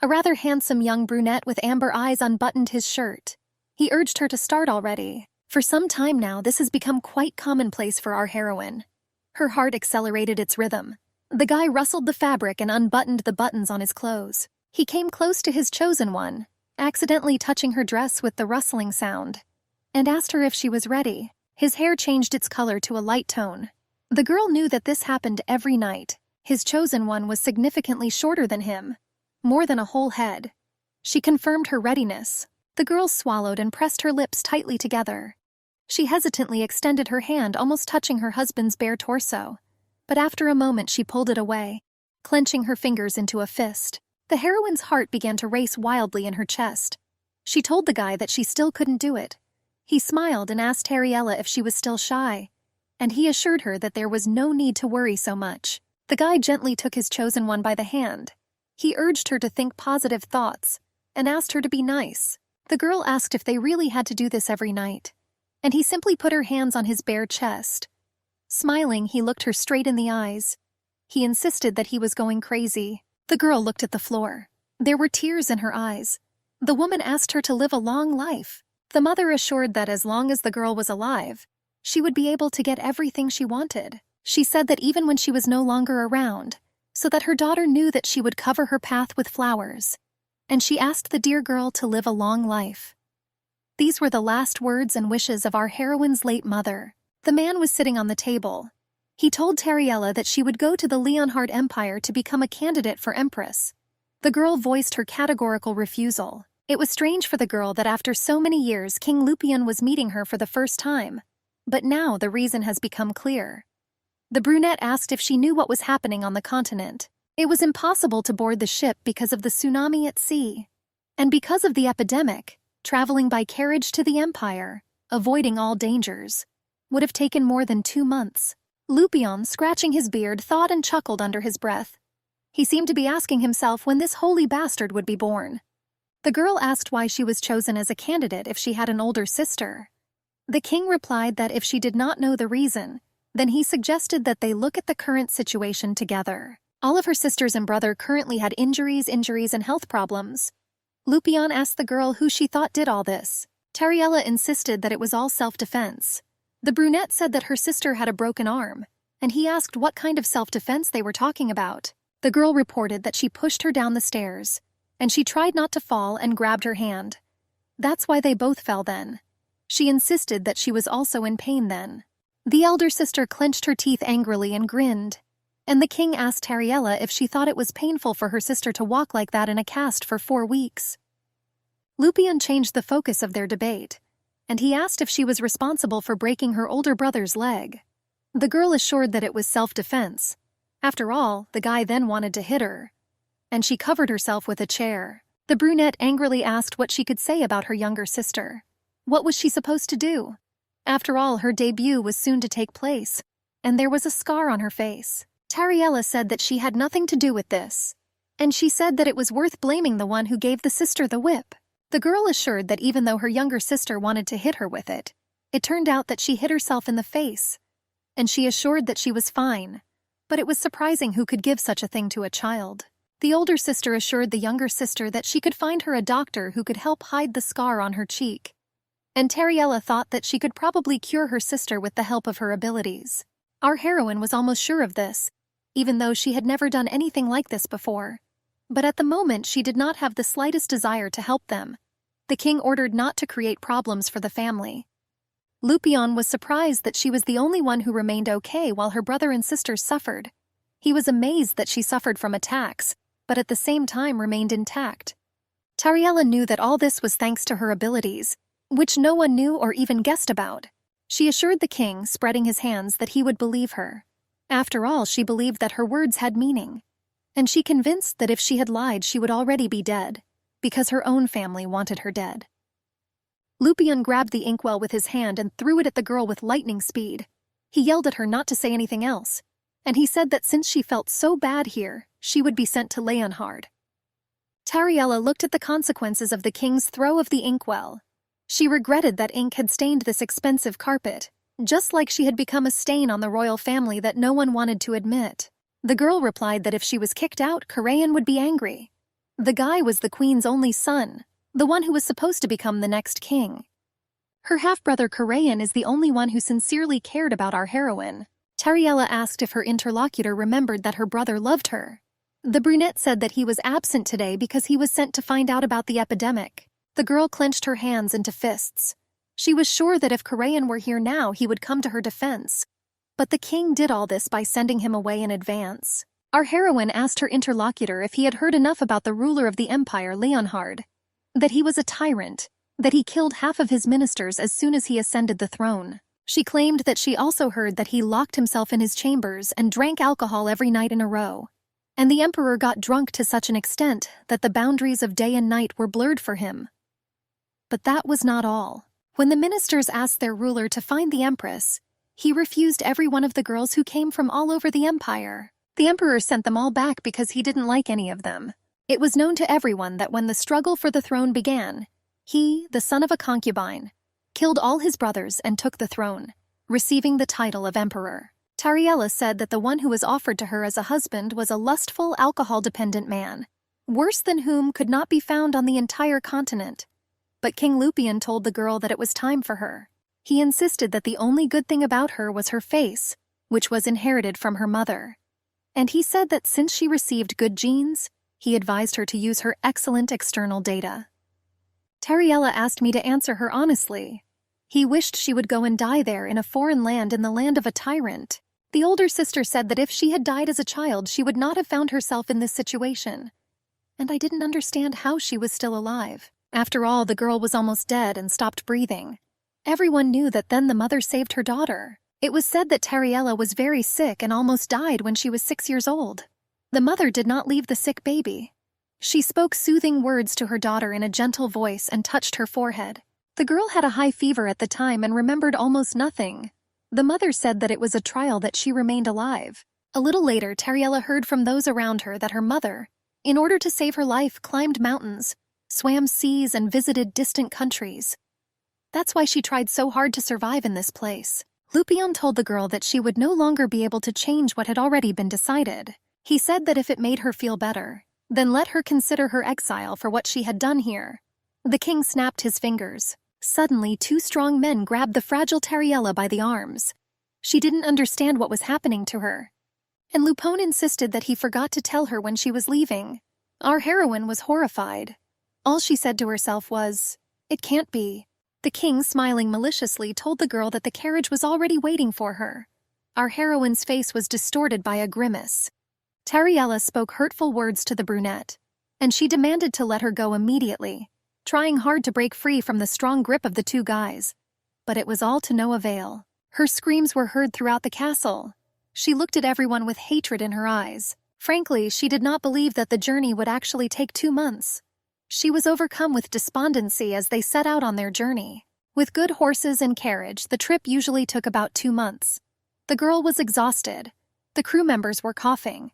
A rather handsome young brunette with amber eyes unbuttoned his shirt. He urged her to start already. For some time now, this has become quite commonplace for our heroine. Her heart accelerated its rhythm. The guy rustled the fabric and unbuttoned the buttons on his clothes. He came close to his chosen one, accidentally touching her dress with the rustling sound, and asked her if she was ready. His hair changed its color to a light tone. The girl knew that this happened every night. His chosen one was significantly shorter than him, more than a whole head. She confirmed her readiness. The girl swallowed and pressed her lips tightly together. She hesitantly extended her hand, almost touching her husband's bare torso. But after a moment she pulled it away, clenching her fingers into a fist. The heroine's heart began to race wildly in her chest. She told the guy that she still couldn't do it. He smiled and asked Ariella if she was still shy, and he assured her that there was no need to worry so much. The guy gently took his chosen one by the hand. He urged her to think positive thoughts and asked her to be nice. The girl asked if they really had to do this every night, and he simply put her hands on his bare chest. Smiling, he looked her straight in the eyes. He insisted that he was going crazy. The girl looked at the floor. There were tears in her eyes. The woman asked her to live a long life. The mother assured that as long as the girl was alive, she would be able to get everything she wanted. She said that even when she was no longer around, so that her daughter knew that she would cover her path with flowers, and she asked the dear girl to live a long life. These were the last words and wishes of our heroine's late mother. The man was sitting on the table. He told Tariella that she would go to the Leonhard Empire to become a candidate for empress. The girl voiced her categorical refusal. It was strange for the girl that after so many years King Lupion was meeting her for the first time. But now the reason has become clear. The brunette asked if she knew what was happening on the continent. It was impossible to board the ship because of the tsunami at sea. And because of the epidemic, traveling by carriage to the empire, avoiding all dangers, would have taken more than 2 months. Lupion, scratching his beard, thought and chuckled under his breath. He seemed to be asking himself when this holy bastard would be born. The girl asked why she was chosen as a candidate if she had an older sister. The king replied that if she did not know the reason, then he suggested that they look at the current situation together. All of her sisters and brother currently had injuries and health problems. Lupion asked the girl who she thought did all this. Tariella insisted that it was all self-defense. The brunette said that her sister had a broken arm, and he asked what kind of self-defense they were talking about. The girl reported that she pushed her down the stairs, and she tried not to fall and grabbed her hand. That's why they both fell then. She insisted that she was also in pain then. The elder sister clenched her teeth angrily and grinned, and the king asked Tariella if she thought it was painful for her sister to walk like that in a cast for 4 weeks. Lupion changed the focus of their debate, and he asked if she was responsible for breaking her older brother's leg. The girl assured that it was self-defense. After all, the guy then wanted to hit her, and she covered herself with a chair. The brunette angrily asked what she could say about her younger sister. What was she supposed to do? After all, her debut was soon to take place, and there was a scar on her face. Tariella said that she had nothing to do with this, and she said that it was worth blaming the one who gave the sister the whip. The girl assured that even though her younger sister wanted to hit her with it, it turned out that she hit herself in the face, and she assured that she was fine, but it was surprising who could give such a thing to a child. The older sister assured the younger sister that she could find her a doctor who could help hide the scar on her cheek, and Tariella thought that she could probably cure her sister with the help of her abilities. Our heroine was almost sure of this, even though she had never done anything like this before. But at the moment she did not have the slightest desire to help them. The king ordered not to create problems for the family. Lupion was surprised that she was the only one who remained okay while her brother and sisters suffered. He was amazed that she suffered from attacks, but at the same time remained intact. Tariella knew that all this was thanks to her abilities, which no one knew or even guessed about. She assured the king, spreading his hands, that he would believe her. After all, she believed that her words had meaning, and she convinced that if she had lied she would already be dead, because her own family wanted her dead. Lupion grabbed the inkwell with his hand and threw it at the girl with lightning speed. He yelled at her not to say anything else, and he said that since she felt so bad here, she would be sent to Leonhard. Tariella looked at the consequences of the king's throw of the inkwell. She regretted that ink had stained this expensive carpet, just like she had become a stain on the royal family that no one wanted to admit. The girl replied that if she was kicked out, Karayan would be angry. The guy was the queen's only son, the one who was supposed to become the next king. Her half-brother Korean is the only one who sincerely cared about our heroine. Tariella asked if her interlocutor remembered that her brother loved her. The brunette said that he was absent today because he was sent to find out about the epidemic. The girl clenched her hands into fists. She was sure that if Korean were here now, he would come to her defense. But the king did all this by sending him away in advance. Our heroine asked her interlocutor if he had heard enough about the ruler of the empire, Leonhard. That he was a tyrant, that he killed half of his ministers as soon as he ascended the throne. She claimed that she also heard that he locked himself in his chambers and drank alcohol every night in a row. And the emperor got drunk to such an extent that the boundaries of day and night were blurred for him. But that was not all. When the ministers asked their ruler to find the empress, he refused every one of the girls who came from all over the empire. The emperor sent them all back because he didn't like any of them. It was known to everyone that when the struggle for the throne began, he, the son of a concubine, killed all his brothers and took the throne, receiving the title of emperor. Tariella said that the one who was offered to her as a husband was a lustful, alcohol-dependent man, worse than whom could not be found on the entire continent. But King Lupian told the girl that it was time for her. He insisted that the only good thing about her was her face, which was inherited from her mother. And he said that since she received good genes, he advised her to use her excellent external data. Tariella asked me to answer her honestly. He wished she would go and die there in a foreign land, in the land of a tyrant. The older sister said that if she had died as a child, she would not have found herself in this situation. And I didn't understand how she was still alive. After all, the girl was almost dead and stopped breathing. Everyone knew that then the mother saved her daughter. It was said that Tariella was very sick and almost died when she was 6 years old. The mother did not leave the sick baby. She spoke soothing words to her daughter in a gentle voice and touched her forehead. The girl had a high fever at the time and remembered almost nothing. The mother said that it was a trial that she remained alive. A little later, Tariella heard from those around her that her mother, in order to save her life, climbed mountains, swam seas, and visited distant countries. That's why she tried so hard to survive in this place. Lupion told the girl that she would no longer be able to change what had already been decided. He said that if it made her feel better, then let her consider her exile for what she had done here. The king snapped his fingers. Suddenly, 2 strong men grabbed the fragile Tariella by the arms. She didn't understand what was happening to her. And Lupone insisted that he forgot to tell her when she was leaving. Our heroine was horrified. All she said to herself was, "It can't be." The king, smiling maliciously, told the girl that the carriage was already waiting for her. Our heroine's face was distorted by a grimace. Tariella spoke hurtful words to the brunette, and she demanded to let her go immediately, trying hard to break free from the strong grip of the 2 guys. But it was all to no avail. Her screams were heard throughout the castle. She looked at everyone with hatred in her eyes. Frankly, she did not believe that the journey would actually take 2 months. She was overcome with despondency as they set out on their journey. With good horses and carriage, the trip usually took about 2 months. The girl was exhausted. The crew members were coughing.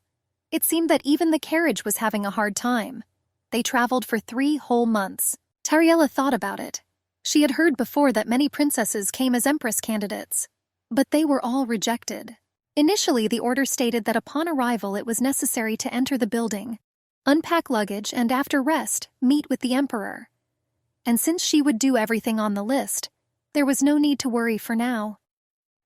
It seemed that even the carriage was having a hard time. They traveled for 3 whole months. Tariella thought about it. She had heard before that many princesses came as empress candidates, but they were all rejected. Initially, the order stated that upon arrival it was necessary to enter the building, unpack luggage, and after rest, meet with the emperor. And since she would do everything on the list, there was no need to worry for now.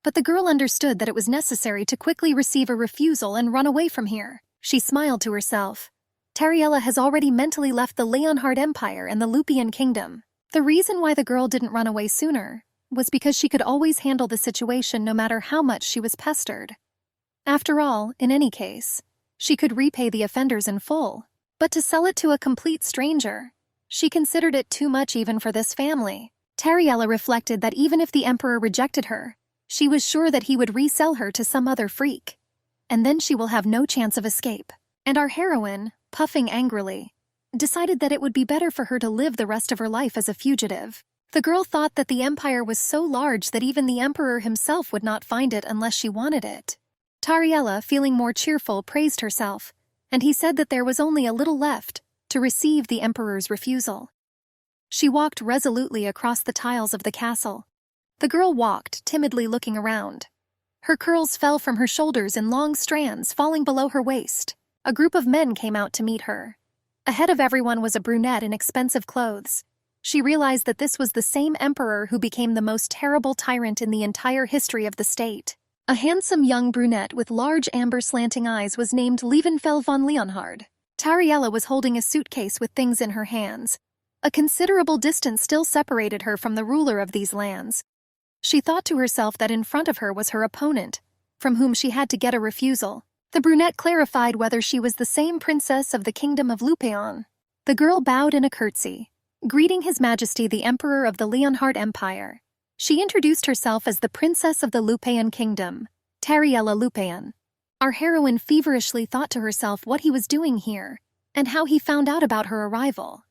But the girl understood that it was necessary to quickly receive a refusal and run away from here. She smiled to herself. Tariella has already mentally left the Leonhard Empire and the Lupian Kingdom. The reason why the girl didn't run away sooner was because she could always handle the situation no matter how much she was pestered. After all, in any case, she could repay the offenders in full. But to sell it to a complete stranger, she considered it too much even for this family. Tariella reflected that even if the emperor rejected her, she was sure that he would resell her to some other freak. And then she will have no chance of escape. And our heroine, puffing angrily, decided that it would be better for her to live the rest of her life as a fugitive. The girl thought that the empire was so large that even the emperor himself would not find it unless she wanted it. Tariella, feeling more cheerful, praised herself, and he said that there was only a little left to receive the emperor's refusal. She walked resolutely across the tiles of the castle. The girl walked, timidly looking around. Her curls fell from her shoulders in long strands falling below her waist. A group of men came out to meet her. Ahead of everyone was a brunette in expensive clothes. She realized that this was the same emperor who became the most terrible tyrant in the entire history of the state. A handsome young brunette with large amber slanting eyes was named Liebenfell von Leonhard. Tariella was holding a suitcase with things in her hands. A considerable distance still separated her from the ruler of these lands. She thought to herself that in front of her was her opponent, from whom she had to get a refusal. The brunette clarified whether she was the same princess of the kingdom of Lupeon. The girl bowed in a curtsy, greeting His Majesty the Emperor of the Leonhard Empire. She introduced herself as the Princess of the Lupeon Kingdom, Tariella Lupeon. Our heroine feverishly thought to herself what he was doing here, and how he found out about her arrival.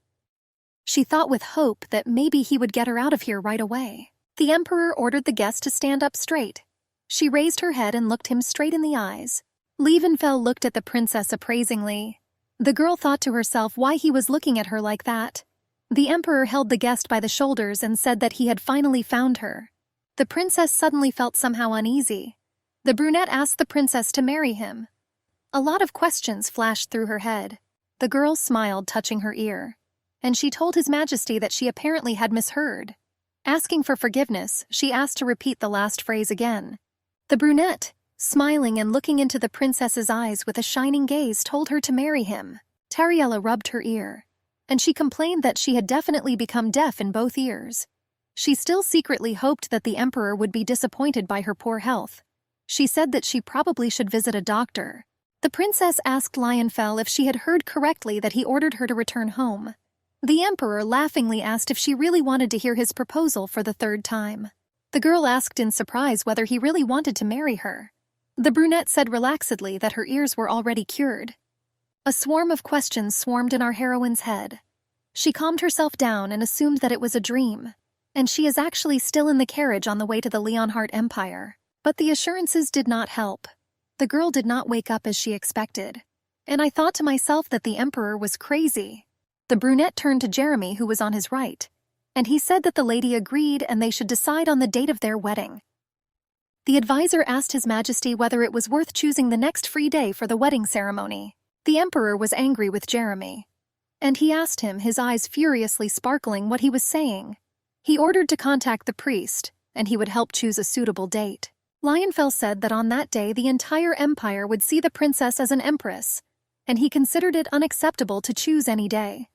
She thought with hope that maybe he would get her out of here right away. The Emperor ordered the guest to stand up straight. She raised her head and looked him straight in the eyes. Liebenfell looked at the princess appraisingly. The girl thought to herself why he was looking at her like that. The Emperor held the guest by the shoulders and said that he had finally found her. The princess suddenly felt somehow uneasy. The brunette asked the princess to marry him. A lot of questions flashed through her head. The girl smiled, touching her ear. And she told His Majesty that she apparently had misheard. Asking for forgiveness, she asked to repeat the last phrase again. The brunette, smiling and looking into the princess's eyes with a shining gaze, told her to marry him. Tariella rubbed her ear, and she complained that she had definitely become deaf in both ears. She still secretly hoped that the Emperor would be disappointed by her poor health. She said that she probably should visit a doctor. The princess asked Liebenfell if she had heard correctly that he ordered her to return home. The Emperor laughingly asked if she really wanted to hear his proposal for the third time. The girl asked in surprise whether he really wanted to marry her. The brunette said relaxedly that her ears were already cured. A swarm of questions swarmed in our heroine's head. She calmed herself down and assumed that it was a dream, and she is actually still in the carriage on the way to the Leonhard Empire. But the assurances did not help. The girl did not wake up as she expected, and I thought to myself that the Emperor was crazy. The brunette turned to Jeremy, who was on his right, and he said that the lady agreed and they should decide on the date of their wedding. The advisor asked His Majesty whether it was worth choosing the next free day for the wedding ceremony. The Emperor was angry with Jeremy, and he asked him, his eyes furiously sparkling, what he was saying. He ordered to contact the priest, and he would help choose a suitable date. Liebenfell said that on that day the entire empire would see the princess as an empress, and he considered it unacceptable to choose any day.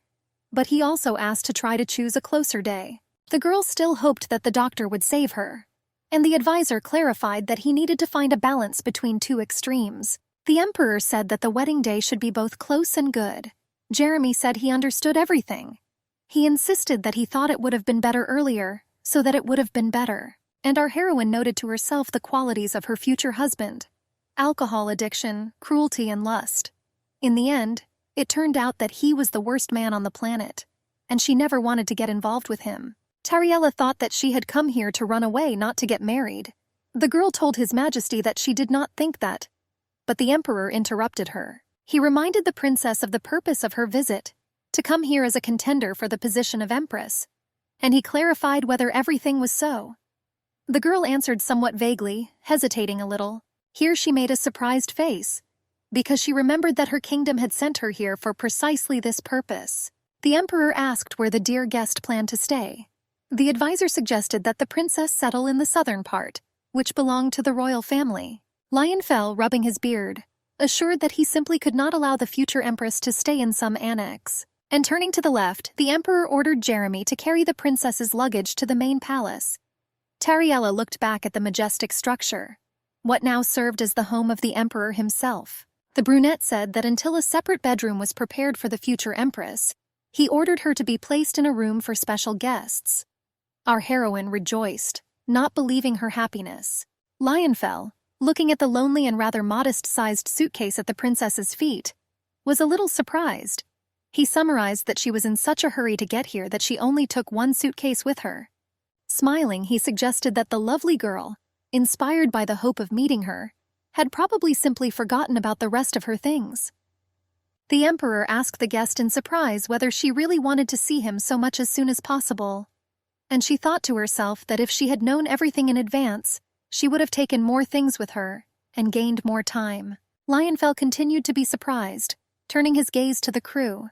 But he also asked to try to choose a closer day. The girl still hoped that the doctor would save her, and the advisor clarified that he needed to find a balance between two extremes. The Emperor said that the wedding day should be both close and good. Jeremy said he understood everything. He insisted that he thought it would have been better earlier, so that it would have been better. And our heroine noted to herself the qualities of her future husband: alcohol addiction, cruelty, and lust. In the end, it turned out that he was the worst man on the planet, and she never wanted to get involved with him. Tariella thought that she had come here to run away, not to get married. The girl told His Majesty that she did not think that, but the Emperor interrupted her. He reminded the princess of the purpose of her visit, to come here as a contender for the position of empress, and he clarified whether everything was so. The girl answered somewhat vaguely, hesitating a little. Here she made a surprised face, because she remembered that her kingdom had sent her here for precisely this purpose. The Emperor asked where the dear guest planned to stay. The advisor suggested that the princess settle in the southern part, which belonged to the royal family. Liebenfell, rubbing his beard, assured that he simply could not allow the future empress to stay in some annex. And turning to the left, the Emperor ordered Jeremy to carry the princess's luggage to the main palace. Tariella looked back at the majestic structure, what now served as the home of the Emperor himself. The brunette said that until a separate bedroom was prepared for the future empress, he ordered her to be placed in a room for special guests. Our heroine rejoiced, not believing her happiness. Liebenfell, looking at the lonely and rather modest-sized suitcase at the princess's feet, was a little surprised. He summarized that she was in such a hurry to get here that she only took one suitcase with her. Smiling, he suggested that the lovely girl, inspired by the hope of meeting her, had probably simply forgotten about the rest of her things. The Emperor asked the guest in surprise whether she really wanted to see him so much as soon as possible, and she thought to herself that if she had known everything in advance, she would have taken more things with her and gained more time. Liebenfell continued to be surprised, turning his gaze to the crew.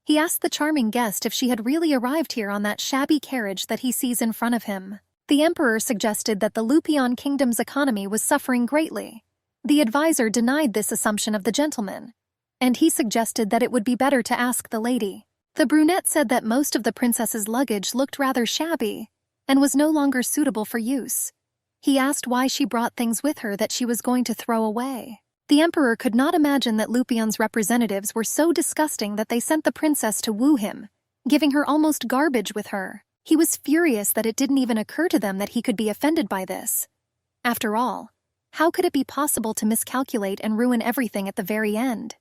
He asked the charming guest if she had really arrived here on that shabby carriage that he sees in front of him. The emperor suggested that the Lupion kingdom's economy was suffering greatly. The advisor denied this assumption of the gentleman, and he suggested that it would be better to ask the lady. The brunette said that most of the princess's luggage looked rather shabby and was no longer suitable for use. He asked why she brought things with her that she was going to throw away. The emperor could not imagine that Lupion's representatives were so disgusting that they sent the princess to woo him, giving her almost garbage with her. He was furious that it didn't even occur to them that he could be offended by this. After all, how could it be possible to miscalculate and ruin everything at the very end?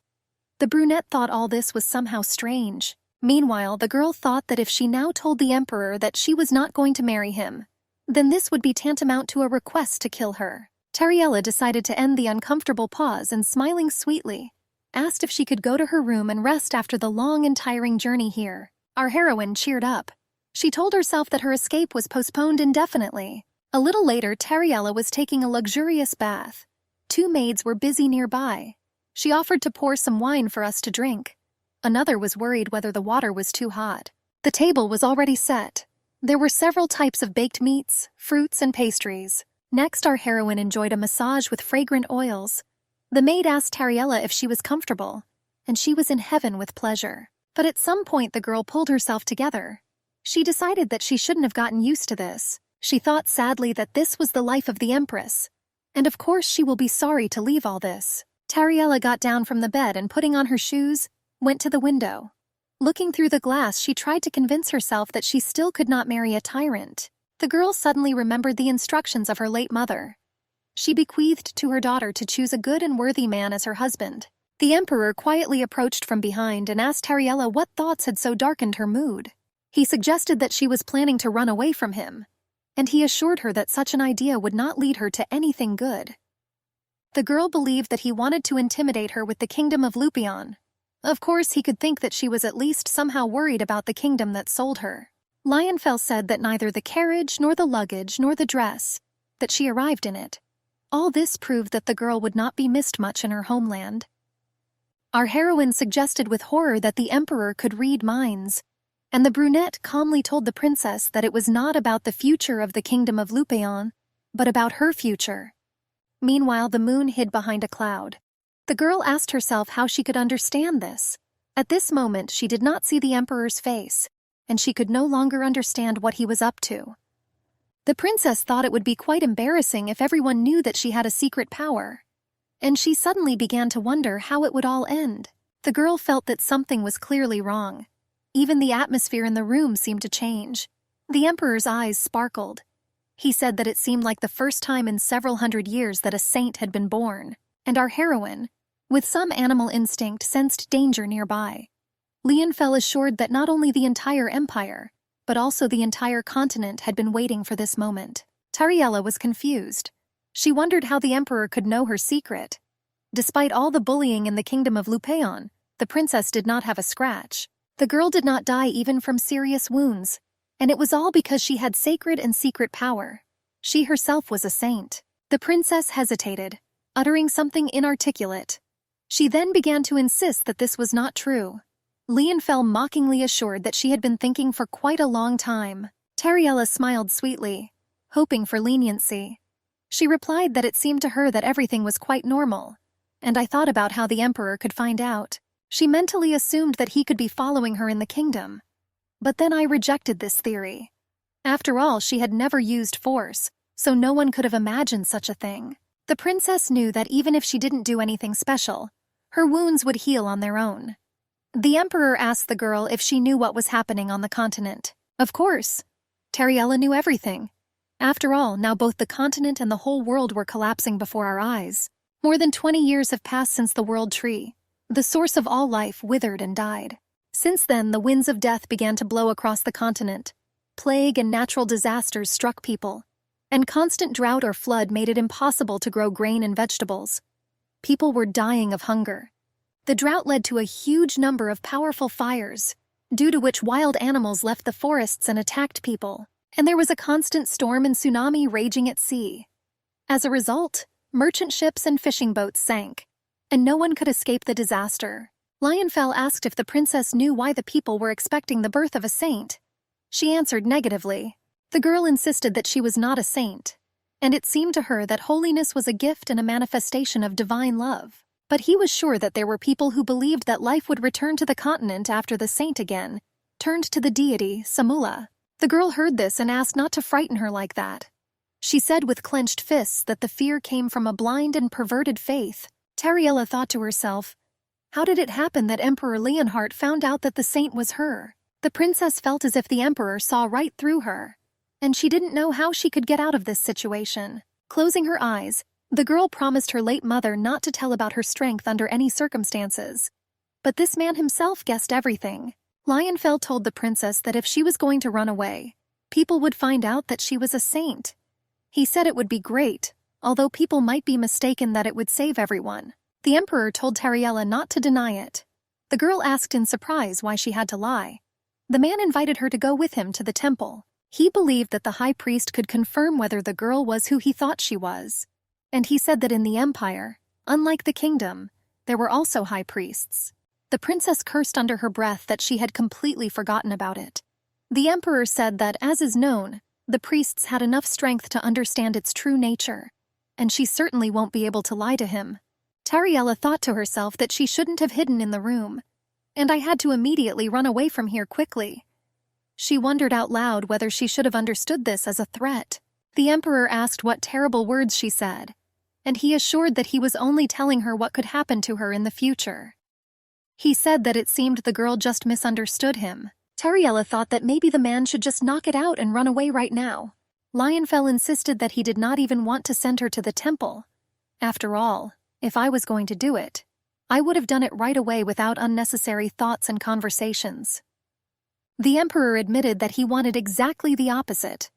The brunette thought all this was somehow strange. Meanwhile, the girl thought that if she now told the emperor that she was not going to marry him, then this would be tantamount to a request to kill her. Tariella decided to end the uncomfortable pause and, smiling sweetly, asked if she could go to her room and rest after the long and tiring journey here. Our heroine cheered up. She told herself that her escape was postponed indefinitely. A little later, Tariella was taking a luxurious bath. 2 maids were busy nearby. She offered to pour some wine for us to drink. Another was worried whether the water was too hot. The table was already set. There were several types of baked meats, fruits, and pastries. Next, our heroine enjoyed a massage with fragrant oils. The maid asked Tariella if she was comfortable, and she was in heaven with pleasure. But at some point the girl pulled herself together. She decided that she shouldn't have gotten used to this. She thought sadly that this was the life of the empress, and of course she will be sorry to leave all this. Tariella got down from the bed and, putting on her shoes, went to the window. Looking through the glass, she tried to convince herself that she still could not marry a tyrant. The girl suddenly remembered the instructions of her late mother. She bequeathed to her daughter to choose a good and worthy man as her husband. The emperor quietly approached from behind and asked Tariella what thoughts had so darkened her mood. He suggested that she was planning to run away from him, and he assured her that such an idea would not lead her to anything good. The girl believed that he wanted to intimidate her with the kingdom of Lupion. Of course, he could think that she was at least somehow worried about the kingdom that sold her. Lionfell said that neither the carriage, nor the luggage, nor the dress, that she arrived in it. All this proved that the girl would not be missed much in her homeland. Our heroine suggested with horror that the emperor could read minds, and the brunette calmly told the princess that it was not about the future of the kingdom of Lupion, but about her future. Meanwhile, the moon hid behind a cloud. The girl asked herself how she could understand this. At this moment, she did not see the emperor's face, and she could no longer understand what he was up to. The princess thought it would be quite embarrassing if everyone knew that she had a secret power, and she suddenly began to wonder how it would all end. The girl felt that something was clearly wrong. Even the atmosphere in the room seemed to change. The emperor's eyes sparkled. He said that it seemed like the first time in several hundred years that a saint had been born, and our heroine, with some animal instinct, sensed danger nearby. Lionfell assured that not only the entire empire, but also the entire continent had been waiting for this moment. Tariella was confused. She wondered how the emperor could know her secret. Despite all the bullying in the kingdom of Lupion, the princess did not have a scratch. The girl did not die even from serious wounds, and it was all because she had sacred and secret power. She herself was a saint. The princess hesitated, uttering something inarticulate. She then began to insist that this was not true. Lionfell mockingly assured that she had been thinking for quite a long time. Tariella smiled sweetly, hoping for leniency. She replied that it seemed to her that everything was quite normal, and I thought about how the emperor could find out. She mentally assumed that he could be following her in the kingdom. But then I rejected this theory. After all, she had never used force, so no one could have imagined such a thing. The princess knew that even if she didn't do anything special, her wounds would heal on their own. The emperor asked the girl if she knew what was happening on the continent. Of course. Tariella knew everything. After all, now both the continent and the whole world were collapsing before our eyes. More than 20 years have passed since the world tree, the source of all life, withered and died. Since then, the winds of death began to blow across the continent. Plague and natural disasters struck people, and constant drought or flood made it impossible to grow grain and vegetables. People were dying of hunger. The drought led to a huge number of powerful fires, due to which wild animals left the forests and attacked people, and there was a constant storm and tsunami raging at sea. As a result, merchant ships and fishing boats sank, and no one could escape the disaster. Lionfell asked if the princess knew why the people were expecting the birth of a saint. She answered negatively. The girl insisted that she was not a saint, and it seemed to her that holiness was a gift and a manifestation of divine love. But he was sure that there were people who believed that life would return to the continent after the saint again turned to the deity, Samula. The girl heard this and asked not to frighten her like that. She said with clenched fists that the fear came from a blind and perverted faith. Tariella thought to herself, how did it happen that Emperor Leonhardt found out that the saint was her? The princess felt as if the emperor saw right through her, and she didn't know how she could get out of this situation. Closing her eyes, the girl promised her late mother not to tell about her strength under any circumstances. But this man himself guessed everything. Lionfell told the princess that if she was going to run away, people would find out that she was a saint. He said it would be great, although people might be mistaken that it would save everyone. The emperor told Tariella not to deny it. The girl asked in surprise why she had to lie. The man invited her to go with him to the temple. He believed that the high priest could confirm whether the girl was who he thought she was. And he said that in the empire, unlike the kingdom, there were also high priests. The princess cursed under her breath that she had completely forgotten about it. The emperor said that, as is known, the priests had enough strength to understand its true nature, and she certainly won't be able to lie to him. Tariella thought to herself that she shouldn't have hidden in the room, and I had to immediately run away from here quickly. She wondered out loud whether she should have understood this as a threat. The emperor asked what terrible words she said, and he assured that he was only telling her what could happen to her in the future. He said that it seemed the girl just misunderstood him. Tariella thought that maybe the man should just knock it out and run away right now. Lionfell insisted that he did not even want to send her to the temple. After all, if I was going to do it, I would have done it right away without unnecessary thoughts and conversations. The emperor admitted that he wanted exactly the opposite,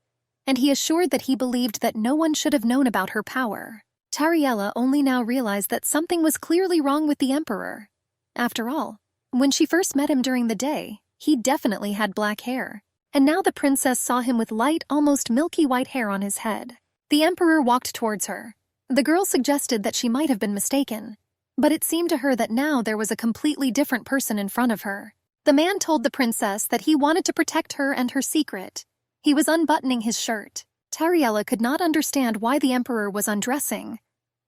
and he assured that he believed that no one should have known about her power. Tariella only now realized that something was clearly wrong with the emperor. After all, when she first met him during the day, he definitely had black hair, and now the princess saw him with light, almost milky white hair on his head. The emperor walked towards her. The girl suggested that she might have been mistaken, but it seemed to her that now there was a completely different person in front of her. The man told the princess that he wanted to protect her and her secret. He was unbuttoning his shirt. Tariella could not understand why the emperor was undressing.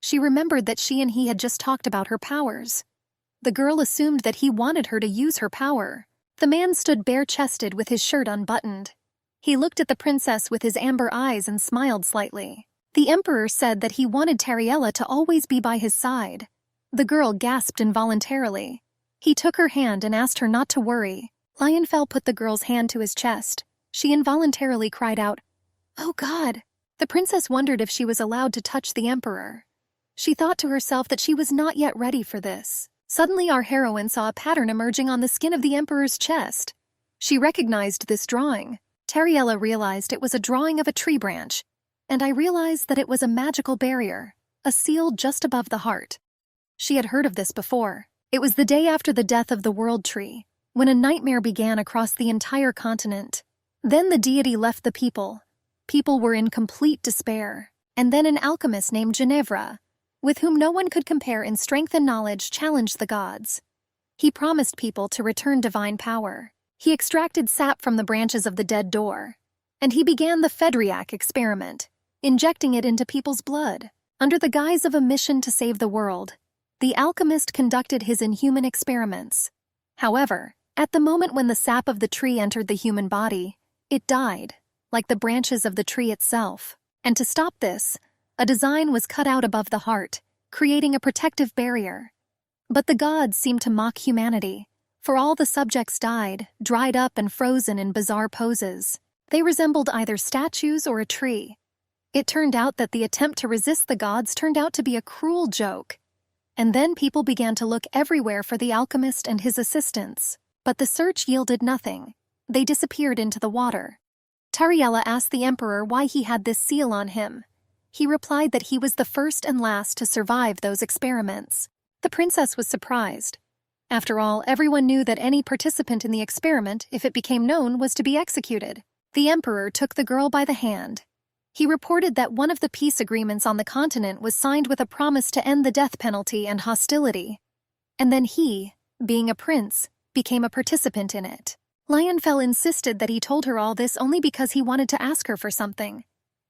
She remembered that she and he had just talked about her powers. The girl assumed that he wanted her to use her power. The man stood bare-chested with his shirt unbuttoned. He looked at the princess with his amber eyes and smiled slightly. The emperor said that he wanted Tariella to always be by his side. The girl gasped involuntarily. He took her hand and asked her not to worry. Lionfell put the girl's hand to his chest. She involuntarily cried out, "Oh God!" The princess wondered if she was allowed to touch the emperor. She thought to herself that she was not yet ready for this. Suddenly our heroine saw a pattern emerging on the skin of the emperor's chest. She recognized this drawing. Tariella realized it was a drawing of a tree branch, and I realized that it was a magical barrier, a seal just above the heart. She had heard of this before. It was the day after the death of the world tree, when a nightmare began across the entire continent. Then the deity left the people. People were in complete despair. And then an alchemist named Ginevra, with whom no one could compare in strength and knowledge, challenged the gods. He promised people to return divine power. He extracted sap from the branches of the dead door, and he began the Fedriac experiment, injecting it into people's blood. Under the guise of a mission to save the world, the alchemist conducted his inhuman experiments. However, at the moment when the sap of the tree entered the human body, it died, like the branches of the tree itself. And to stop this, a design was cut out above the heart, creating a protective barrier. But the gods seemed to mock humanity, for all the subjects died, dried up and frozen in bizarre poses. They resembled either statues or a tree. It turned out that the attempt to resist the gods turned out to be a cruel joke. And then people began to look everywhere for the alchemist and his assistants. But the search yielded nothing. They disappeared into the water. Tariella asked the emperor why he had this seal on him. He replied that he was the first and last to survive those experiments. The princess was surprised. After all, everyone knew that any participant in the experiment, if it became known, was to be executed. The emperor took the girl by the hand. He reported that one of the peace agreements on the continent was signed with a promise to end the death penalty and hostility. And then he, being a prince, became a participant in it. Lionfell insisted that he told her all this only because he wanted to ask her for something.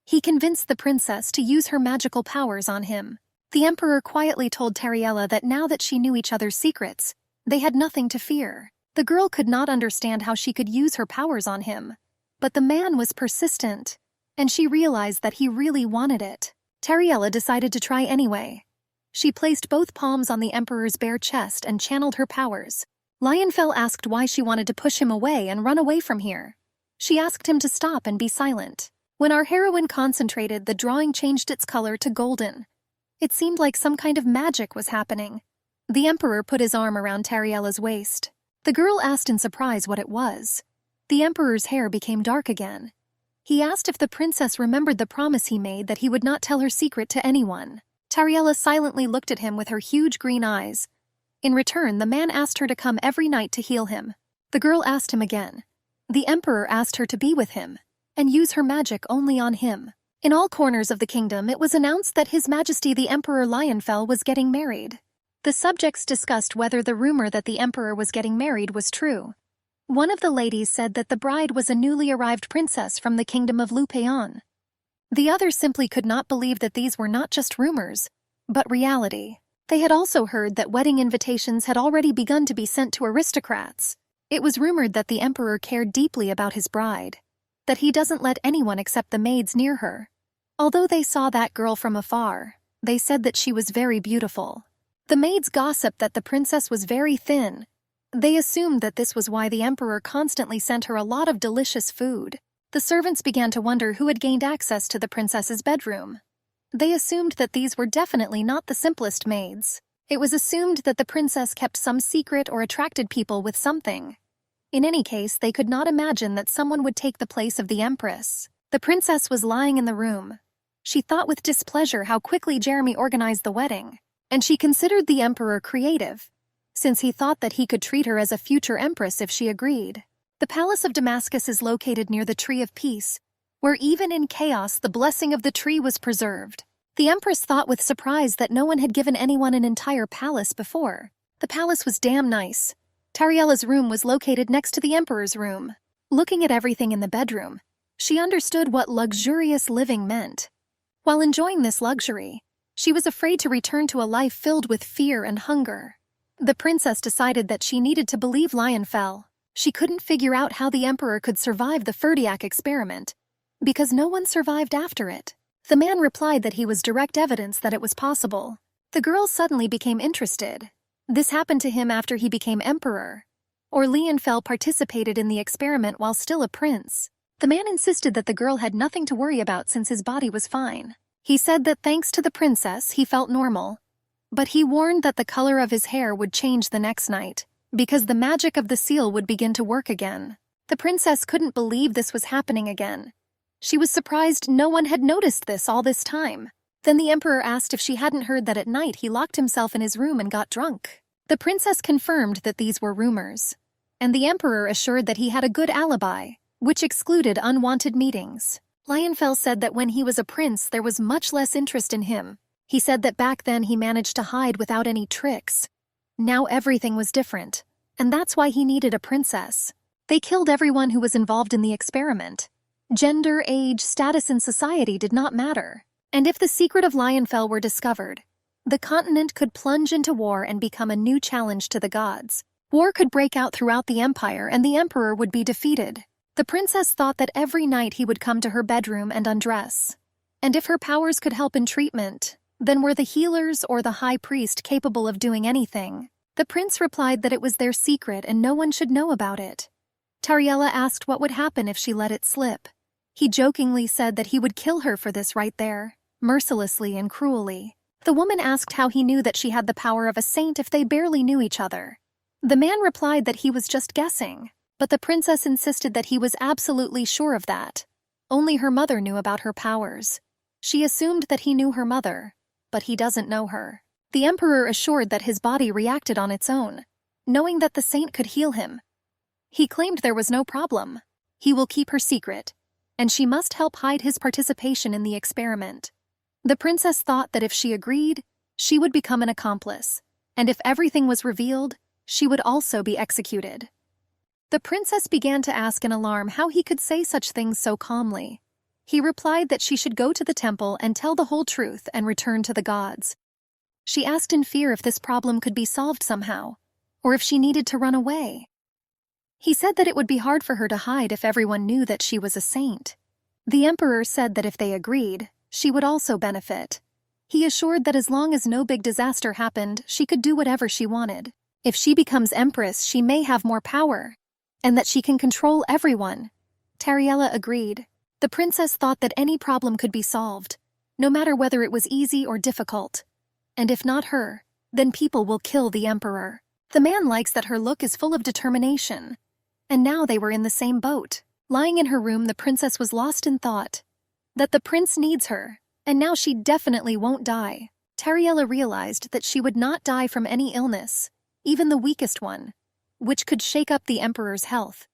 He convinced the princess to use her magical powers on him. The emperor quietly told Tariella that now that she knew each other's secrets, they had nothing to fear. The girl could not understand how she could use her powers on him. But the man was persistent, and she realized that he really wanted it. Tariella decided to try anyway. She placed both palms on the emperor's bare chest and channeled her powers. Lionfell asked why she wanted to push him away and run away from here. She asked him to stop and be silent. When our heroine concentrated, the drawing changed its color to golden. It seemed like some kind of magic was happening. The emperor put his arm around Tariella's waist. The girl asked in surprise what it was. The emperor's hair became dark again. He asked if the princess remembered the promise he made that he would not tell her secret to anyone. Tariella silently looked at him with her huge green eyes. In return, the man asked her to come every night to heal him. The girl asked him again. The emperor asked her to be with him and use her magic only on him. In all corners of the kingdom, it was announced that His Majesty the Emperor Lionfell was getting married. The subjects discussed whether the rumor that the emperor was getting married was true. One of the ladies said that the bride was a newly arrived princess from the kingdom of Lupaon. The others simply could not believe that these were not just rumors, but reality. They had also heard that wedding invitations had already begun to be sent to aristocrats. It was rumored that the emperor cared deeply about his bride, that he doesn't let anyone except the maids near her. Although they saw that girl from afar, they said that she was very beautiful. The maids gossiped that the princess was very thin. They assumed that this was why the emperor constantly sent her a lot of delicious food. The servants began to wonder who had gained access to the princess's bedroom. They assumed that these were definitely not the simplest maids. It was assumed that the princess kept some secret or attracted people with something. In any case, they could not imagine that someone would take the place of the empress. The princess was lying in the room. She thought with displeasure how quickly Jeremy organized the wedding, and she considered the emperor creative, since he thought that he could treat her as a future empress if she agreed. The Palace of Damascus is located near the Tree of Peace, where even in chaos the blessing of the tree was preserved. The empress thought with surprise that no one had given anyone an entire palace before. The palace was damn nice. Tariella's room was located next to the emperor's room. Looking at everything in the bedroom, she understood what luxurious living meant. While enjoying this luxury, she was afraid to return to a life filled with fear and hunger. The princess decided that she needed to believe Lionfell. She couldn't figure out how the emperor could survive the Ferdiac experiment, because no one survived after it. The man replied that he was direct evidence that it was possible. The girl suddenly became interested. This happened to him after he became emperor, or Lionfell participated in the experiment while still a prince. The man insisted that the girl had nothing to worry about since his body was fine. He said that thanks to the princess, he felt normal, but he warned that the color of his hair would change the next night, because the magic of the seal would begin to work again. The princess couldn't believe this was happening again. She was surprised no one had noticed this all this time. Then the emperor asked if she hadn't heard that at night he locked himself in his room and got drunk. The princess confirmed that these were rumors, and the emperor assured that he had a good alibi, which excluded unwanted meetings. Lionfell said that when he was a prince there was much less interest in him. He said that back then he managed to hide without any tricks. Now everything was different, and that's why he needed a princess. They killed everyone who was involved in the experiment. Gender, age, status in society did not matter. And if the secret of Lionfell were discovered, the continent could plunge into war and become a new challenge to the gods. War could break out throughout the empire and the emperor would be defeated. The princess thought that every night he would come to her bedroom and undress. And if her powers could help in treatment, then were the healers or the high priest capable of doing anything? The prince replied that it was their secret and no one should know about it. Tariella asked what would happen if she let it slip. He jokingly said that he would kill her for this right there, mercilessly and cruelly. The woman asked how he knew that she had the power of a saint if they barely knew each other. The man replied that he was just guessing, but the princess insisted that he was absolutely sure of that. Only her mother knew about her powers. She assumed that he knew her mother, but he doesn't know her. The emperor assured that his body reacted on its own, knowing that the saint could heal him. He claimed there was no problem. He will keep her secret, and she must help hide his participation in the experiment. The princess thought that if she agreed, she would become an accomplice, and if everything was revealed, she would also be executed. The princess began to ask in alarm how he could say such things so calmly. He replied that she should go to the temple and tell the whole truth and return to the gods. She asked in fear if this problem could be solved somehow, or if she needed to run away. He said that it would be hard for her to hide if everyone knew that she was a saint. The emperor said that if they agreed, she would also benefit. He assured that as long as no big disaster happened, she could do whatever she wanted. If she becomes empress, she may have more power, and that she can control everyone. Tariella agreed. The princess thought that any problem could be solved, no matter whether it was easy or difficult. And if not her, then people will kill the emperor. The man likes that her look is full of determination. And now they were in the same boat. Lying in her room, the princess was lost in thought. That the prince needs her, and now she definitely won't die. Tariella realized that she would not die from any illness, even the weakest one, which could shake up the emperor's health.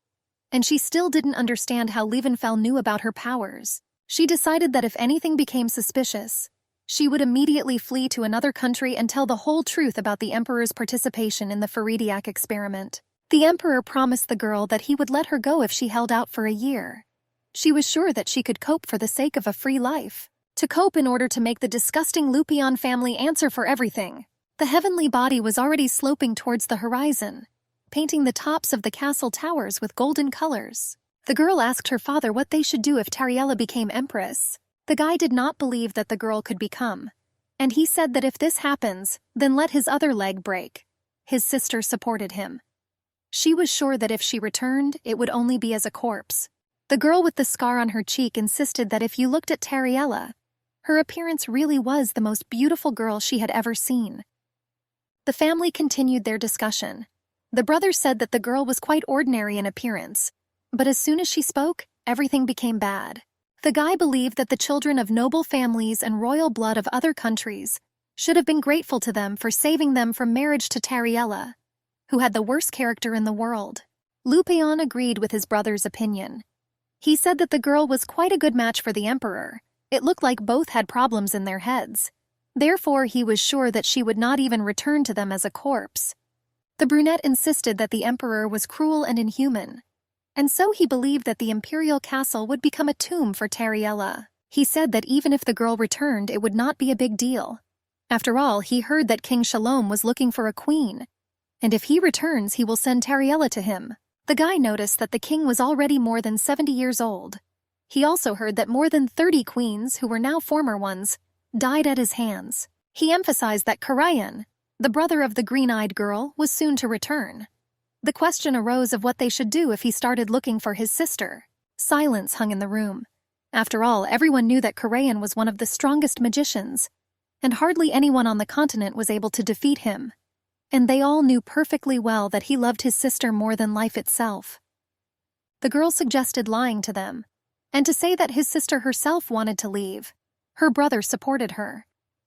And she still didn't understand how Liebenfell knew about her powers. She decided that if anything became suspicious, she would immediately flee to another country and tell the whole truth about the emperor's participation in the Faridiak experiment. The emperor promised the girl that he would let her go if she held out for a year. She was sure that she could cope for the sake of a free life. To cope in order to make the disgusting Lupion family answer for everything. The heavenly body was already sloping towards the horizon, painting the tops of the castle towers with golden colors. The girl asked her father what they should do if Tariella became empress. The guy did not believe that the girl could become, and he said that if this happens, then let his other leg break. His sister supported him. She was sure that if she returned, it would only be as a corpse. The girl with the scar on her cheek insisted that if you looked at Tariella, her appearance really was the most beautiful girl she had ever seen. The family continued their discussion. The brother said that the girl was quite ordinary in appearance, but as soon as she spoke, everything became bad. The guy believed that the children of noble families and royal blood of other countries should have been grateful to them for saving them from marriage to Tariella, who had the worst character in the world. Lupion agreed with his brother's opinion. He said that the girl was quite a good match for the emperor. It looked like both had problems in their heads. Therefore, he was sure that she would not even return to them as a corpse. The brunette insisted that the emperor was cruel and inhuman, and so he believed that the imperial castle would become a tomb for Tariella. He said that even if the girl returned, it would not be a big deal. After all, he heard that King Shalom was looking for a queen, and if he returns, he will send Tariella to him. The guy noticed that the king was already more than 70 years old. He also heard that more than 30 queens, who were now former ones, died at his hands. He emphasized that Karayan, the brother of the green-eyed girl, was soon to return. The question arose of what they should do if he started looking for his sister. Silence hung in the room. After all, everyone knew that Karayan was one of the strongest magicians, and hardly anyone on the continent was able to defeat him. And they all knew perfectly well that he loved his sister more than life itself. The girl suggested lying to them, and to say that his sister herself wanted to leave. Her brother supported her.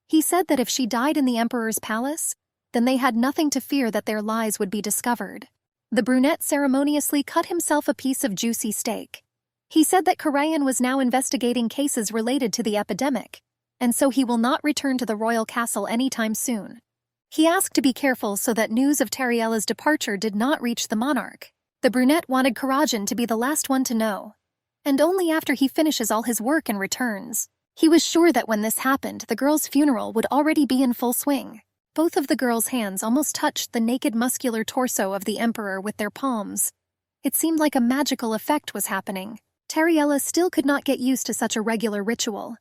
He said that if she died in the emperor's palace, then they had nothing to fear that their lies would be discovered. The brunette ceremoniously cut himself a piece of juicy steak. He said that Karayan was now investigating cases related to the epidemic, and so he will not return to the royal castle anytime soon. He asked to be careful so that news of Tariella's departure did not reach the monarch. The brunette wanted Karajan to be the last one to know, and only after he finishes all his work and returns. He was sure that when this happened, the girl's funeral would already be in full swing. Both of the girl's hands almost touched the naked muscular torso of the emperor with their palms. It seemed like a magical effect was happening. Tariella still could not get used to such a regular ritual.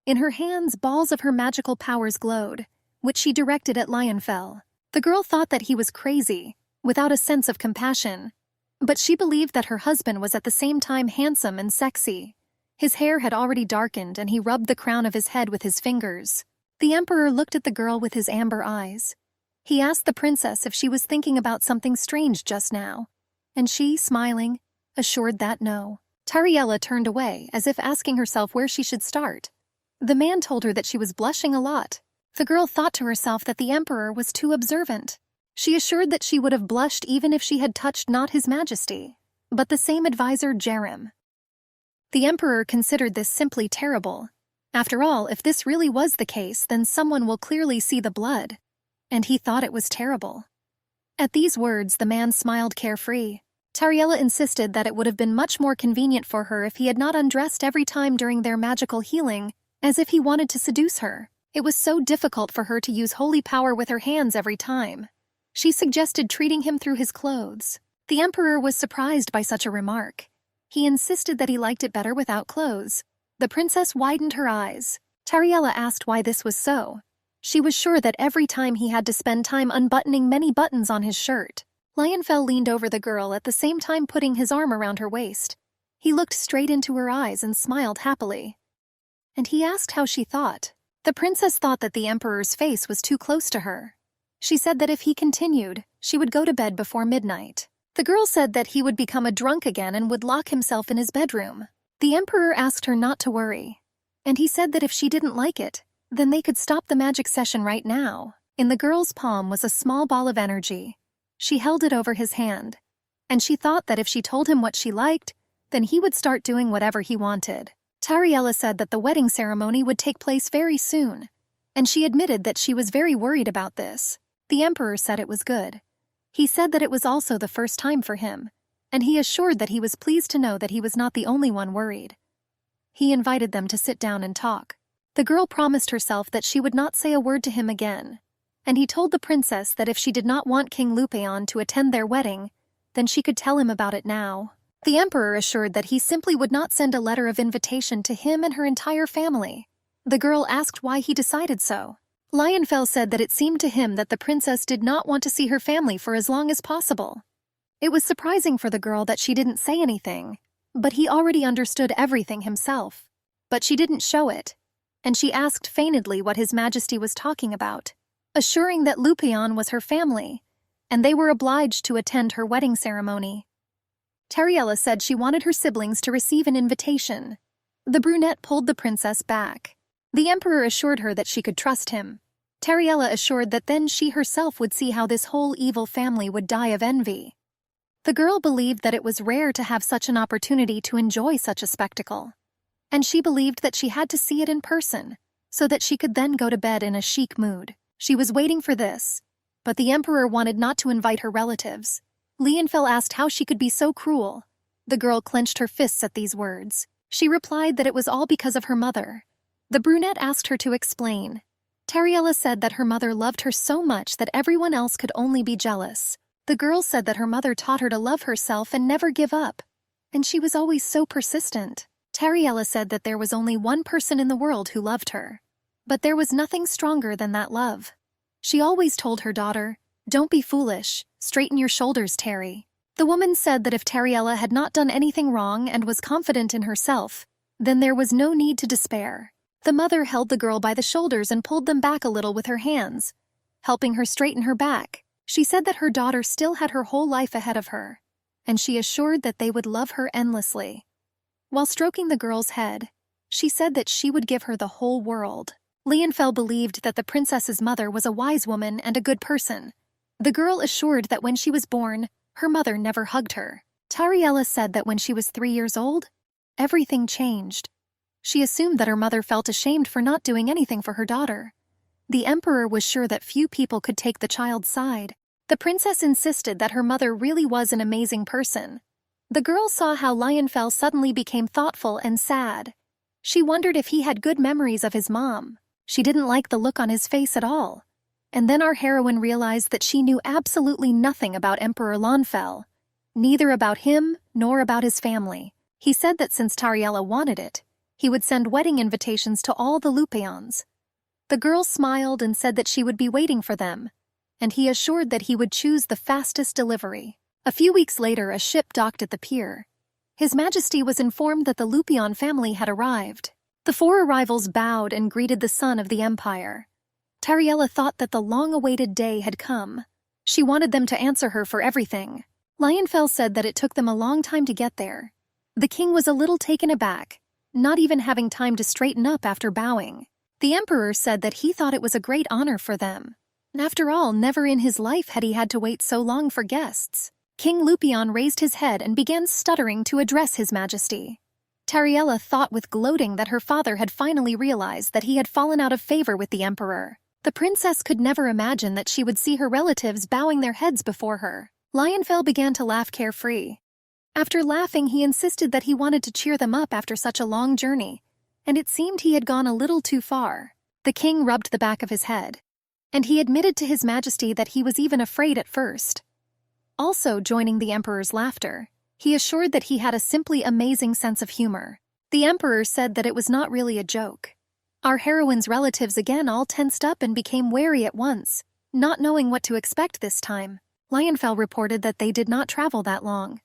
In her hands, balls of her magical powers glowed, which she directed at Lionfell. The girl thought that he was crazy, without a sense of compassion, but she believed that her husband was at the same time handsome and sexy. His hair had already darkened, and he rubbed the crown of his head with his fingers. The emperor looked at the girl with his amber eyes. He asked the princess if she was thinking about something strange just now, and she, smiling, assured that no. Tariella turned away, as if asking herself where she should start. The man told her that she was blushing a lot. The girl thought to herself that the emperor was too observant. She assured that she would have blushed even if she had touched not his majesty, but the same advisor, Jerem. The emperor considered this simply terrible. After all, if this really was the case, then someone will clearly see the blood, and he thought it was terrible. At these words, the man smiled carefree. Tariella insisted that it would have been much more convenient for her if he had not undressed every time during their magical healing, as if he wanted to seduce her. It was so difficult for her to use holy power with her hands every time. She suggested treating him through his clothes. The emperor was surprised by such a remark. He insisted that he liked it better without clothes. The princess widened her eyes. Tariella asked why this was so. She was sure that every time he had to spend time unbuttoning many buttons on his shirt. Lionfell leaned over the girl, at the same time putting his arm around her waist. He looked straight into her eyes and smiled happily. And he asked how she thought. The princess thought that the emperor's face was too close to her. She said that if he continued, she would go to bed before midnight. The girl said that he would become a drunk again and would lock himself in his bedroom. The emperor asked her not to worry. And he said that if she didn't like it, then they could stop the magic session right now. In the girl's palm was a small ball of energy. She held it over his hand. And she thought that if she told him what she liked, then he would start doing whatever he wanted. Tariella said that the wedding ceremony would take place very soon, and she admitted that she was very worried about this. The emperor said it was good. He said that it was also the first time for him, and he assured that he was pleased to know that he was not the only one worried. He invited them to sit down and talk. The girl promised herself that she would not say a word to him again, and he told the princess that if she did not want King Lupeon to attend their wedding, then she could tell him about it now. The emperor assured that he simply would not send a letter of invitation to him and her entire family. The girl asked why he decided so. Lionfell said that it seemed to him that the princess did not want to see her family for as long as possible. It was surprising for the girl that she didn't say anything, but he already understood everything himself. But she didn't show it, and she asked feignedly what His Majesty was talking about, assuring that Lupeon was her family, and they were obliged to attend her wedding ceremony. Tariella said she wanted her siblings to receive an invitation. The brunette pulled the princess back. The emperor assured her that she could trust him. Tariella assured that then she herself would see how this whole evil family would die of envy. The girl believed that it was rare to have such an opportunity to enjoy such a spectacle, and she believed that she had to see it in person, so that she could then go to bed in a chic mood. She was waiting for this, but the emperor wanted not to invite her relatives. Lionfell asked how she could be so cruel. The girl clenched her fists at these words. She replied that it was all because of her mother. The brunette asked her to explain. Tariella said that her mother loved her so much that everyone else could only be jealous. The girl said that her mother taught her to love herself and never give up, and she was always so persistent. Tariella said that there was only one person in the world who loved her, but there was nothing stronger than that love. She always told her daughter, "Don't be foolish, straighten your shoulders, Terry." The woman said that if Tariella had not done anything wrong and was confident in herself, then there was no need to despair. The mother held the girl by the shoulders and pulled them back a little with her hands, helping her straighten her back. She said that her daughter still had her whole life ahead of her, and she assured that they would love her endlessly. While stroking the girl's head, she said that she would give her the whole world. Lionfell believed that the princess's mother was a wise woman and a good person. The girl assured that when she was born, her mother never hugged her. Tariella said that when she was 3 years old, everything changed. She assumed that her mother felt ashamed for not doing anything for her daughter. The emperor was sure that few people could take the child's side. The princess insisted that her mother really was an amazing person. The girl saw how Lionfell suddenly became thoughtful and sad. She wondered if he had good memories of his mom. She didn't like the look on his face at all. And then our heroine realized that she knew absolutely nothing about Emperor Lionfell, neither about him nor about his family. He said that since Tariella wanted it, he would send wedding invitations to all the Lupeons. The girl smiled and said that she would be waiting for them, and he assured that he would choose the fastest delivery. A few weeks later, a ship docked at the pier. His Majesty was informed that the Lupeon family had arrived. The 4 arrivals bowed and greeted the son of the empire. Tariella thought that the long-awaited day had come. She wanted them to answer her for everything. Lionfell said that it took them a long time to get there. The king was a little taken aback, not even having time to straighten up after bowing. The emperor said that he thought it was a great honor for them. After all, never in his life had he had to wait so long for guests. King Lupeon raised his head and began stuttering to address His Majesty. Tariella thought with gloating that her father had finally realized that he had fallen out of favor with the emperor. The princess could never imagine that she would see her relatives bowing their heads before her. Lionfell began to laugh carefree. After laughing, he insisted that he wanted to cheer them up after such a long journey, and it seemed he had gone a little too far. The king rubbed the back of his head, and he admitted to His Majesty that he was even afraid at first. Also joining the emperor's laughter, he assured that he had a simply amazing sense of humor. The emperor said that it was not really a joke. Our heroine's relatives again all tensed up and became wary at once, not knowing what to expect this time. Lionfell reported that they did not travel that long,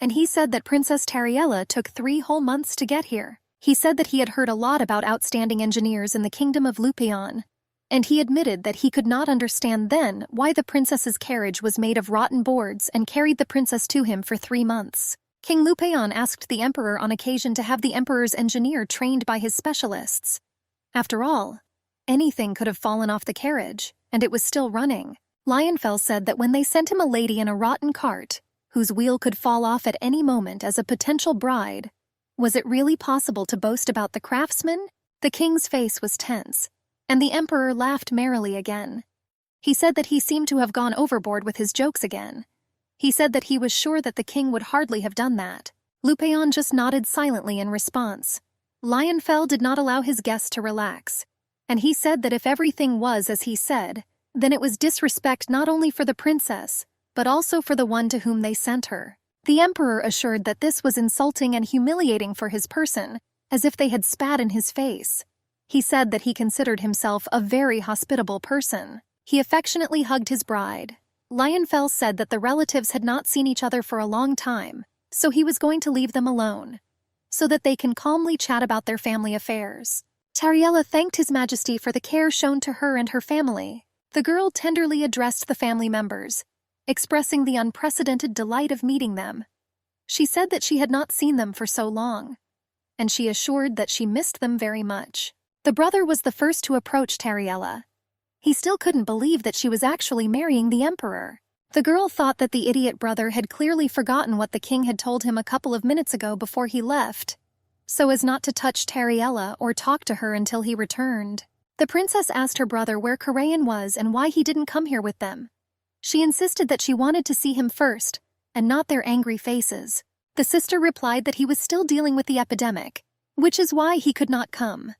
and he said that Princess Tariella took 3 whole months to get here. He said that he had heard a lot about outstanding engineers in the kingdom of Lupion, and he admitted that he could not understand then why the princess's carriage was made of rotten boards and carried the princess to him for 3 months. King Lupion asked the emperor on occasion to have the emperor's engineer trained by his specialists. After all, anything could have fallen off the carriage, and it was still running. Lionfell said that when they sent him a lady in a rotten cart, whose wheel could fall off at any moment as a potential bride, was it really possible to boast about the craftsman? The king's face was tense, and the emperor laughed merrily again. He said that he seemed to have gone overboard with his jokes again. He said that he was sure that the king would hardly have done that. Lupion just nodded silently in response. Lionfell did not allow his guest to relax, and he said that if everything was as he said, then it was disrespect not only for the princess, but also for the one to whom they sent her. The emperor assured that this was insulting and humiliating for his person, as if they had spat in his face. He said that he considered himself a very hospitable person. He affectionately hugged his bride. Lionfell said that the relatives had not seen each other for a long time, so he was going to leave them alone, so that they can calmly chat about their family affairs. Tariella thanked His Majesty for the care shown to her and her family. The girl tenderly addressed the family members, expressing the unprecedented delight of meeting them. She said that she had not seen them for so long, and she assured that she missed them very much. The brother was the first to approach Tariella. He still couldn't believe that she was actually marrying the emperor. The girl thought that the idiot brother had clearly forgotten what the king had told him a couple of minutes ago before he left, so as not to touch Tariella or talk to her until he returned. The princess asked her brother where Karayan was and why he didn't come here with them. She insisted that she wanted to see him first, and not their angry faces. The sister replied that he was still dealing with the epidemic, which is why he could not come.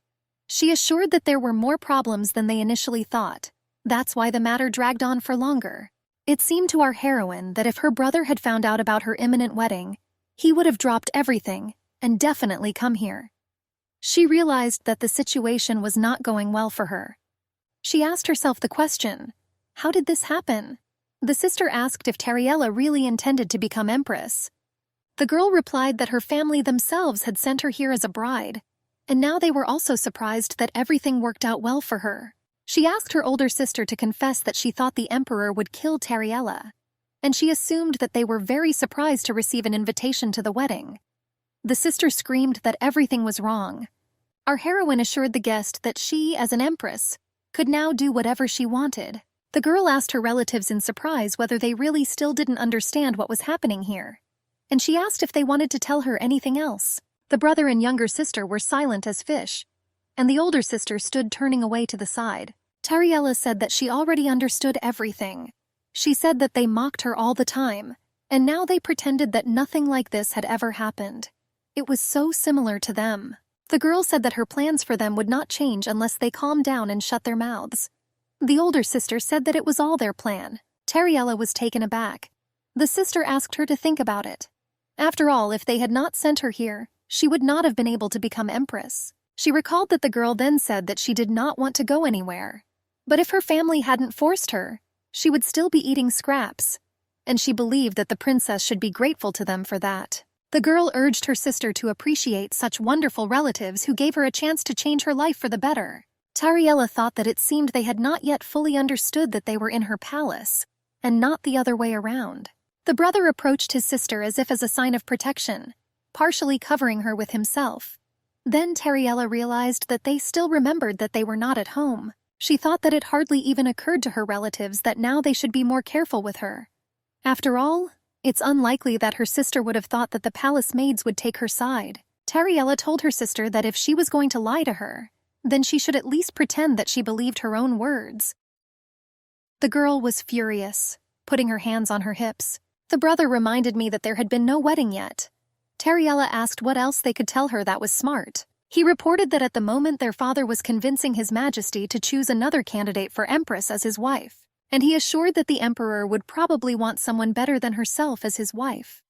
She assured that there were more problems than they initially thought. That's why the matter dragged on for longer. It seemed to our heroine that if her brother had found out about her imminent wedding, he would have dropped everything and definitely come here. She realized that the situation was not going well for her. She asked herself the question, how did this happen? The sister asked if Tariella really intended to become empress. The girl replied that her family themselves had sent her here as a bride, and now they were also surprised that everything worked out well for her. She asked her older sister to confess that she thought the emperor would kill Tariella, and she assumed that they were very surprised to receive an invitation to the wedding. The sister screamed that everything was wrong. Our heroine assured the guest that she, as an empress, could now do whatever she wanted. The girl asked her relatives in surprise whether they really still didn't understand what was happening here, and she asked if they wanted to tell her anything else. The brother and younger sister were silent as fish, and the older sister stood turning away to the side. Tariella said that she already understood everything. She said that they mocked her all the time, and now they pretended that nothing like this had ever happened. It was so similar to them. The girl said that her plans for them would not change unless they calmed down and shut their mouths. The older sister said that it was all their plan. Tariella was taken aback. The sister asked her to think about it. After all, if they had not sent her here, she would not have been able to become empress. She recalled that the girl then said that she did not want to go anywhere. But if her family hadn't forced her, she would still be eating scraps, and she believed that the princess should be grateful to them for that. The girl urged her sister to appreciate such wonderful relatives who gave her a chance to change her life for the better. Tariella thought that it seemed they had not yet fully understood that they were in her palace, and not the other way around. The brother approached his sister as if as a sign of protection, partially covering her with himself. Then Tariella realized that they still remembered that they were not at home. She thought that it hardly even occurred to her relatives that now they should be more careful with her. After all, it's unlikely that her sister would have thought that the palace maids would take her side. Tariella told her sister that if she was going to lie to her, then she should at least pretend that she believed her own words. The girl was furious, putting her hands on her hips. The brother reminded me that there had been no wedding yet. Tariella asked what else they could tell her that was smart. He reported that at the moment their father was convincing His Majesty to choose another candidate for Empress as his wife, and he assured that the Emperor would probably want someone better than herself as his wife.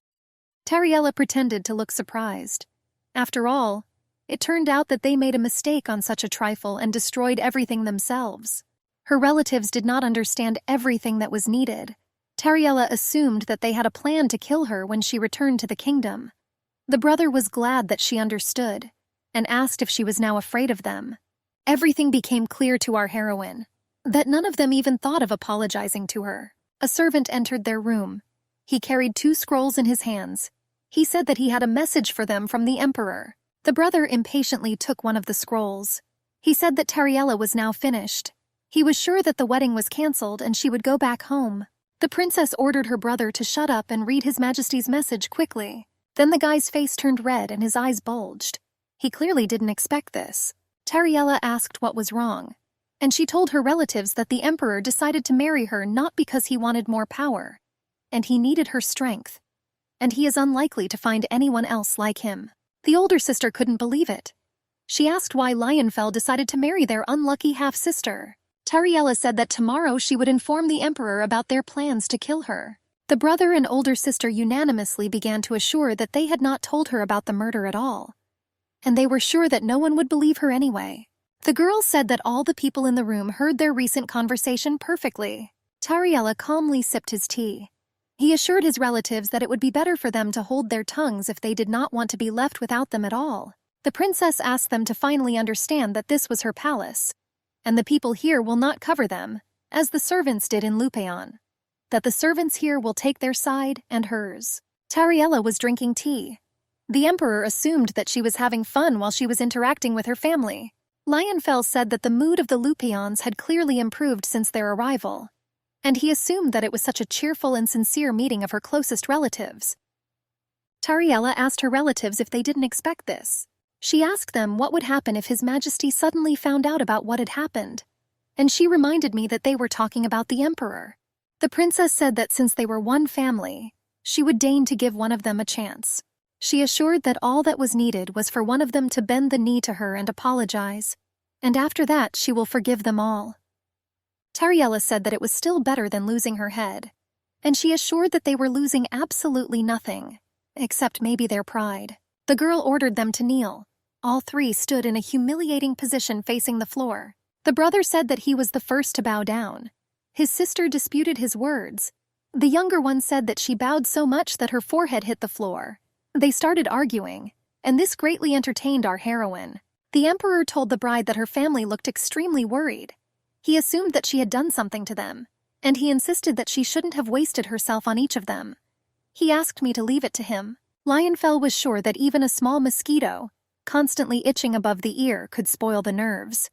Tariella pretended to look surprised. After all, it turned out that they made a mistake on such a trifle and destroyed everything themselves. Her relatives did not understand everything that was needed. Tariella assumed that they had a plan to kill her when she returned to the kingdom. The brother was glad that she understood, and asked if she was now afraid of them. Everything became clear to our heroine, that none of them even thought of apologizing to her. A servant entered their room. He carried 2 scrolls in his hands. He said that he had a message for them from the Emperor. The brother impatiently took one of the scrolls. He said that Tariella was now finished. He was sure that the wedding was cancelled and she would go back home. The princess ordered her brother to shut up and read His Majesty's message quickly. Then the guy's face turned red and his eyes bulged. He clearly didn't expect this. Tariella asked what was wrong, and she told her relatives that the Emperor decided to marry her not because he wanted more power, and he needed her strength, and he is unlikely to find anyone else like him. The older sister couldn't believe it. She asked why Lionfell decided to marry their unlucky half-sister. Tariella said that tomorrow she would inform the Emperor about their plans to kill her. The brother and older sister unanimously began to assure that they had not told her about the murder at all, and they were sure that no one would believe her anyway. The girl said that all the people in the room heard their recent conversation perfectly. Tariella calmly sipped his tea. He assured his relatives that it would be better for them to hold their tongues if they did not want to be left without them at all. The princess asked them to finally understand that this was her palace, and the people here will not cover them, as the servants did in Lupeon. That the servants here will take their side and hers. Tariella was drinking tea. The Emperor assumed that she was having fun while she was interacting with her family. Lionfell said that the mood of the Lupeons had clearly improved since their arrival, and he assumed that it was such a cheerful and sincere meeting of her closest relatives. Tariella asked her relatives if they didn't expect this. She asked them what would happen if His Majesty suddenly found out about what had happened, and she reminded me that they were talking about the Emperor. The princess said that since they were one family, she would deign to give one of them a chance. She assured that all that was needed was for one of them to bend the knee to her and apologize, and after that she will forgive them all. Tariella said that it was still better than losing her head, and she assured that they were losing absolutely nothing, except maybe their pride. The girl ordered them to kneel. All 3 stood in a humiliating position facing the floor. The brother said that he was the first to bow down. His sister disputed his words. The younger one said that she bowed so much that her forehead hit the floor. They started arguing, and this greatly entertained our heroine. The Emperor told the bride that her family looked extremely worried. He assumed that she had done something to them, and he insisted that she shouldn't have wasted herself on each of them. He asked me to leave it to him. Lionfell was sure that even a small mosquito, constantly itching above the ear, could spoil the nerves.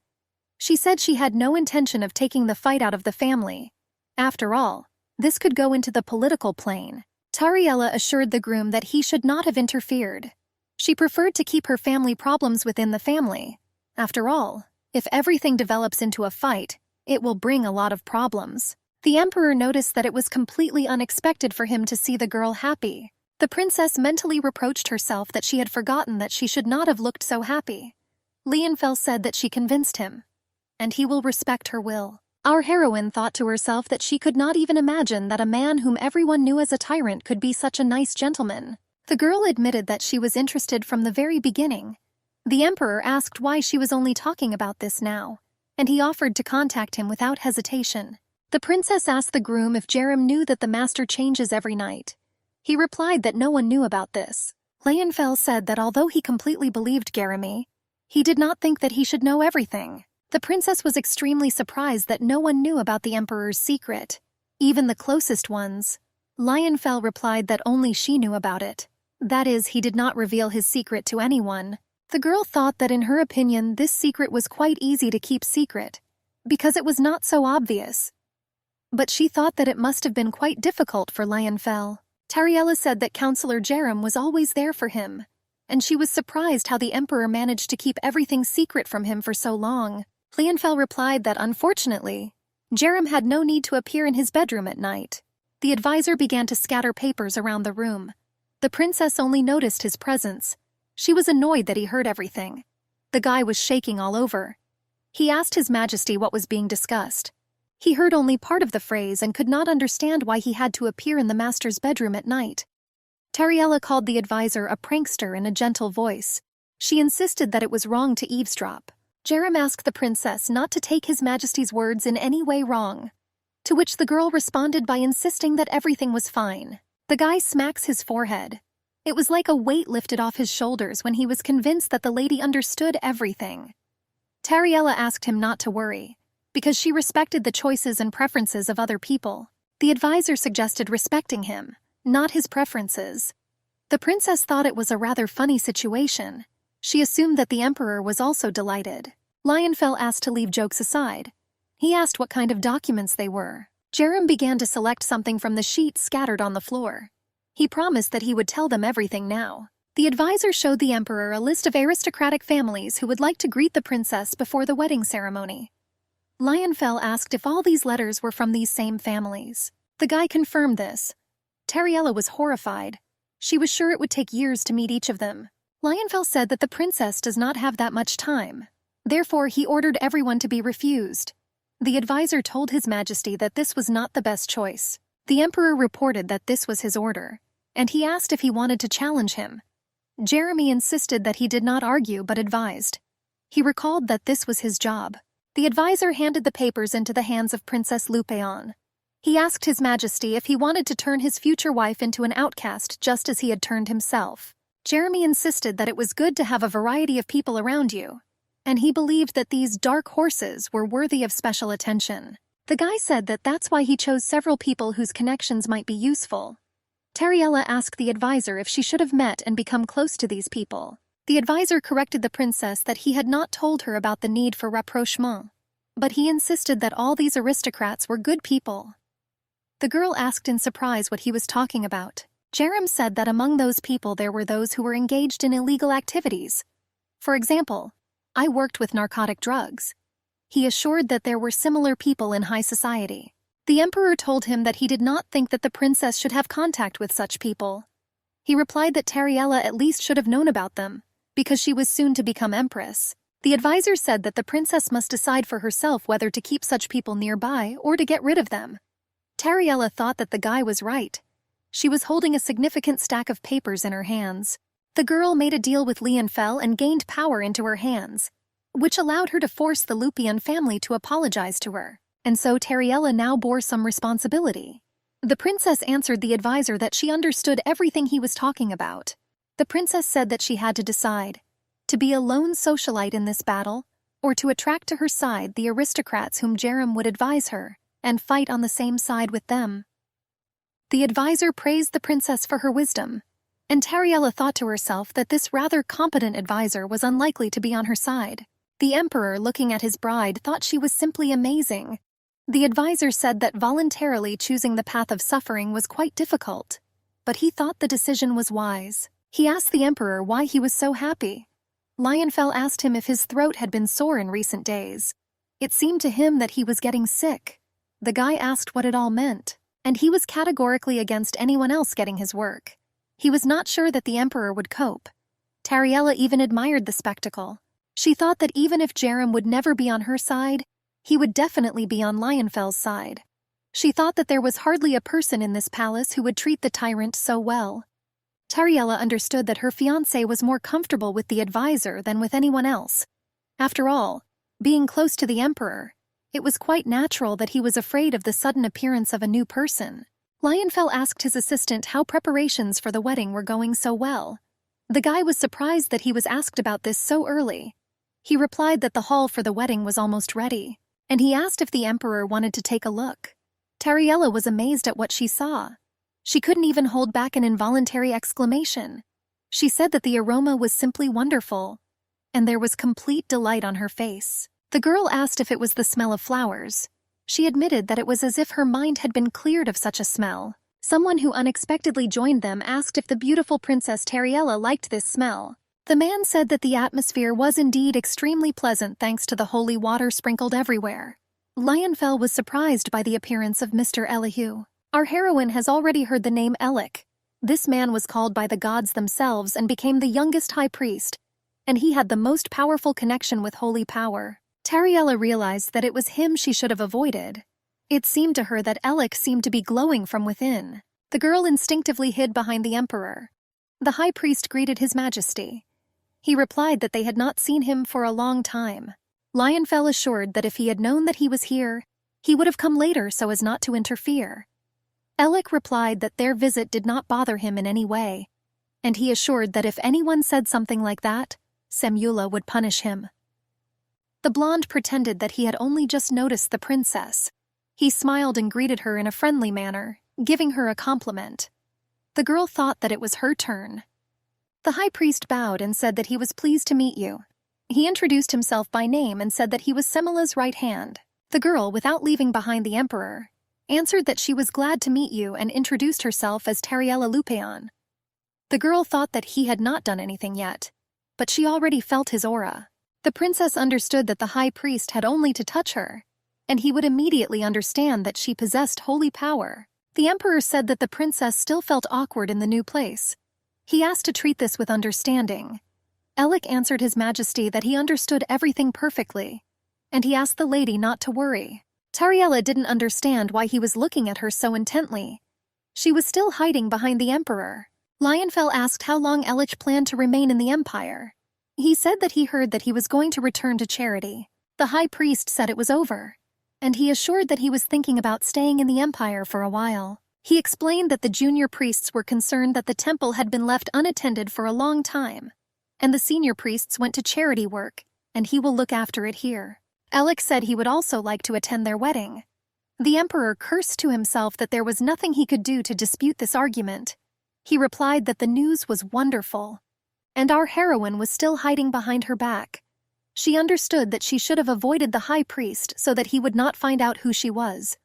She said she had no intention of taking the fight out of the family. After all, this could go into the political plane. Tariella assured the groom that he should not have interfered. She preferred to keep her family problems within the family. After all, if everything develops into a fight, it will bring a lot of problems. The Emperor noticed that it was completely unexpected for him to see the girl happy. The princess mentally reproached herself that she had forgotten that she should not have looked so happy. Lionfell said that she convinced him, and he will respect her will. Our heroine thought to herself that she could not even imagine that a man whom everyone knew as a tyrant could be such a nice gentleman. The girl admitted that she was interested from the very beginning. The Emperor asked why she was only talking about this now, and he offered to contact him without hesitation. The princess asked the groom if Jerem knew that the master changes every night. He replied that no one knew about this. Lionfell said that although he completely believed Jeremy, he did not think that he should know everything. The princess was extremely surprised that no one knew about the Emperor's secret, even the closest ones. Lionfell replied that only she knew about it. That is, he did not reveal his secret to anyone. The girl thought that in her opinion this secret was quite easy to keep secret, because it was not so obvious. But she thought that it must have been quite difficult for Lionfell. Tariella said that Counselor Jerem was always there for him. and she was surprised how the emperor managed to keep everything secret from him for so long. Lianfell replied that unfortunately, Jerem had no need to appear in his bedroom at night. The advisor began to scatter papers around the room. The princess only noticed his presence. She was annoyed that he heard everything. The guy was shaking all over. He asked His Majesty what was being discussed. He heard only part of the phrase and could not understand why he had to appear in the master's bedroom at night. Tariella called the advisor a prankster in a gentle voice. She insisted that it was wrong to eavesdrop. Jerem asked the princess not to take His Majesty's words in any way wrong, to which the girl responded by insisting that everything was fine. The guy smacks his forehead. It was like a weight lifted off his shoulders when he was convinced that the lady understood everything. Tariella asked him not to worry, because she respected the choices and preferences of other people. The advisor suggested respecting him, not his preferences. The princess thought it was a rather funny situation. She assumed that the emperor was also delighted. Lianfell asked to leave jokes aside. He asked what kind of documents they were. Jerem began to select something from the sheets scattered on the floor. He promised that he would tell them everything now. The advisor showed the emperor a list of aristocratic families who would like to greet the princess before the wedding ceremony. Lianfell asked if all these letters were from these same families. The guy confirmed this. Tariella was horrified. She was sure it would take years to meet each of them. Lianfell said that the princess does not have that much time. Therefore, he ordered everyone to be refused. The advisor told His Majesty that this was not the best choice. The emperor reported that this was his order, and he asked if he wanted to challenge him. Jeremy insisted that he did not argue but advised. He recalled that this was his job. The advisor handed the papers into the hands of Princess Lupeon. He asked His Majesty if he wanted to turn his future wife into an outcast just as he had turned himself. Jeremy insisted that it was good to have a variety of people around you, and he believed that these dark horses were worthy of special attention. The guy said that that's why he chose several people whose connections might be useful. Tariella asked the advisor if she should have met and become close to these people. The advisor corrected the princess that he had not told her about the need for rapprochement, but he insisted that all these aristocrats were good people. The girl asked in surprise what he was talking about. Jerem said that among those people there were those who were engaged in illegal activities. For example, I worked with narcotic drugs. He assured that there were similar people in high society. The emperor told him that he did not think that the princess should have contact with such people. He replied that Tariella at least should have known about them, because she was soon to become empress. The advisor said that the princess must decide for herself whether to keep such people nearby or to get rid of them. Tariella thought that the guy was right. She was holding a significant stack of papers in her hands. The girl made a deal with Lianfell and gained power into her hands, which allowed her to force the Lupian family to apologize to her. And so Tariella now bore some responsibility. The princess answered the advisor that she understood everything he was talking about. The princess said that she had to decide, to be a lone socialite in this battle, or to attract to her side the aristocrats whom Jerem would advise her, and fight on the same side with them. The advisor praised the princess for her wisdom, and Tariella thought to herself that this rather competent advisor was unlikely to be on her side. The emperor, looking at his bride, thought she was simply amazing. The advisor said that voluntarily choosing the path of suffering was quite difficult, but he thought the decision was wise. He asked the emperor why he was so happy. Lianfell asked him if his throat had been sore in recent days. It seemed to him that he was getting sick. The guy asked what it all meant, and he was categorically against anyone else getting his work. He was not sure that the emperor would cope. Tariella even admired the spectacle. She thought that even if Jerem would never be on her side, he would definitely be on Lianfell's side. She thought that there was hardly a person in this palace who would treat the tyrant so well. Tariella understood that her fiancé was more comfortable with the advisor than with anyone else. After all, being close to the emperor, it was quite natural that he was afraid of the sudden appearance of a new person. Lianfell asked his assistant how preparations for the wedding were going so well. The guy was surprised that he was asked about this so early. He replied that the hall for the wedding was almost ready, and he asked if the emperor wanted to take a look. Tariella was amazed at what she saw. She couldn't even hold back an involuntary exclamation. She said that the aroma was simply wonderful, and there was complete delight on her face. The girl asked if it was the smell of flowers. She admitted that it was as if her mind had been cleared of such a smell. Someone who unexpectedly joined them asked if the beautiful Princess Tariella liked this smell. The man said that the atmosphere was indeed extremely pleasant thanks to the holy water sprinkled everywhere. Lionfell was surprised by the appearance of Mr. Elihu. Our heroine has already heard the name Elik. This man was called by the gods themselves and became the youngest high priest, and he had the most powerful connection with holy power. Tariella realized that it was him she should have avoided. It seemed to her that Elik seemed to be glowing from within. The girl instinctively hid behind the emperor. The high priest greeted his majesty. He replied that they had not seen him for a long time. Lionfell assured that if he had known that he was here, he would have come later so as not to interfere. Elik replied that their visit did not bother him in any way, and he assured that if anyone said something like that, Semula would punish him. The blonde pretended that he had only just noticed the princess. He smiled and greeted her in a friendly manner, giving her a compliment. The girl thought that it was her turn. The high priest bowed and said that he was pleased to meet you. He introduced himself by name and said that he was Semula's right hand. The girl, without leaving behind the emperor, answered that she was glad to meet you and introduced herself as Tariella Lupeon. The girl thought that he had not done anything yet, but she already felt his aura. The princess understood that the high priest had only to touch her, and he would immediately understand that she possessed holy power. The emperor said that the princess still felt awkward in the new place. He asked to treat this with understanding. Elik answered his majesty that he understood everything perfectly, and he asked the lady not to worry. Tariella didn't understand why he was looking at her so intently. She was still hiding behind the emperor. Lionfell asked how long Elik planned to remain in the empire. He said that he heard that he was going to return to charity. The high priest said it was over, and he assured that he was thinking about staying in the empire for a while. He explained that the junior priests were concerned that the temple had been left unattended for a long time, and the senior priests went to charity work, and he will look after it here. Elik said he would also like to attend their wedding. The emperor cursed to himself that there was nothing he could do to dispute this argument. He replied that the news was wonderful, and our heroine was still hiding behind her back. She understood that she should have avoided the high priest so that he would not find out who she was.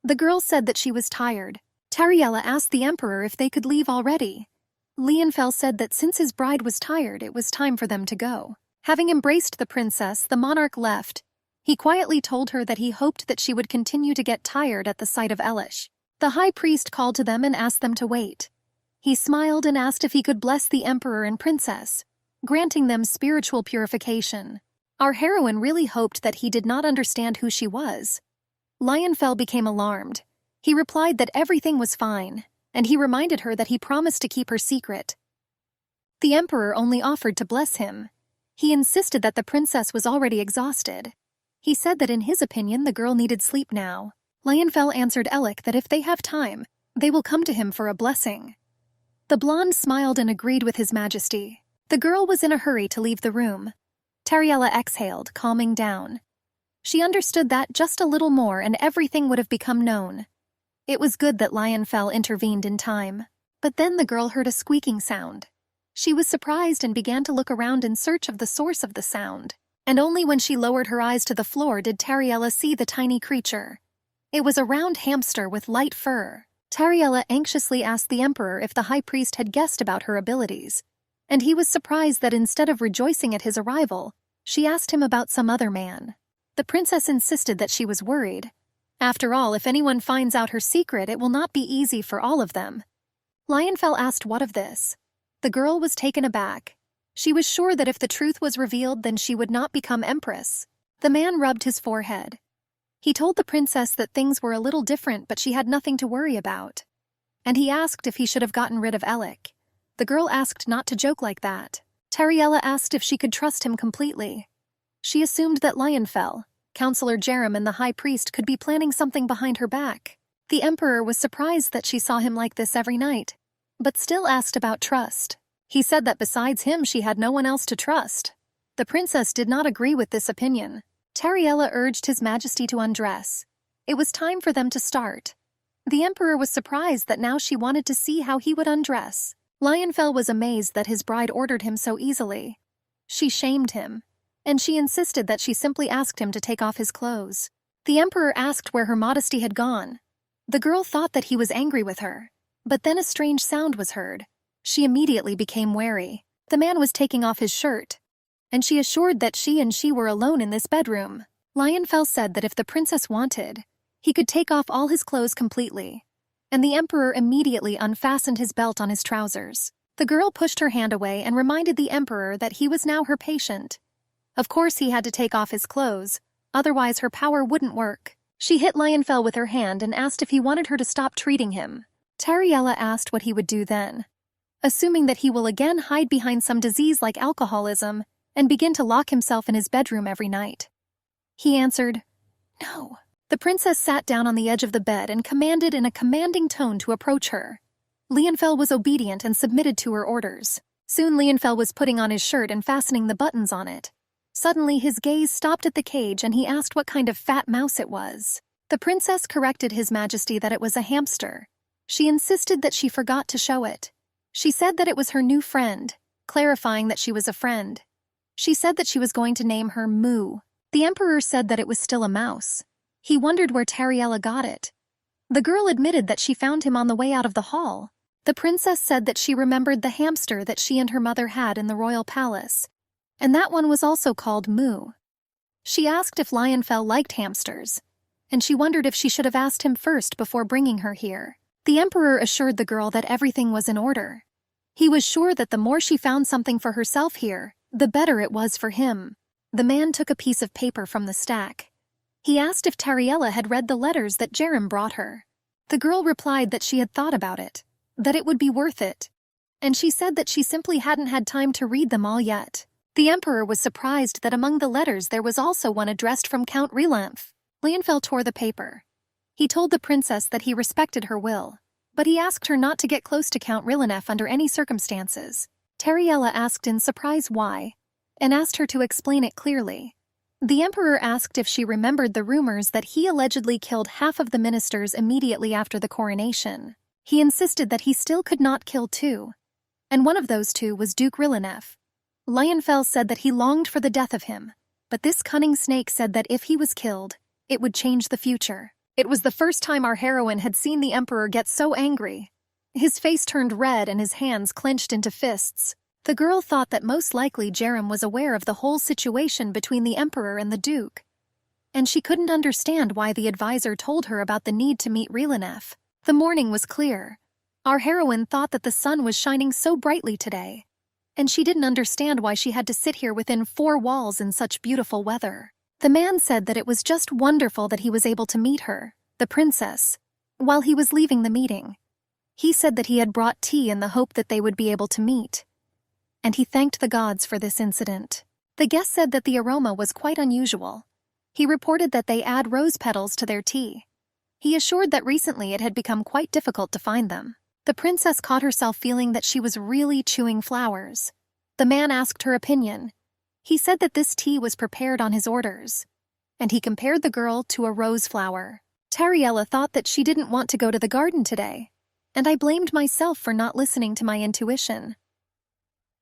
The girl said that she was tired. Tariella asked the emperor if they could leave already. Lionfell said that since his bride was tired, it was time for them to go. Having embraced the princess, the monarch left. He quietly told her that he hoped that she would continue to get tired at the sight of Elish. The high priest called to them and asked them to wait. He smiled and asked if he could bless the emperor and princess, granting them spiritual purification. Our heroine really hoped that he did not understand who she was. Lionfell became alarmed. He replied that everything was fine, and he reminded her that he promised to keep her secret. The emperor only offered to bless him. He insisted that the princess was already exhausted. He said that in his opinion the girl needed sleep now. Lionfell answered Elik that if they have time, they will come to him for a blessing. The blonde smiled and agreed with his majesty. The girl was in a hurry to leave the room. Tariella exhaled, calming down. She understood that just a little more and everything would have become known. It was good that Lionfell intervened in time. But then the girl heard a squeaking sound. She was surprised and began to look around in search of the source of the sound. And only when she lowered her eyes to the floor did Tariella see the tiny creature. It was a round hamster with light fur. Tariella anxiously asked the emperor if the high priest had guessed about her abilities, and he was surprised that instead of rejoicing at his arrival, she asked him about some other man. The princess insisted that she was worried. After all, if anyone finds out her secret, it will not be easy for all of them. Lionfell asked what of this. The girl was taken aback. She was sure that if the truth was revealed, then she would not become empress. The man rubbed his forehead. He told the princess that things were a little different, but she had nothing to worry about. And he asked if he should have gotten rid of Elik. The girl asked not to joke like that. Tariella asked if she could trust him completely. She assumed that Lionfell, Counselor Jerem and the high priest could be planning something behind her back. The emperor was surprised that she saw him like this every night, but still asked about trust. He said that besides him she had no one else to trust. The princess did not agree with this opinion. Tariella urged his majesty to undress. It was time for them to start. The emperor was surprised that now she wanted to see how he would undress. Lionfell was amazed that his bride ordered him so easily. She shamed him, and she insisted that she simply asked him to take off his clothes. The emperor asked where her modesty had gone. The girl thought that he was angry with her, but then a strange sound was heard. She immediately became wary. The man was taking off his shirt, and she assured that she were alone in this bedroom. Lionfell said that if the princess wanted, he could take off all his clothes completely, and the emperor immediately unfastened his belt on his trousers. The girl pushed her hand away and reminded the emperor that he was now her patient. Of course he had to take off his clothes, otherwise her power wouldn't work. She hit Lionfell with her hand and asked if he wanted her to stop treating him. Tariella asked what he would do then, assuming that he will again hide behind some disease like alcoholism and begin to lock himself in his bedroom every night. He answered, "No." The princess sat down on the edge of the bed and commanded in a commanding tone to approach her. Lionfell was obedient and submitted to her orders. Soon Lionfell was putting on his shirt and fastening the buttons on it. Suddenly his gaze stopped at the cage and he asked what kind of fat mouse it was. The princess corrected His Majesty that it was a hamster. She insisted that she forgot to show it. She said that it was her new friend, clarifying that she was a friend. She said that she was going to name her Moo. The emperor said that it was still a mouse. He wondered where Tariella got it. The girl admitted that she found him on the way out of the hall. The princess said that she remembered the hamster that she and her mother had in the royal palace, and that one was also called Moo. She asked if Lionfell liked hamsters, and she wondered if she should have asked him first before bringing her here. The emperor assured the girl that everything was in order. He was sure that the more she found something for herself here, the better it was for him. The man took a piece of paper from the stack. He asked if Tariella had read the letters that Jerem brought her. The girl replied that she had thought about it, that it would be worth it, and she said that she simply hadn't had time to read them all yet. The emperor was surprised that among the letters there was also one addressed from Count Relamph. Lionfell tore the paper. He told the princess that he respected her will, but he asked her not to get close to Count Relamph under any circumstances. Tariella asked in surprise why, and asked her to explain it clearly. The emperor asked if she remembered the rumors that he allegedly killed half of the ministers immediately after the coronation. He insisted that he still could not kill two, and one of those two was Duke Rillanef. Lionfell said that he longed for the death of him, but this cunning snake said that if he was killed, it would change the future. It was the first time our heroine had seen the emperor get so angry. His face turned red and his hands clenched into fists. The girl thought that most likely Jerem was aware of the whole situation between the emperor and the duke, and she couldn't understand why the advisor told her about the need to meet Rillanef. The morning was clear. Our heroine thought that the sun was shining so brightly today, and she didn't understand why she had to sit here within 4 walls in such beautiful weather. The man said that it was just wonderful that he was able to meet her, the princess, while he was leaving the meeting. He said that he had brought tea in the hope that they would be able to meet, and he thanked the gods for this incident. The guest said that the aroma was quite unusual. He reported that they add rose petals to their tea. He assured that recently it had become quite difficult to find them. The princess caught herself feeling that she was really chewing flowers. The man asked her opinion. He said that this tea was prepared on his orders, and he compared the girl to a rose flower. Tariella thought that she didn't want to go to the garden today, and I blamed myself for not listening to my intuition.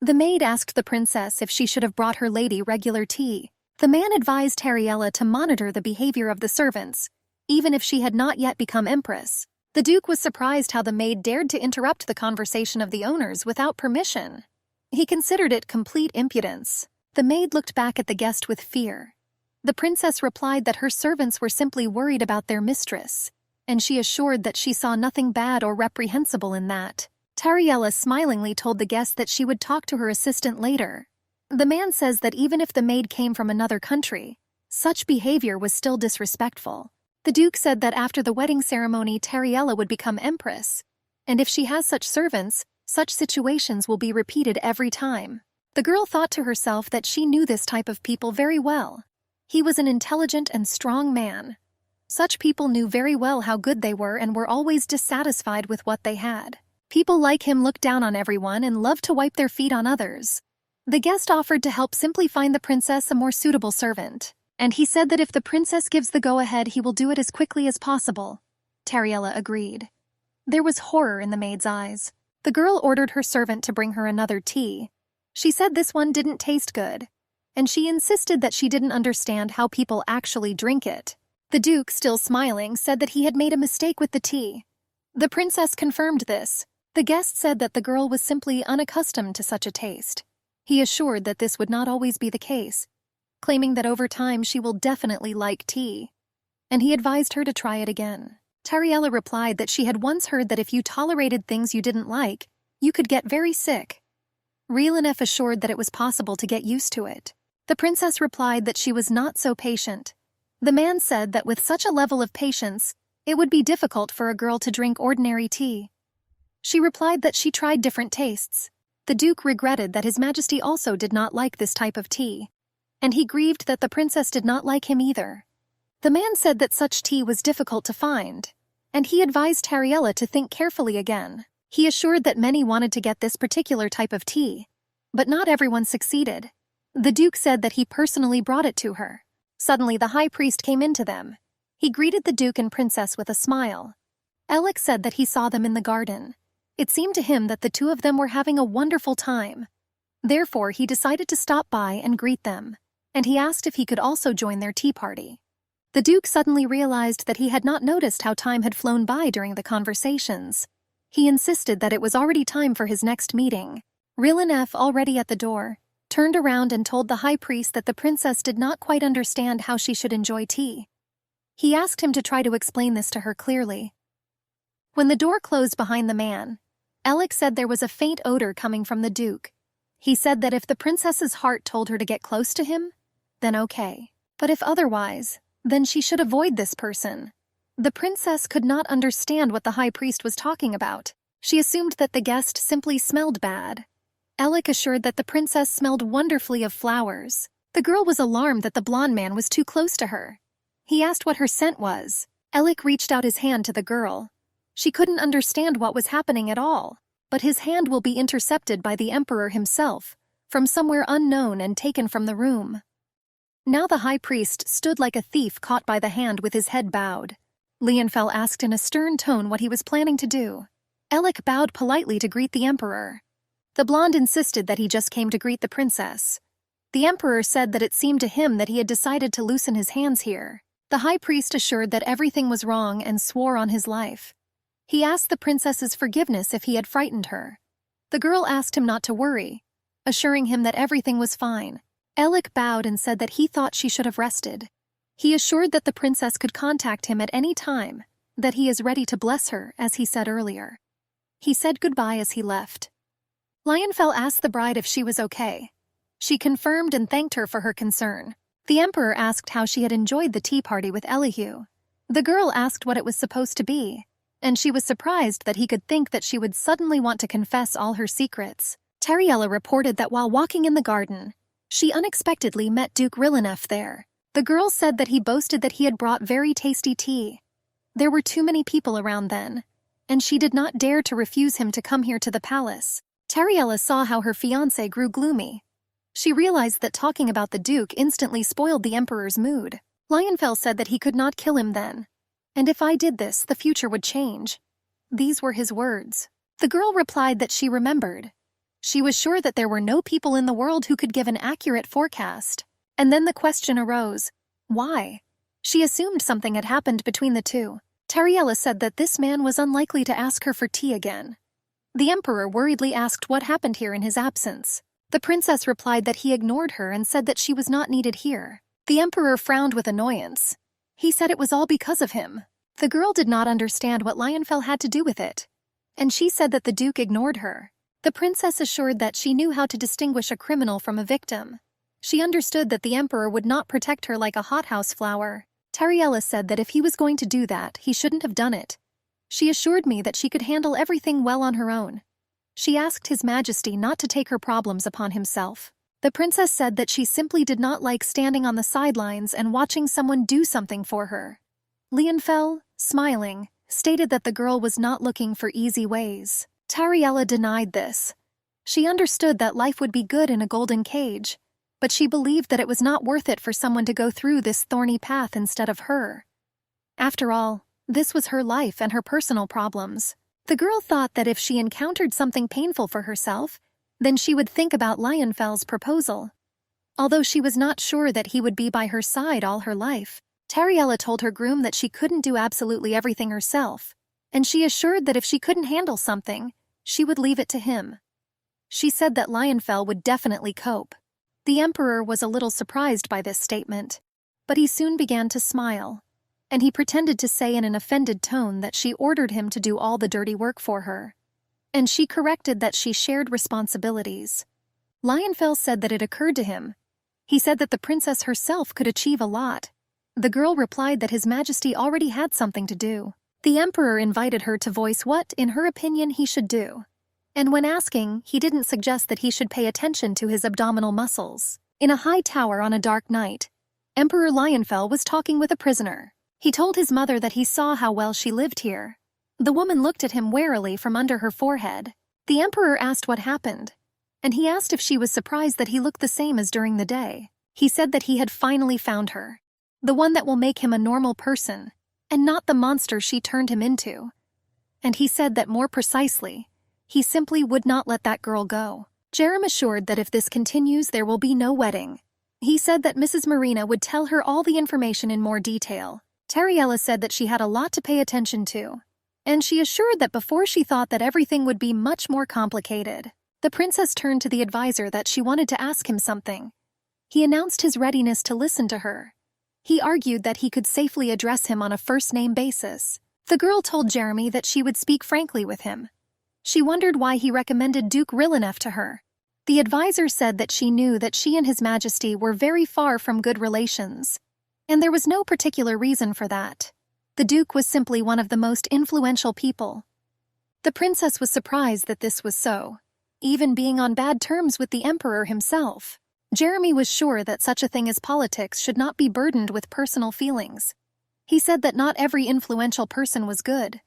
The maid asked the princess if she should have brought her lady regular tea. The man advised Tariella to monitor the behavior of the servants, even if she had not yet become empress. The duke was surprised how the maid dared to interrupt the conversation of the owners without permission. He considered it complete impudence. The maid looked back at the guest with fear. The princess replied that her servants were simply worried about their mistress, and she assured that she saw nothing bad or reprehensible in that. Tariella smilingly told the guest that she would talk to her assistant later. The man says that even if the maid came from another country, such behavior was still disrespectful. The duke said that after the wedding ceremony Tariella would become empress, and if she has such servants, such situations will be repeated every time. The girl thought to herself that she knew this type of people very well. He was an intelligent and strong man. Such people knew very well how good they were and were always dissatisfied with what they had. People like him looked down on everyone and loved to wipe their feet on others. The guest offered to help simply find the princess a more suitable servant, and he said that if the princess gives the go-ahead he will do it as quickly as possible. Tariella agreed. There was horror in the maid's eyes. The girl ordered her servant to bring her another tea. She said this one didn't taste good, and she insisted that she didn't understand how people actually drink it. The Duke, still smiling, said that he had made a mistake with the tea. The princess confirmed this. The guest said that the girl was simply unaccustomed to such a taste. He assured that this would not always be the case, claiming that over time she will definitely like tea. And he advised her to try it again. Tariella replied that she had once heard that if you tolerated things you didn't like, you could get very sick. Rylanef assured that it was possible to get used to it. The princess replied that she was not so patient. The man said that with such a level of patience, it would be difficult for a girl to drink ordinary tea. She replied that she tried different tastes. The Duke regretted that His Majesty also did not like this type of tea, and he grieved that the princess did not like him either. The man said that such tea was difficult to find, and he advised Tariella to think carefully again. He assured that many wanted to get this particular type of tea, but not everyone succeeded. The Duke said that he personally brought it to her. Suddenly the high priest came into them. He greeted the Duke and princess with a smile. Alec said that he saw them in the garden. It seemed to him that the two of them were having a wonderful time. Therefore, he decided to stop by and greet them, and he asked if he could also join their tea party. The Duke suddenly realized that he had not noticed how time had flown by during the conversations. He insisted that it was already time for his next meeting. Rylanef, already at the door, turned around and told the high priest that the princess did not quite understand how she should enjoy tea. He asked him to try to explain this to her clearly. When the door closed behind the man, Alec said there was a faint odor coming from the Duke. He said that if the princess's heart told her to get close to him, then okay. But if otherwise, then she should avoid this person. The princess could not understand what the high priest was talking about. She assumed that the guest simply smelled bad. Alec assured that the princess smelled wonderfully of flowers. The girl was alarmed that the blonde man was too close to her. He asked what her scent was. Alec reached out his hand to the girl. She couldn't understand what was happening at all, but his hand will be intercepted by the emperor himself, from somewhere unknown and taken from the room. Now the high priest stood like a thief caught by the hand with his head bowed. Leonfell asked in a stern tone what he was planning to do. Alec bowed politely to greet the emperor. The blonde insisted that he just came to greet the princess. The emperor said that it seemed to him that he had decided to loosen his hands here. The high priest assured that everything was wrong and swore on his life. He asked the princess's forgiveness if he had frightened her. The girl asked him not to worry, assuring him that everything was fine. Alec bowed and said that he thought she should have rested. He assured that the princess could contact him at any time, that he is ready to bless her, as he said earlier. He said goodbye as he left. Lionfell asked the bride if she was okay. She confirmed and thanked her for her concern. The emperor asked how she had enjoyed the tea party with Elihu. The girl asked what it was supposed to be, and she was surprised that he could think that she would suddenly want to confess all her secrets. Tariella reported that while walking in the garden, she unexpectedly met Duke Rylanef there. The girl said that he boasted that he had brought very tasty tea. There were too many people around then, and she did not dare to refuse him to come here to the palace. Tariella saw how her fiancé grew gloomy. She realized that talking about the Duke instantly spoiled the emperor's mood. Lionfell said that he could not kill him then, and if I did this, the future would change. These were his words. The girl replied that she remembered. She was sure that there were no people in the world who could give an accurate forecast. And then the question arose, why? She assumed something had happened between the two. Tariella said that this man was unlikely to ask her for tea again. The emperor worriedly asked what happened here in his absence. The princess replied that he ignored her and said that she was not needed here. The emperor frowned with annoyance. He said it was all because of him. The girl did not understand what Lionfell had to do with it, and she said that the Duke ignored her. The princess assured that she knew how to distinguish a criminal from a victim. She understood that the emperor would not protect her like a hothouse flower. Tariella said that if he was going to do that, he shouldn't have done it. She assured me that she could handle everything well on her own. She asked His Majesty not to take her problems upon himself. The princess said that she simply did not like standing on the sidelines and watching someone do something for her. Leonfell, smiling, stated that the girl was not looking for easy ways. Tariella denied this. She understood that life would be good in a golden cage, but she believed that it was not worth it for someone to go through this thorny path instead of her. After all, this was her life and her personal problems. The girl thought that if she encountered something painful for herself, then she would think about Lionfell's proposal. Although she was not sure that he would be by her side all her life, Tariella told her groom that she couldn't do absolutely everything herself, and she assured that if she couldn't handle something, she would leave it to him. She said that Lionfell would definitely cope. The Emperor was a little surprised by this statement, but he soon began to smile, and he pretended to say in an offended tone that she ordered him to do all the dirty work for her, and she corrected that she shared responsibilities. Lionfell said that it occurred to him. He said that the princess herself could achieve a lot. The girl replied that His Majesty already had something to do. The Emperor invited her to voice what, in her opinion, he should do. And when asking, he didn't suggest that he should pay attention to his abdominal muscles. In a high tower on a dark night, Emperor Lionfell was talking with a prisoner. He told his mother that he saw how well she lived here. The woman looked at him warily from under her forehead. The Emperor asked what happened, and he asked if she was surprised that he looked the same as during the day. He said that he had finally found her, the one that will make him a normal person, and not the monster she turned him into. And he said that more precisely, he simply would not let that girl go. Jerem assured that if this continues, there will be no wedding. He said that Mrs. Marina would tell her all the information in more detail. Tariella said that she had a lot to pay attention to, and she assured that before she thought that everything would be much more complicated. The princess turned to the advisor that she wanted to ask him something. He announced his readiness to listen to her. He argued that he could safely address him on a first-name basis. The girl told Jeremy that she would speak frankly with him. She wondered why he recommended Duke Rillenef to her. The advisor said that she knew that she and His Majesty were very far from good relations, and there was no particular reason for that. The Duke was simply one of the most influential people. The princess was surprised that this was so, even being on bad terms with the Emperor himself. Jeremy was sure that such a thing as politics should not be burdened with personal feelings. He said that not every influential person was good.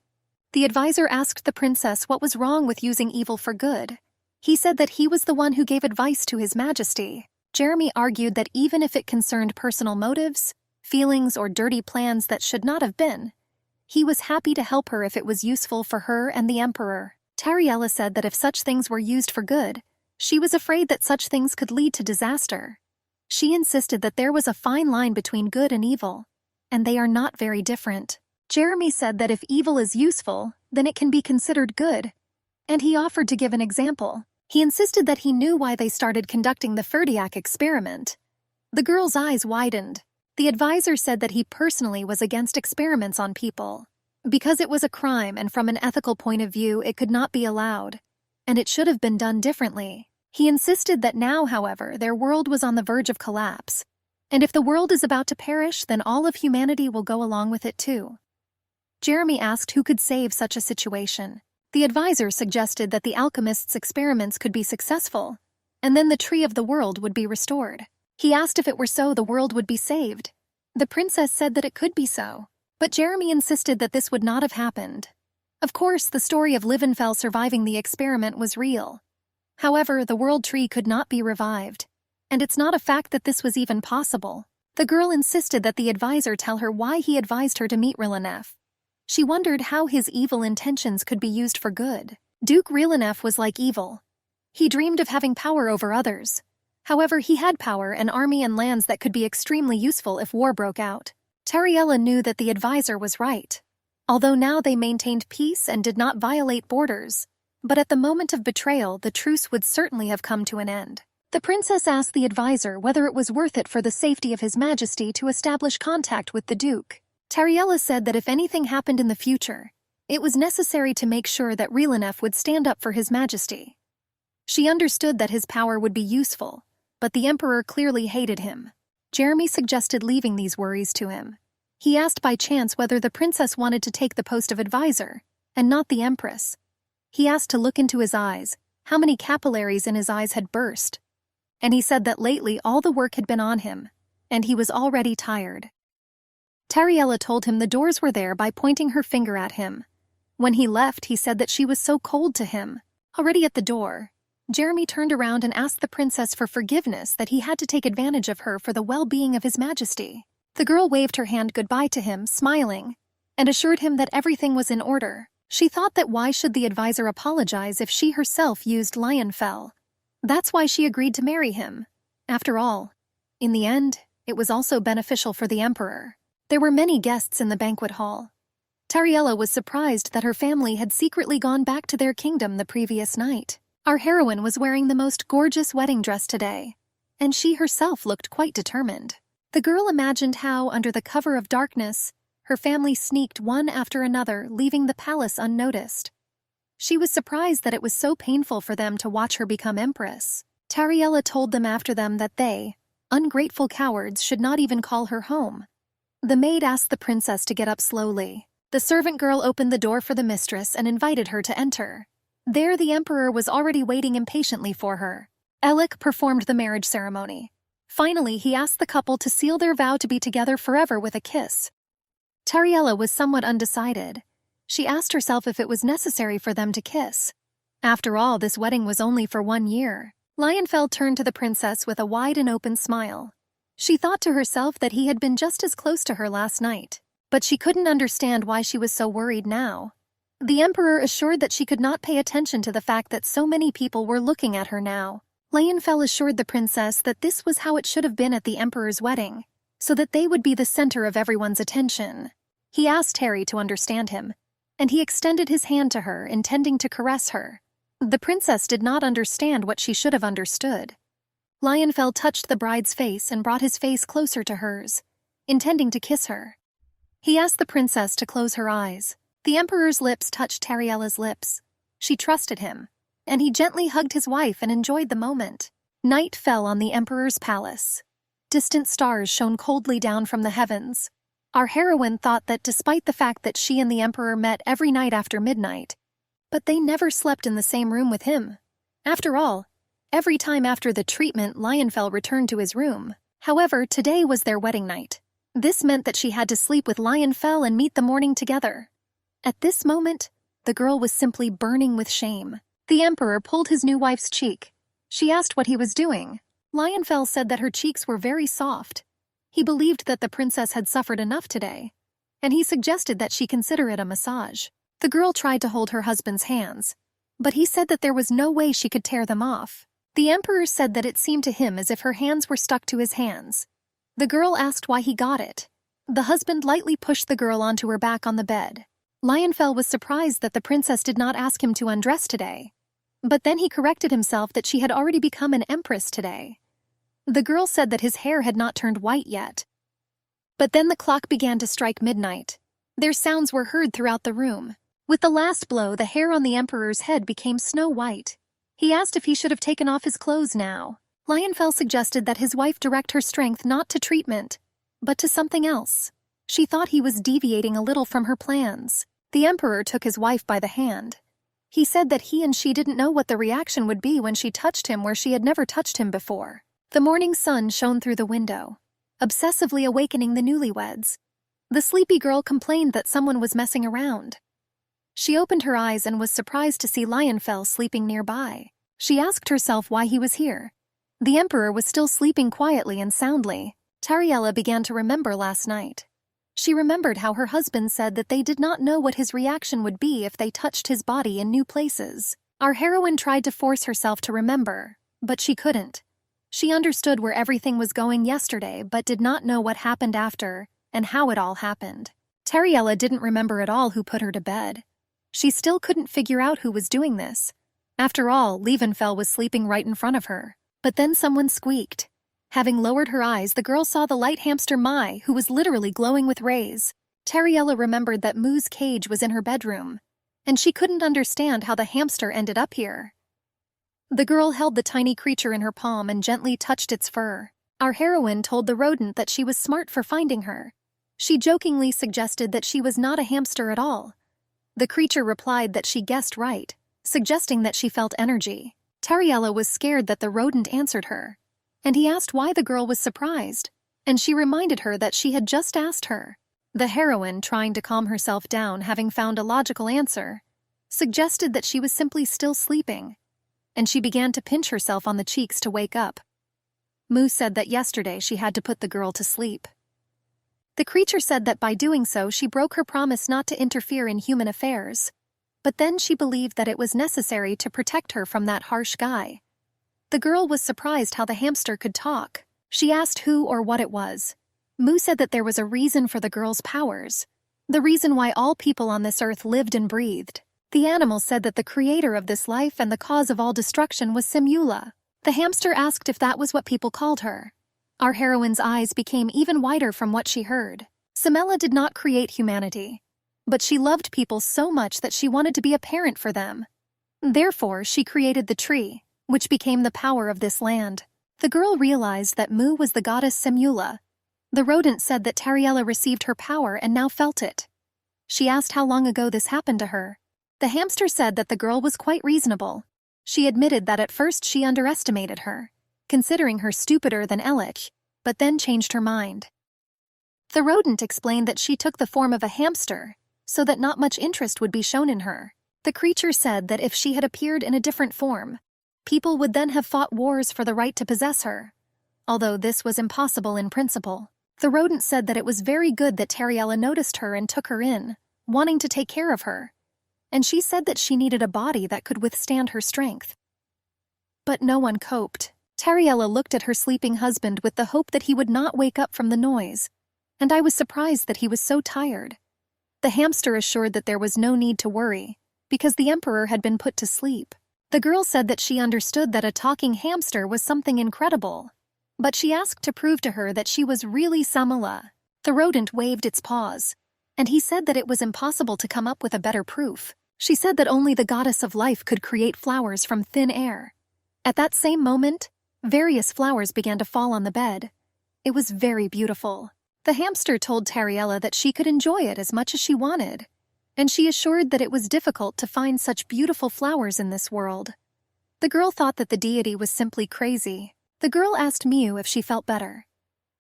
The advisor asked the princess what was wrong with using evil for good. He said that he was the one who gave advice to His Majesty. Jeremy argued that even if it concerned personal motives, feelings, or dirty plans that should not have been, he was happy to help her if it was useful for her and the Emperor. Tariella said that if such things were used for good, she was afraid that such things could lead to disaster. She insisted that there was a fine line between good and evil, and they are not very different. Jeremy said that if evil is useful, then it can be considered good, and he offered to give an example. He insisted that he knew why they started conducting the Ferdiac experiment. The girl's eyes widened. The advisor said that he personally was against experiments on people, because it was a crime and from an ethical point of view it could not be allowed, and it should have been done differently. He insisted that now, however, their world was on the verge of collapse, and if the world is about to perish, then all of humanity will go along with it too. Jeremy asked who could save such a situation. The advisor suggested that the alchemist's experiments could be successful, and then the tree of the world would be restored. He asked if it were so, the world would be saved. The princess said that it could be so, but Jeremy insisted that this would not have happened. Of course, the story of Livenfell surviving the experiment was real. However, the world tree could not be revived, and it's not a fact that this was even possible. The girl insisted that the advisor tell her why he advised her to meet Rillenef. She wondered how his evil intentions could be used for good. Duke Rillenef was like evil. He dreamed of having power over others. However, he had power, an army and lands that could be extremely useful if war broke out. Tariella knew that the advisor was right. Although now they maintained peace and did not violate borders, but at the moment of betrayal, the truce would certainly have come to an end. The princess asked the advisor whether it was worth it for the safety of His Majesty to establish contact with the Duke. Tariella said that if anything happened in the future, it was necessary to make sure that Rillenef would stand up for His Majesty. She understood that his power would be useful, but the Emperor clearly hated him. Jeremy suggested leaving these worries to him. He asked by chance whether the princess wanted to take the post of advisor, and not the Empress. He asked to look into his eyes, how many capillaries in his eyes had burst. And he said that lately all the work had been on him, and he was already tired. Tariella told him the doors were there by pointing her finger at him. When he left, he said that she was so cold to him. Already at the door, Jeremy turned around and asked the princess for forgiveness that he had to take advantage of her for the well-being of His Majesty. The girl waved her hand goodbye to him, smiling, and assured him that everything was in order. She thought that why should the advisor apologize if she herself used Lionfell? That's why she agreed to marry him. After all, in the end, it was also beneficial for the Emperor. There were many guests in the banquet hall. Tariella was surprised that her family had secretly gone back to their kingdom the previous night. Our heroine was wearing the most gorgeous wedding dress today, and she herself looked quite determined. The girl imagined how, under the cover of darkness, her family sneaked one after another, leaving the palace unnoticed. She was surprised that it was so painful for them to watch her become empress. Tariella told them after them that they, ungrateful cowards, should not even call her home. The maid asked the princess to get up slowly. The servant girl opened the door for the mistress and invited her to enter. There the emperor was already waiting impatiently for her. Elik performed the marriage ceremony. Finally, he asked the couple to seal their vow to be together forever with a kiss. Tariella was somewhat undecided. She asked herself if it was necessary for them to kiss. After all, this wedding was only for 1 year. Lionfell turned to the princess with a wide and open smile. She thought to herself that he had been just as close to her last night, but she couldn't understand why she was so worried now. The emperor assured that she could not pay attention to the fact that so many people were looking at her now. Lionfell assured the princess that this was how it should have been at the emperor's wedding, so that they would be the center of everyone's attention. He asked Harry to understand him, and he extended his hand to her, intending to caress her. The princess did not understand what she should have understood. Lionfell touched the bride's face and brought his face closer to hers, intending to kiss her. He asked the princess to close her eyes. The emperor's lips touched Tariella's lips. She trusted him, and he gently hugged his wife and enjoyed the moment. Night fell on the emperor's palace. Distant stars shone coldly down from the heavens. Our heroine thought that despite the fact that she and the emperor met every night after midnight, but they never slept in the same room with him. After all, every time after the treatment, Lionfell returned to his room. However, today was their wedding night. This meant that she had to sleep with Lionfell and meet the morning together. At this moment, the girl was simply burning with shame. The emperor pulled his new wife's cheek. She asked what he was doing. Lionfell said that her cheeks were very soft. He believed that the princess had suffered enough today, and he suggested that she consider it a massage. The girl tried to hold her husband's hands, but he said that there was no way she could tear them off. The emperor said that it seemed to him as if her hands were stuck to his hands. The girl asked why he got it. The husband lightly pushed the girl onto her back on the bed. Lionfell was surprised that the princess did not ask him to undress today. But then he corrected himself that she had already become an empress today. The girl said that his hair had not turned white yet. But then the clock began to strike midnight. Their sounds were heard throughout the room. With the last blow, the hair on the emperor's head became snow white. He asked if he should have taken off his clothes now. Lionfell suggested that his wife direct her strength not to treatment, but to something else. She thought he was deviating a little from her plans. The emperor took his wife by the hand. He said that he and she didn't know what the reaction would be when she touched him where she had never touched him before. The morning sun shone through the window, obsessively awakening the newlyweds. The sleepy girl complained that someone was messing around. She opened her eyes and was surprised to see Lionfell sleeping nearby. She asked herself why he was here. The emperor was still sleeping quietly and soundly. Tariella began to remember last night. She remembered how her husband said that they did not know what his reaction would be if they touched his body in new places. Our heroine tried to force herself to remember, but she couldn't. She understood where everything was going yesterday, but did not know what happened after and how it all happened. Tariella didn't remember at all who put her to bed. She still couldn't figure out who was doing this. After all, Lionfell was sleeping right in front of her. But then someone squeaked. Having lowered her eyes, the girl saw the light hamster Mai, who was literally glowing with rays. Tariella remembered that Moo's cage was in her bedroom, and she couldn't understand how the hamster ended up here. The girl held the tiny creature in her palm and gently touched its fur. Our heroine told the rodent that she was smart for finding her. She jokingly suggested that she was not a hamster at all. The creature replied that she guessed right, suggesting that she felt energy. Tariella was scared that the rodent answered her, and he asked why the girl was surprised, and she reminded her that she had just asked her. The heroine, trying to calm herself down, having found a logical answer, suggested that she was simply still sleeping, and she began to pinch herself on the cheeks to wake up. Moo said that yesterday she had to put the girl to sleep. The creature said that by doing so she broke her promise not to interfere in human affairs, but then she believed that it was necessary to protect her from that harsh guy. The girl was surprised how the hamster could talk. She asked who or what it was. Mu said that there was a reason for the girl's powers, the reason why all people on this earth lived and breathed. The animal said that the creator of this life and the cause of all destruction was Simula. The hamster asked if that was what people called her. Our heroine's eyes became even wider from what she heard. Simela did not create humanity, but she loved people so much that she wanted to be a parent for them. Therefore, she created the tree, which became the power of this land. The girl realized that Mu was the goddess Simula. The rodent said that Tariella received her power and now felt it. She asked how long ago this happened to her. The hamster said that the girl was quite reasonable. She admitted that at first she underestimated her, considering her stupider than Elich, but then changed her mind. The rodent explained that she took the form of a hamster, so that not much interest would be shown in her. The creature said that if she had appeared in a different form, people would then have fought wars for the right to possess her, although this was impossible in principle. The rodent said that it was very good that Tariella noticed her and took her in, wanting to take care of her, and she said that she needed a body that could withstand her strength. But no one coped. Tariella looked at her sleeping husband with the hope that he would not wake up from the noise, and I was surprised that he was so tired. The hamster assured that there was no need to worry, because the emperor had been put to sleep. The girl said that she understood that a talking hamster was something incredible, but she asked to prove to her that she was really Samala. The rodent waved its paws, and he said that it was impossible to come up with a better proof. She said that only the goddess of life could create flowers from thin air. At that same moment, various flowers began to fall on the bed. It was very beautiful. The hamster told Tariella that she could enjoy it as much as she wanted, and she assured that it was difficult to find such beautiful flowers in this world. The girl thought that the deity was simply crazy. The girl asked Mew if she felt better.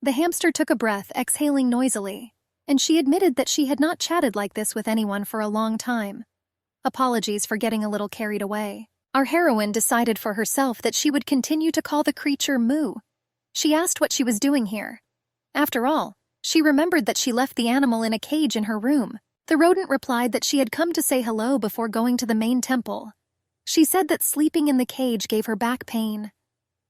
The hamster took a breath, exhaling noisily, and she admitted that she had not chatted like this with anyone for a long time. Apologies for getting a little carried away. Our heroine decided for herself that she would continue to call the creature Mu. She asked what she was doing here. After all, she remembered that she left the animal in a cage in her room. The rodent replied that she had come to say hello before going to the main temple. She said that sleeping in the cage gave her back pain,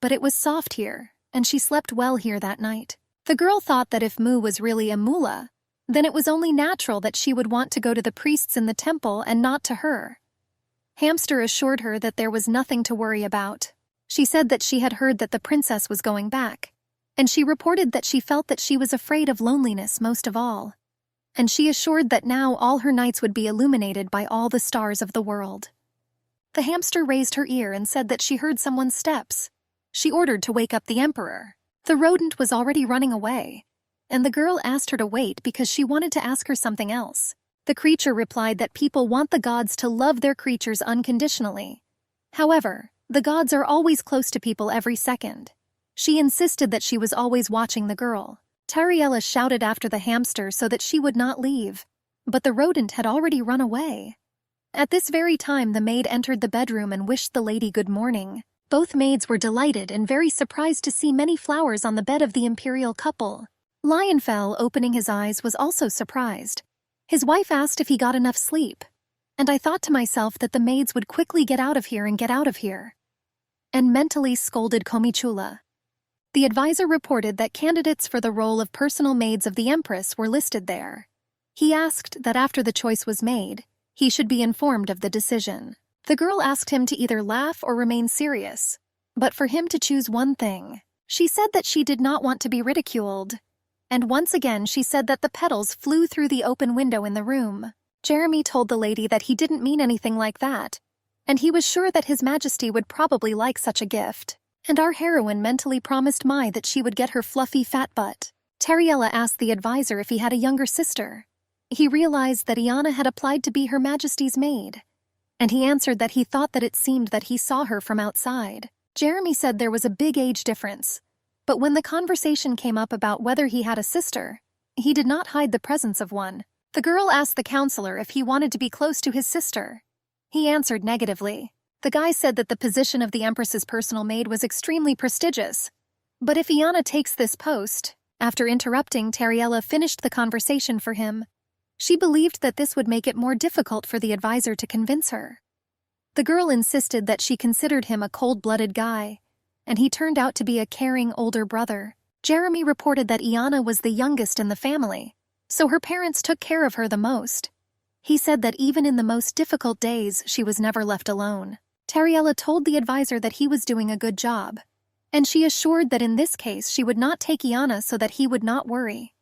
but it was soft here, and she slept well here that night. The girl thought that if Mu was really a mula, then it was only natural that she would want to go to the priests in the temple and not to her. Hamster assured her that there was nothing to worry about. She said that she had heard that the princess was going back, and she reported that she felt that she was afraid of loneliness most of all. And she assured that now all her nights would be illuminated by all the stars of the world. The hamster raised her ear and said that she heard someone's steps. She ordered to wake up the emperor. The rodent was already running away, and the girl asked her to wait because she wanted to ask her something else. The creature replied that people want the gods to love their creatures unconditionally. However, the gods are always close to people every second. She insisted that she was always watching the girl. Tariella shouted after the hamster so that she would not leave, but the rodent had already run away. At this very time, the maid entered the bedroom and wished the lady good morning. Both maids were delighted and very surprised to see many flowers on the bed of the imperial couple. Lionfell, opening his eyes, was also surprised. His wife asked if he got enough sleep, and I thought to myself that the maids would quickly get out of here and get out of here, and mentally scolded Komichula. The advisor reported that candidates for the role of personal maids of the Empress were listed there. He asked that after the choice was made, he should be informed of the decision. The girl asked him to either laugh or remain serious, but for him to choose one thing. She said that she did not want to be ridiculed, and once again she said that the petals flew through the open window in the room. Jeremy told the lady that he didn't mean anything like that, and he was sure that His Majesty would probably like such a gift. And our heroine mentally promised Mai that she would get her fluffy fat butt. Tariella asked the advisor if he had a younger sister. He realized that Iana had applied to be Her Majesty's maid, and he answered that he thought that it seemed that he saw her from outside. Jeremy said there was a big age difference, but when the conversation came up about whether he had a sister, he did not hide the presence of one. The girl asked the counselor if he wanted to be close to his sister. He answered negatively. The guy said that the position of the Empress's personal maid was extremely prestigious. But if Iana takes this post, after interrupting, Tariella finished the conversation for him. She believed that this would make it more difficult for the advisor to convince her. The girl insisted that she considered him a cold-blooded guy, and he turned out to be a caring older brother. Jeremy reported that Iana was the youngest in the family, so her parents took care of her the most. He said that even in the most difficult days, she was never left alone. Tariella told the advisor that he was doing a good job, and she assured that in this case she would not take Iana so that he would not worry.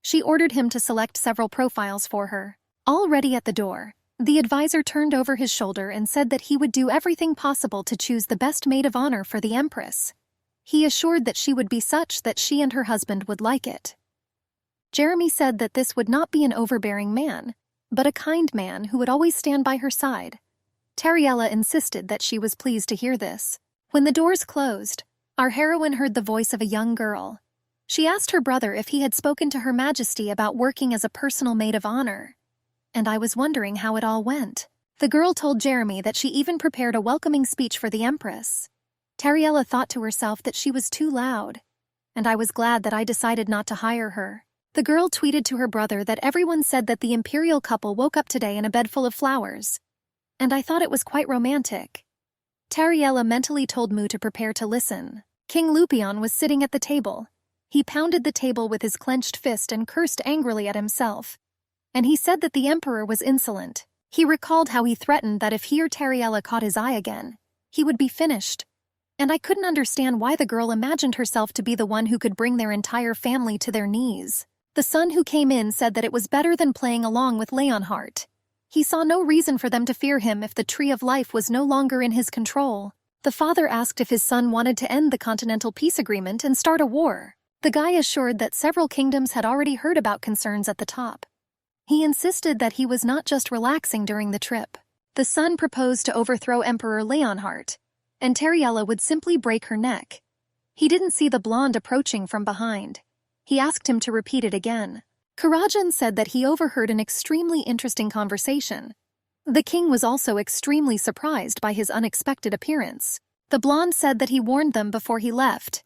She ordered him to select several profiles for her. Already at the door, the advisor turned over his shoulder and said that he would do everything possible to choose the best maid of honor for the Empress. He assured that she would be such that she and her husband would like it. Jeremy said that this would not be an overbearing man, but a kind man who would always stand by her side. Tariella insisted that she was pleased to hear this. When the doors closed, our heroine heard the voice of a young girl. She asked her brother if he had spoken to Her Majesty about working as a personal maid of honor. And I was wondering how it all went. The girl told Jeremy that she even prepared a welcoming speech for the Empress. Tariella thought to herself that she was too loud, and I was glad that I decided not to hire her. The girl tweeted to her brother that everyone said that the imperial couple woke up today in a bed full of flowers, and I thought it was quite romantic. Tariella mentally told Mu to prepare to listen. King Lupion was sitting at the table. He pounded the table with his clenched fist and cursed angrily at himself, and he said that the emperor was insolent. He recalled how he threatened that if he or Tariella caught his eye again, he would be finished. And I couldn't understand why the girl imagined herself to be the one who could bring their entire family to their knees. The son who came in said that it was better than playing along with Leonhardt. He saw no reason for them to fear him if the Tree of Life was no longer in his control. The father asked if his son wanted to end the Continental Peace Agreement and start a war. The guy assured that several kingdoms had already heard about concerns at the top. He insisted that he was not just relaxing during the trip. The son proposed to overthrow Emperor Leonhardt, and Tariella would simply break her neck. He didn't see the blonde approaching from behind. He asked him to repeat it again. Karajan said that he overheard an extremely interesting conversation. The king was also extremely surprised by his unexpected appearance. The blonde said that he warned them before he left.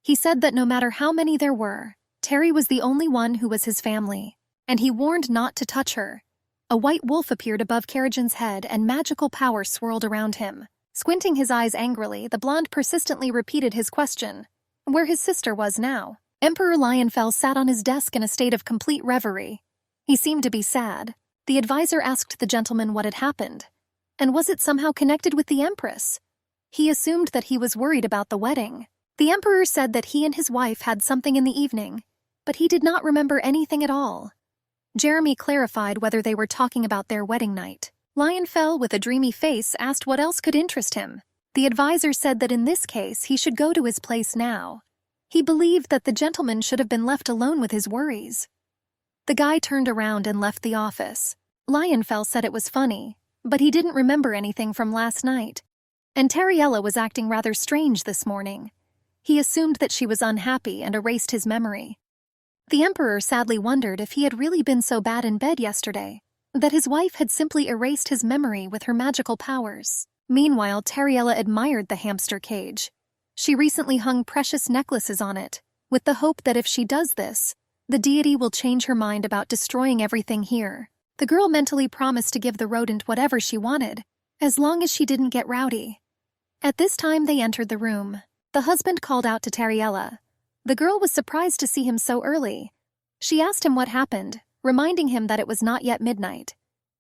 He said that no matter how many there were, Terry was the only one who was his family, and he warned not to touch her. A white wolf appeared above Karajan's head and magical power swirled around him. Squinting his eyes angrily, the blonde persistently repeated his question, where his sister was now. Emperor Lionfell sat on his desk in a state of complete reverie. He seemed to be sad. The advisor asked the gentleman what had happened, and was it somehow connected with the Empress? He assumed that he was worried about the wedding. The emperor said that he and his wife had something in the evening, but he did not remember anything at all. Jeremy clarified whether they were talking about their wedding night. Lionfell, with a dreamy face, asked what else could interest him. The advisor said that in this case he should go to his place now. He believed that the gentleman should have been left alone with his worries. The guy turned around and left the office. Lionfell said it was funny, but he didn't remember anything from last night. And Tariella was acting rather strange this morning. He assumed that she was unhappy and erased his memory. The emperor sadly wondered if he had really been so bad in bed yesterday, that his wife had simply erased his memory with her magical powers. Meanwhile, Tariella admired the hamster cage. She recently hung precious necklaces on it, with the hope that if she does this, the deity will change her mind about destroying everything here. The girl mentally promised to give the rodent whatever she wanted, as long as she didn't get rowdy. At this time they entered the room. The husband called out to Tariella. The girl was surprised to see him so early. She asked him what happened, reminding him that it was not yet midnight.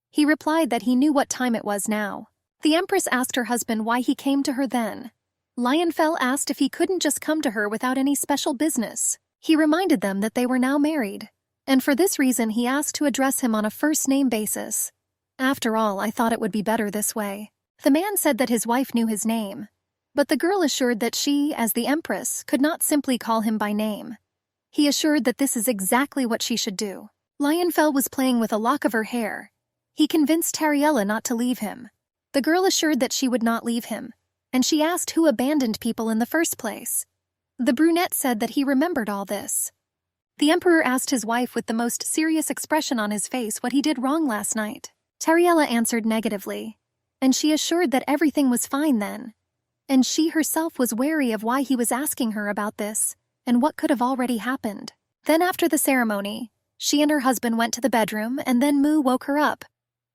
He replied that he knew what time it was now. The Empress asked her husband why he came to her then. Lionfell asked if he couldn't just come to her without any special business. He reminded them that they were now married, and for this reason he asked to address him on a first-name basis. After all, I thought it would be better this way. The man said that his wife knew his name, but the girl assured that she, as the Empress, could not simply call him by name. He assured that this is exactly what she should do. Lionfell was playing with a lock of her hair. He convinced Tariella not to leave him. The girl assured that she would not leave him, and she asked who abandoned people in the first place. The brunette said that he remembered all this. The emperor asked his wife with the most serious expression on his face what he did wrong last night. Tariella answered negatively, and she assured that everything was fine then, and she herself was wary of why he was asking her about this and what could have already happened. Then after the ceremony, she and her husband went to the bedroom, and then Mu woke her up.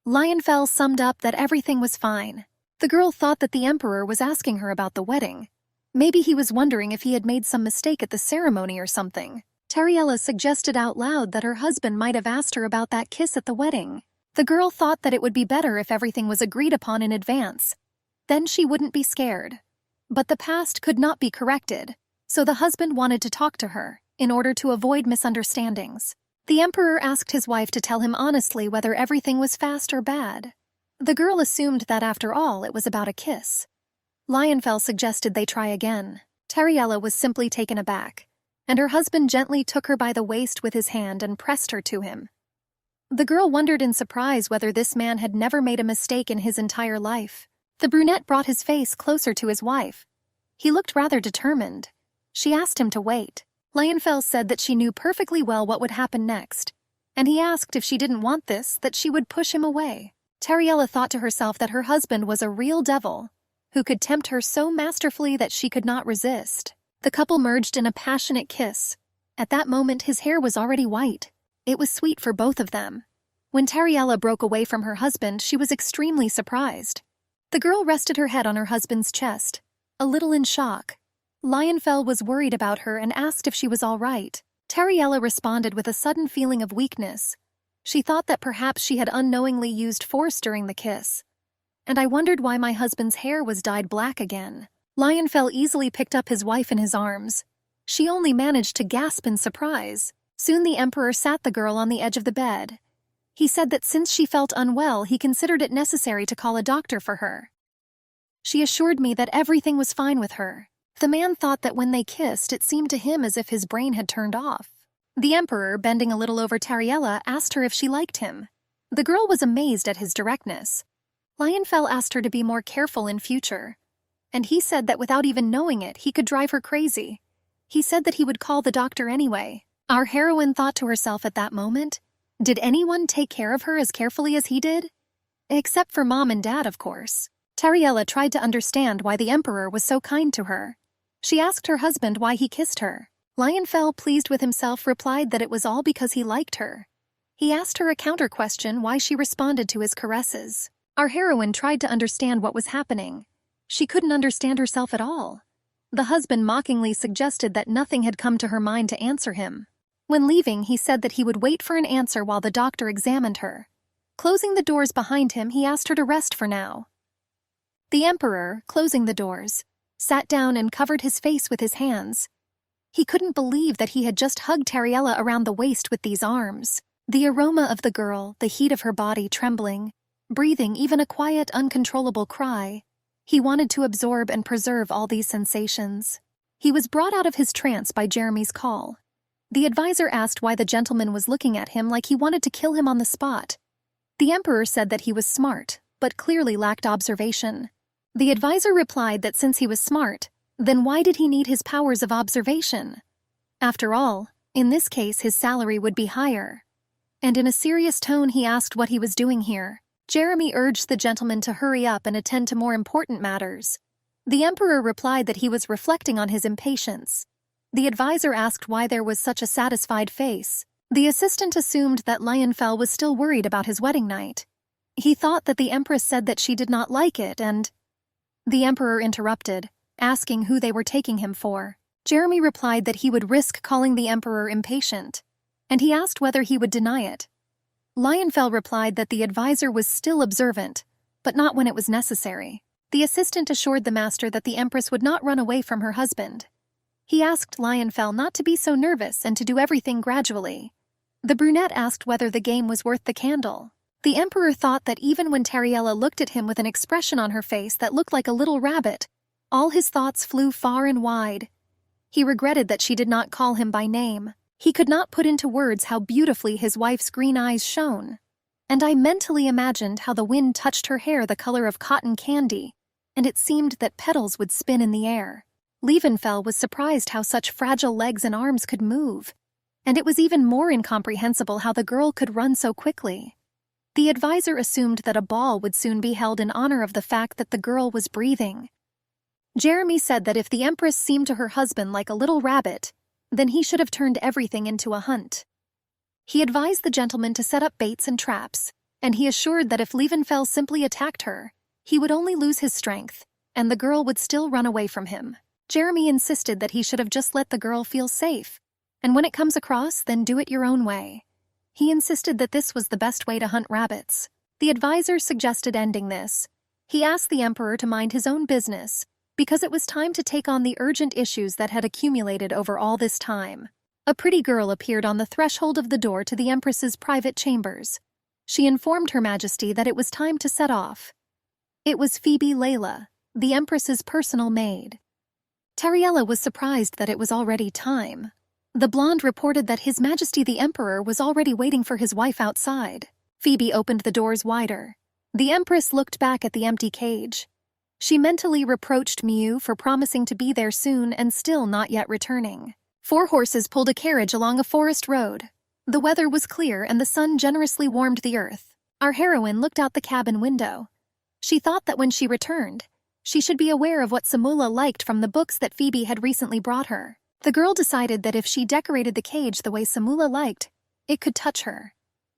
Lionfell summed up that everything was fine. The girl thought that the emperor was asking her about the wedding, Maybe he was wondering if he had made some mistake at the ceremony or something. Tariella suggested out loud that her husband might have asked her about that kiss at the wedding. The girl thought that it would be better if everything was agreed upon in advance. Then she wouldn't be scared. But the past could not be corrected, so the husband wanted to talk to her, in order to avoid misunderstandings. The emperor asked his wife to tell him honestly whether everything was fast or bad. The girl assumed that after all it was about a kiss. Lionfell suggested they try again. Tariella was simply taken aback, and her husband gently took her by the waist with his hand and pressed her to him. The girl wondered in surprise whether this man had never made a mistake in his entire life. The brunette brought his face closer to his wife. He looked rather determined. She asked him to wait. Lionfell said that she knew perfectly well what would happen next, and he asked if she didn't want this, that she would push him away. Tariella thought to herself that her husband was a real devil, who could tempt her so masterfully that she could not resist. The couple merged in a passionate kiss. At that moment his hair was already white. It was sweet for both of them. When Tariella broke away from her husband, she was extremely surprised. The girl rested her head on her husband's chest, a little in shock. Lionfell was worried about her and asked if she was all right. Tariella responded with a sudden feeling of weakness. She thought that perhaps she had unknowingly used force during the kiss. And I wondered why my husband's hair was dyed black again. Lionfell easily picked up his wife in his arms. She only managed to gasp in surprise. Soon the emperor sat the girl on the edge of the bed. He said that since she felt unwell, he considered it necessary to call a doctor for her. She assured me that everything was fine with her. The man thought that when they kissed, it seemed to him as if his brain had turned off. The emperor, bending a little over Tariella, asked her if she liked him. The girl was amazed at his directness. Lionfell asked her to be more careful in future, and he said that without even knowing it, he could drive her crazy. He said that he would call the doctor anyway. Our heroine thought to herself at that moment, did anyone take care of her as carefully as he did? Except for Mom and Dad, of course. Tariella tried to understand why the emperor was so kind to her. She asked her husband why he kissed her. Lionfell, pleased with himself, replied that it was all because he liked her. He asked her a counter-question why she responded to his caresses. Our heroine tried to understand what was happening. She couldn't understand herself at all. The husband mockingly suggested that nothing had come to her mind to answer him. When leaving, he said that he would wait for an answer while the doctor examined her. Closing the doors behind him, he asked her to rest for now. The emperor, closing the doors, sat down and covered his face with his hands. He couldn't believe that he had just hugged Tariella around the waist with these arms. The aroma of the girl, the heat of her body trembling, breathing even a quiet, uncontrollable cry. He wanted to absorb and preserve all these sensations. He was brought out of his trance by Jeremy's call. The advisor asked why the gentleman was looking at him like he wanted to kill him on the spot. The emperor said that he was smart, but clearly lacked observation. The advisor replied that since he was smart, then why did he need his powers of observation? After all, in this case his salary would be higher. And in a serious tone he asked what he was doing here. Jeremy urged the gentleman to hurry up and attend to more important matters. The emperor replied that he was reflecting on his impatience. The advisor asked why there was such a satisfied face. The assistant assumed that Lionfell was still worried about his wedding night. He thought that the empress said that she did not like it and... The emperor interrupted, asking who they were taking him for. Jeremy replied that he would risk calling the emperor impatient, and he asked whether he would deny it. Lionfell replied that the advisor was still observant, but not when it was necessary. The assistant assured the master that the empress would not run away from her husband. He asked Lionfell not to be so nervous and to do everything gradually. The brunette asked whether the game was worth the candle. The emperor thought that even when Tariella looked at him with an expression on her face that looked like a little rabbit, all his thoughts flew far and wide. He regretted that she did not call him by name. He could not put into words how beautifully his wife's green eyes shone. And I mentally imagined how the wind touched her hair the color of cotton candy, and it seemed that petals would spin in the air. Lionfell was surprised how such fragile legs and arms could move, and it was even more incomprehensible how the girl could run so quickly. The advisor assumed that a ball would soon be held in honor of the fact that the girl was breathing. Jeremy said that if the empress seemed to her husband like a little rabbit, then he should have turned everything into a hunt. He advised the gentleman to set up baits and traps, and he assured that if Lionfell simply attacked her, he would only lose his strength, and the girl would still run away from him. Jeremy insisted that he should have just let the girl feel safe, and when it comes across, then do it your own way. He insisted that this was the best way to hunt rabbits. The advisor suggested ending this. He asked the emperor to mind his own business, because it was time to take on the urgent issues that had accumulated over all this time. A pretty girl appeared on the threshold of the door to the empress's private chambers. She informed Her Majesty that it was time to set off. It was Phoebe Layla, the empress's personal maid. Tariella was surprised that it was already time. The blonde reported that His Majesty the Emperor was already waiting for his wife outside. Phoebe opened the doors wider. The empress looked back at the empty cage. She mentally reproached Miu for promising to be there soon and still not yet returning. 4 horses pulled a carriage along a forest road. The weather was clear and the sun generously warmed the earth. Our heroine looked out the cabin window. She thought that when she returned, she should be aware of what Samula liked from the books that Phoebe had recently brought her. The girl decided that if she decorated the cage the way Samula liked, it could touch her.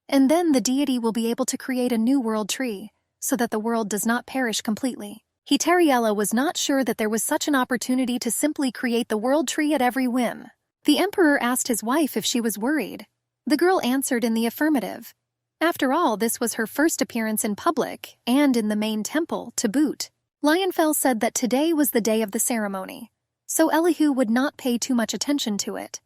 And then the deity will be able to create a new world tree, so that the world does not perish completely. Tariella was not sure that there was such an opportunity to simply create the world tree at every whim. The emperor asked his wife if she was worried. The girl answered in the affirmative. After all, this was her first appearance in public, and in the main temple, to boot. Lionfell said that today was the day of the ceremony, so Elihu would not pay too much attention to it.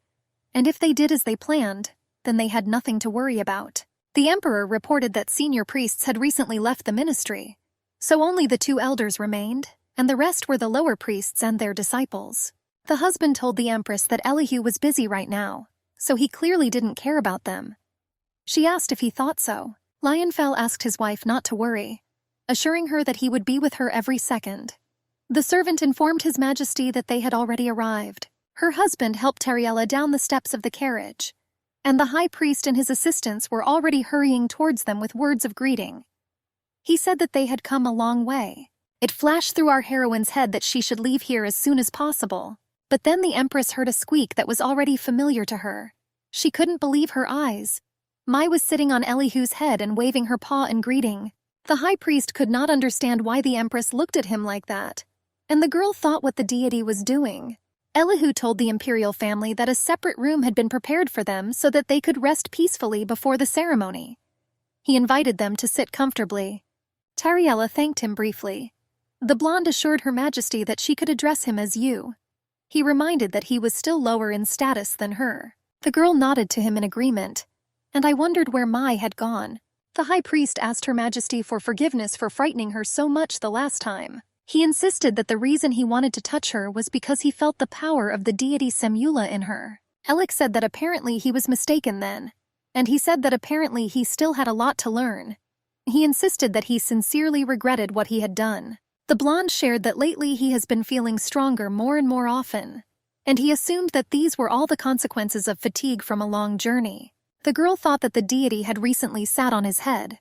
And if they did as they planned, then they had nothing to worry about. The emperor reported that senior priests had recently left the ministry, so only the 2 elders remained, and the rest were the lower priests and their disciples. The husband told the empress that Elihu was busy right now, so he clearly didn't care about them. She asked if he thought so. Lionfell asked his wife not to worry, assuring her that he would be with her every second. The servant informed His Majesty that they had already arrived. Her husband helped Tariella down the steps of the carriage, and the high priest and his assistants were already hurrying towards them with words of greeting. He said that they had come a long way. It flashed through our heroine's head that she should leave here as soon as possible. But then the empress heard a squeak that was already familiar to her. She couldn't believe her eyes. Mai was sitting on Elihu's head and waving her paw in greeting. The high priest could not understand why the empress looked at him like that, and the girl thought what the deity was doing. Elihu told the imperial family that a separate room had been prepared for them so that they could rest peacefully before the ceremony. He invited them to sit comfortably. Tariella thanked him briefly. The blonde assured Her Majesty that she could address him as you. He reminded that he was still lower in status than her. The girl nodded to him in agreement, and I wondered where Mai had gone. The high priest asked Her Majesty for forgiveness for frightening her so much the last time. He insisted that the reason he wanted to touch her was because he felt the power of the deity Samula in her. Alec said that apparently he was mistaken then, and he said that apparently he still had a lot to learn. He insisted that he sincerely regretted what he had done. The blonde shared that lately he has been feeling stronger more and more often, and he assumed that these were all the consequences of fatigue from a long journey. The girl thought that the deity had recently sat on his head.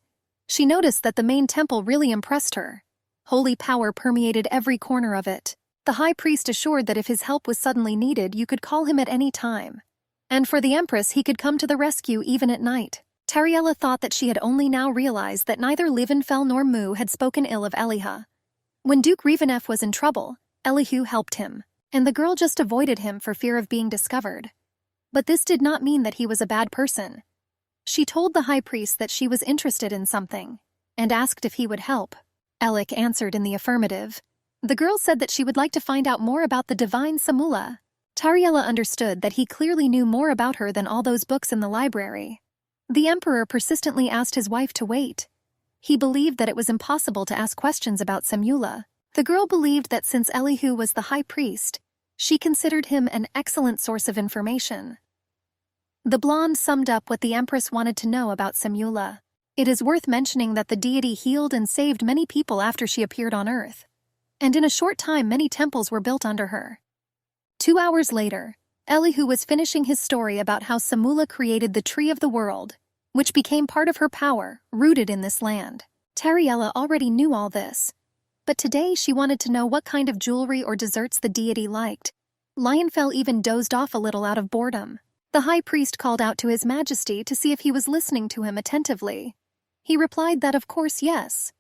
She noticed that the main temple really impressed her. Holy power permeated every corner of it. The high priest assured that if his help was suddenly needed, you could call him at any time. And for the empress, he could come to the rescue even at night. Tariella thought that she had only now realized that neither Livenfell nor Mu had spoken ill of Eliha. When Duke Revenef was in trouble, Elihu helped him, and the girl just avoided him for fear of being discovered. But this did not mean that he was a bad person. She told the high priest that she was interested in something, and asked if he would help. Alec answered in the affirmative. The girl said that she would like to find out more about the divine Samula. Tariella understood that he clearly knew more about her than all those books in the library. The emperor persistently asked his wife to wait. He believed that it was impossible to ask questions about Samula. The girl believed that since Elihu was the high priest, she considered him an excellent source of information. The blonde summed up what the empress wanted to know about Samula. It is worth mentioning that the deity healed and saved many people after she appeared on Earth, and in a short time many temples were built under her. 2 hours later, Elihu was finishing his story about how Samula created the Tree of the World, which became part of her power, rooted in this land. Tariella already knew all this, but today she wanted to know what kind of jewelry or desserts the deity liked. Lionfell even dozed off a little out of boredom. The high priest called out to His Majesty to see if he was listening to him attentively. He replied that of course yes,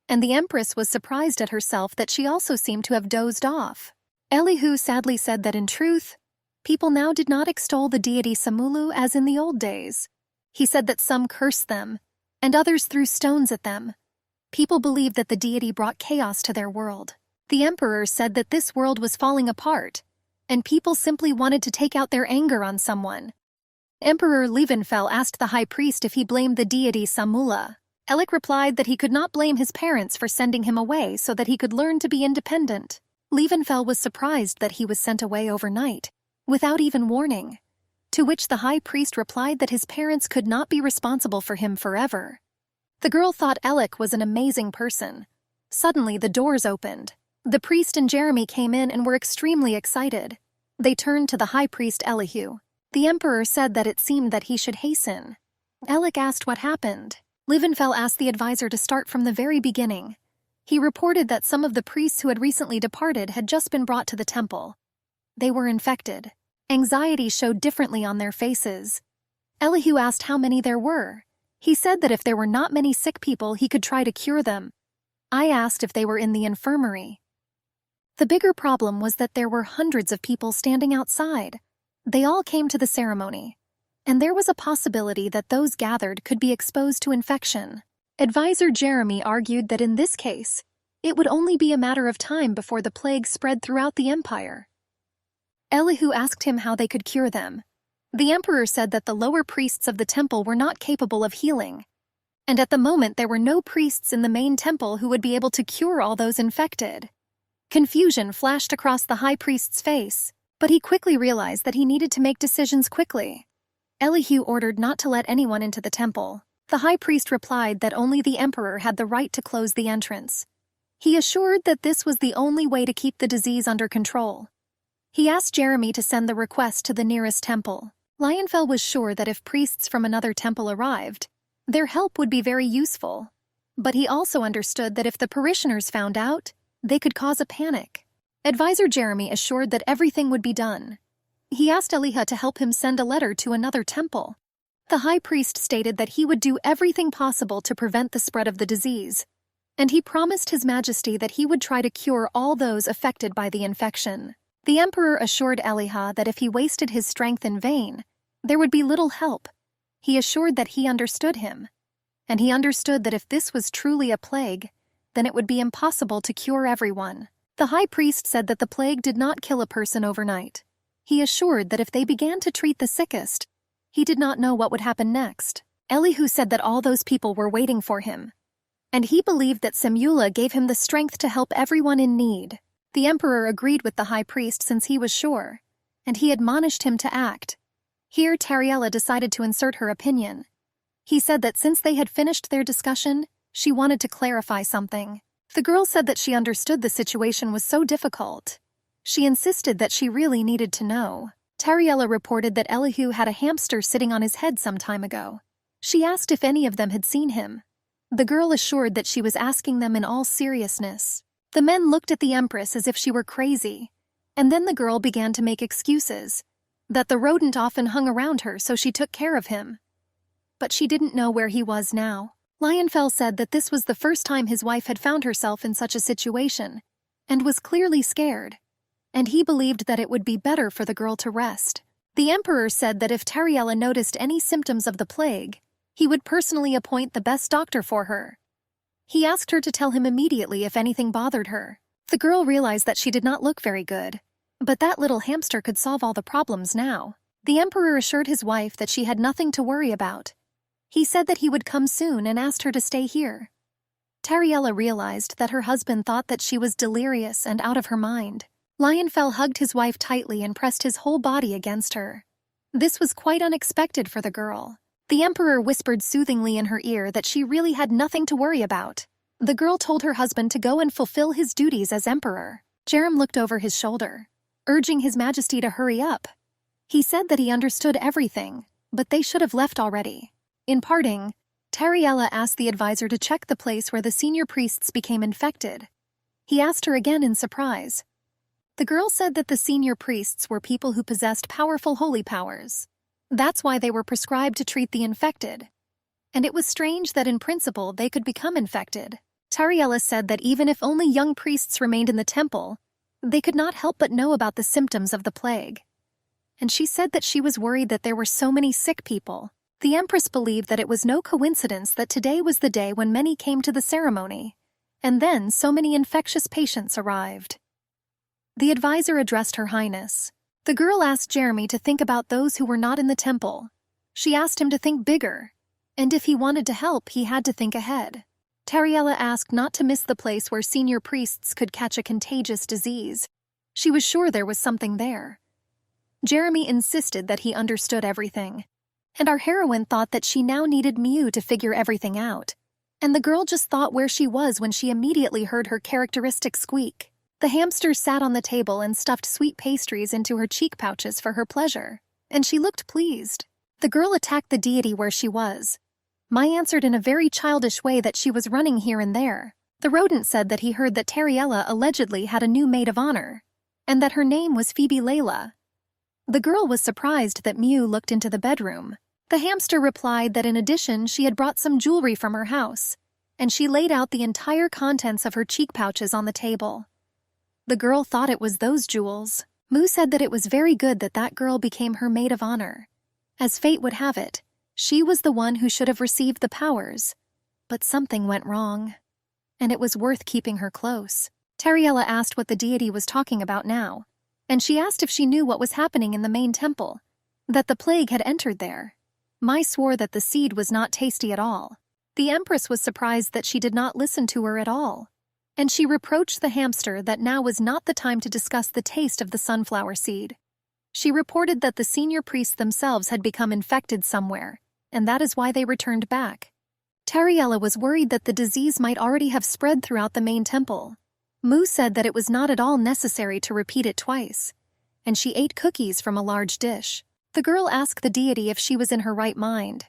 and the empress was surprised at herself that she also seemed to have dozed off. Elihu sadly said that in truth, people now did not extol the deity Samulu as in the old days. He said that some cursed them, and others threw stones at them. People believed that the deity brought chaos to their world. The emperor said that this world was falling apart, and people simply wanted to take out their anger on someone. Emperor Lievenfell asked the high priest if he blamed the deity Samula. Elik replied that he could not blame his parents for sending him away so that he could learn to be independent. Lievenfell was surprised that he was sent away overnight, without even warning, to which the high priest replied that his parents could not be responsible for him forever. The girl thought Elik was an amazing person. Suddenly, the doors opened. The priest and Jeremy came in and were extremely excited. They turned to the high priest Elihu. The emperor said that it seemed that he should hasten. Elik asked what happened. Lievenfell asked the advisor to start from the very beginning. He reported that some of the priests who had recently departed had just been brought to the temple. They were infected. Anxiety showed differently on their faces. Elihu asked how many there were. He said that if there were not many sick people, he could try to cure them. I asked if they were in the infirmary. The bigger problem was that there were hundreds of people standing outside. They all came to the ceremony, and there was a possibility that those gathered could be exposed to infection. Advisor Jeremy argued that in this case, it would only be a matter of time before the plague spread throughout the empire. Elihu asked him how they could cure them. The emperor said that the lower priests of the temple were not capable of healing, and at the moment there were no priests in the main temple who would be able to cure all those infected. Confusion flashed across the high priest's face, but he quickly realized that he needed to make decisions quickly. Elihu ordered not to let anyone into the temple. The high priest replied that only the emperor had the right to close the entrance. He assured that this was the only way to keep the disease under control. He asked Jeremy to send the request to the nearest temple. Lievenfell was sure that if priests from another temple arrived, their help would be very useful. But he also understood that if the parishioners found out, they could cause a panic. Advisor Jeremy assured that everything would be done. He asked Elihu to help him send a letter to another temple. The high priest stated that he would do everything possible to prevent the spread of the disease, and he promised His Majesty that he would try to cure all those affected by the infection. The emperor assured Elihu that if he wasted his strength in vain, there would be little help. He assured that he understood him, and he understood that if this was truly a plague, then it would be impossible to cure everyone. The high priest said that the plague did not kill a person overnight. He assured that if they began to treat the sickest, he did not know what would happen next. Elihu said that all those people were waiting for him, and he believed that Samula gave him the strength to help everyone in need. The emperor agreed with the high priest since he was sure, and he admonished him to act. Here Tariella decided to insert her opinion. He said that since they had finished their discussion, she wanted to clarify something. The girl said that she understood the situation was so difficult. She insisted that she really needed to know. Tariella reported that Elihu had a hamster sitting on his head some time ago. She asked if any of them had seen him. The girl assured that she was asking them in all seriousness. The men looked at the empress as if she were crazy, and then the girl began to make excuses, that the rodent often hung around her so she took care of him. But she didn't know where he was now. Lievenfell said that this was the first time his wife had found herself in such a situation, and was clearly scared, and he believed that it would be better for the girl to rest. The emperor said that if Tariella noticed any symptoms of the plague, he would personally appoint the best doctor for her. He asked her to tell him immediately if anything bothered her. The girl realized that she did not look very good, but that little hamster could solve all the problems now. The emperor assured his wife that she had nothing to worry about. He said that he would come soon and asked her to stay here. Tariella realized that her husband thought that she was delirious and out of her mind. Lievenfell hugged his wife tightly and pressed his whole body against her. This was quite unexpected for the girl. The emperor whispered soothingly in her ear that she really had nothing to worry about. The girl told her husband to go and fulfill his duties as emperor. Jerem looked over his shoulder, urging His Majesty to hurry up. He said that he understood everything, but they should have left already. In parting, Tariella asked the advisor to check the place where the senior priests became infected. He asked her again in surprise. The girl said that the senior priests were people who possessed powerful holy powers. That's why they were prescribed to treat the infected. And it was strange that in principle they could become infected. Tariella said that even if only young priests remained in the temple, They could not help but know about the symptoms of the plague. And she said that she was worried that there were so many sick people. The Empress believed that it was no coincidence that today was the day when many came to the ceremony, and then so many infectious patients arrived. The advisor addressed Her Highness. The girl asked Jeremy to think about those who were not in the temple. She asked him to think bigger, and if he wanted to help, he had to think ahead. Tariella asked not to miss the place where senior priests could catch a contagious disease. She was sure there was something there. Jeremy insisted that he understood everything, and our heroine thought that she now needed Mew to figure everything out. And the girl just thought where she was when she immediately heard her characteristic squeak. The hamster sat on the table and stuffed sweet pastries into her cheek pouches for her pleasure, and she looked pleased. The girl attacked the deity where she was. Mai answered in a very childish way that she was running here and there. The rodent said that he heard that Tariella allegedly had a new maid of honor, and that her name was Phoebe Layla. The girl was surprised that Mew looked into the bedroom. The hamster replied that in addition she had brought some jewelry from her house, and she laid out the entire contents of her cheek pouches on the table. The girl thought it was those jewels. Mew said that it was very good that that girl became her maid of honor. As fate would have it, she was the one who should have received the powers, but something went wrong, and it was worth keeping her close. Tariella asked what the deity was talking about now, and she asked if she knew what was happening in the main temple, that the plague had entered there. Mai swore that the seed was not tasty at all. The Empress was surprised that she did not listen to her at all, and she reproached the hamster that now was not the time to discuss the taste of the sunflower seed. She reported that the senior priests themselves had become infected somewhere, and that is why they returned back. Tariella was worried that the disease might already have spread throughout the main temple. Mew said that it was not at all necessary to repeat it twice, and she ate cookies from a large dish. The girl asked the deity if she was in her right mind.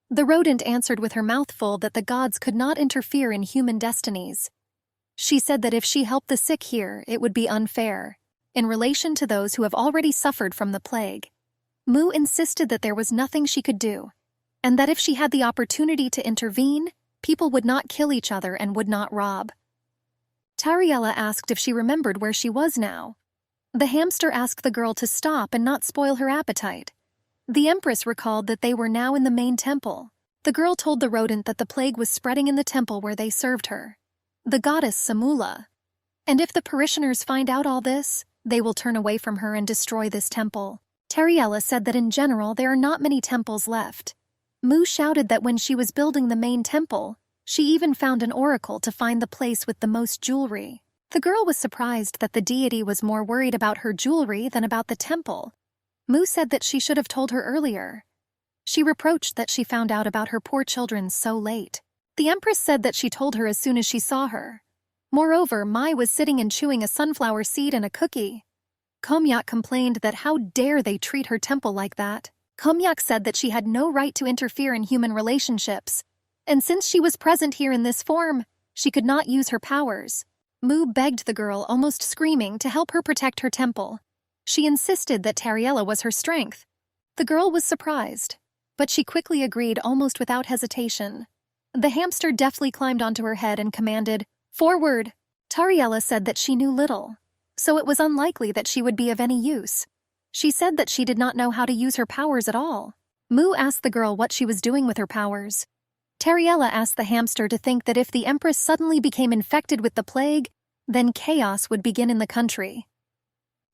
The rodent answered with her mouth full that the gods could not interfere in human destinies. She said that if she helped the sick here, it would be unfair, in relation to those who have already suffered from the plague. Mew insisted that there was nothing she could do, and that if she had the opportunity to intervene, people would not kill each other and would not rob. Tariella asked if she remembered where she was now. The hamster asked the girl to stop and not spoil her appetite. The Empress recalled that they were now in the main temple. The girl told the rodent that the plague was spreading in the temple where they served her, the goddess Samula. And if the parishioners find out all this, they will turn away from her and destroy this temple. Tariella said that in general there are not many temples left. Mew shouted that when she was building the main temple, she even found an oracle to find the place with the most jewelry. The girl was surprised that the deity was more worried about her jewelry than about the temple. Mew said that she should have told her earlier. She reproached that she found out about her poor children so late. The Empress said that she told her as soon as she saw her. Moreover, Mai was sitting and chewing a sunflower seed and a cookie. Komyak complained that how dare they treat her temple like that. Komyak said that she had no right to interfere in human relationships, and since she was present here in this form, she could not use her powers. Mew begged the girl, almost screaming, to help her protect her temple. She insisted that Tariella was her strength. The girl was surprised, but she quickly agreed almost without hesitation. The hamster deftly climbed onto her head and commanded, "Forward!" Tariella said that she knew little, so it was unlikely that she would be of any use. She said that she did not know how to use her powers at all. Mew asked the girl what she was doing with her powers. Tariella asked the hamster to think that if the Empress suddenly became infected with the plague, then chaos would begin in the country.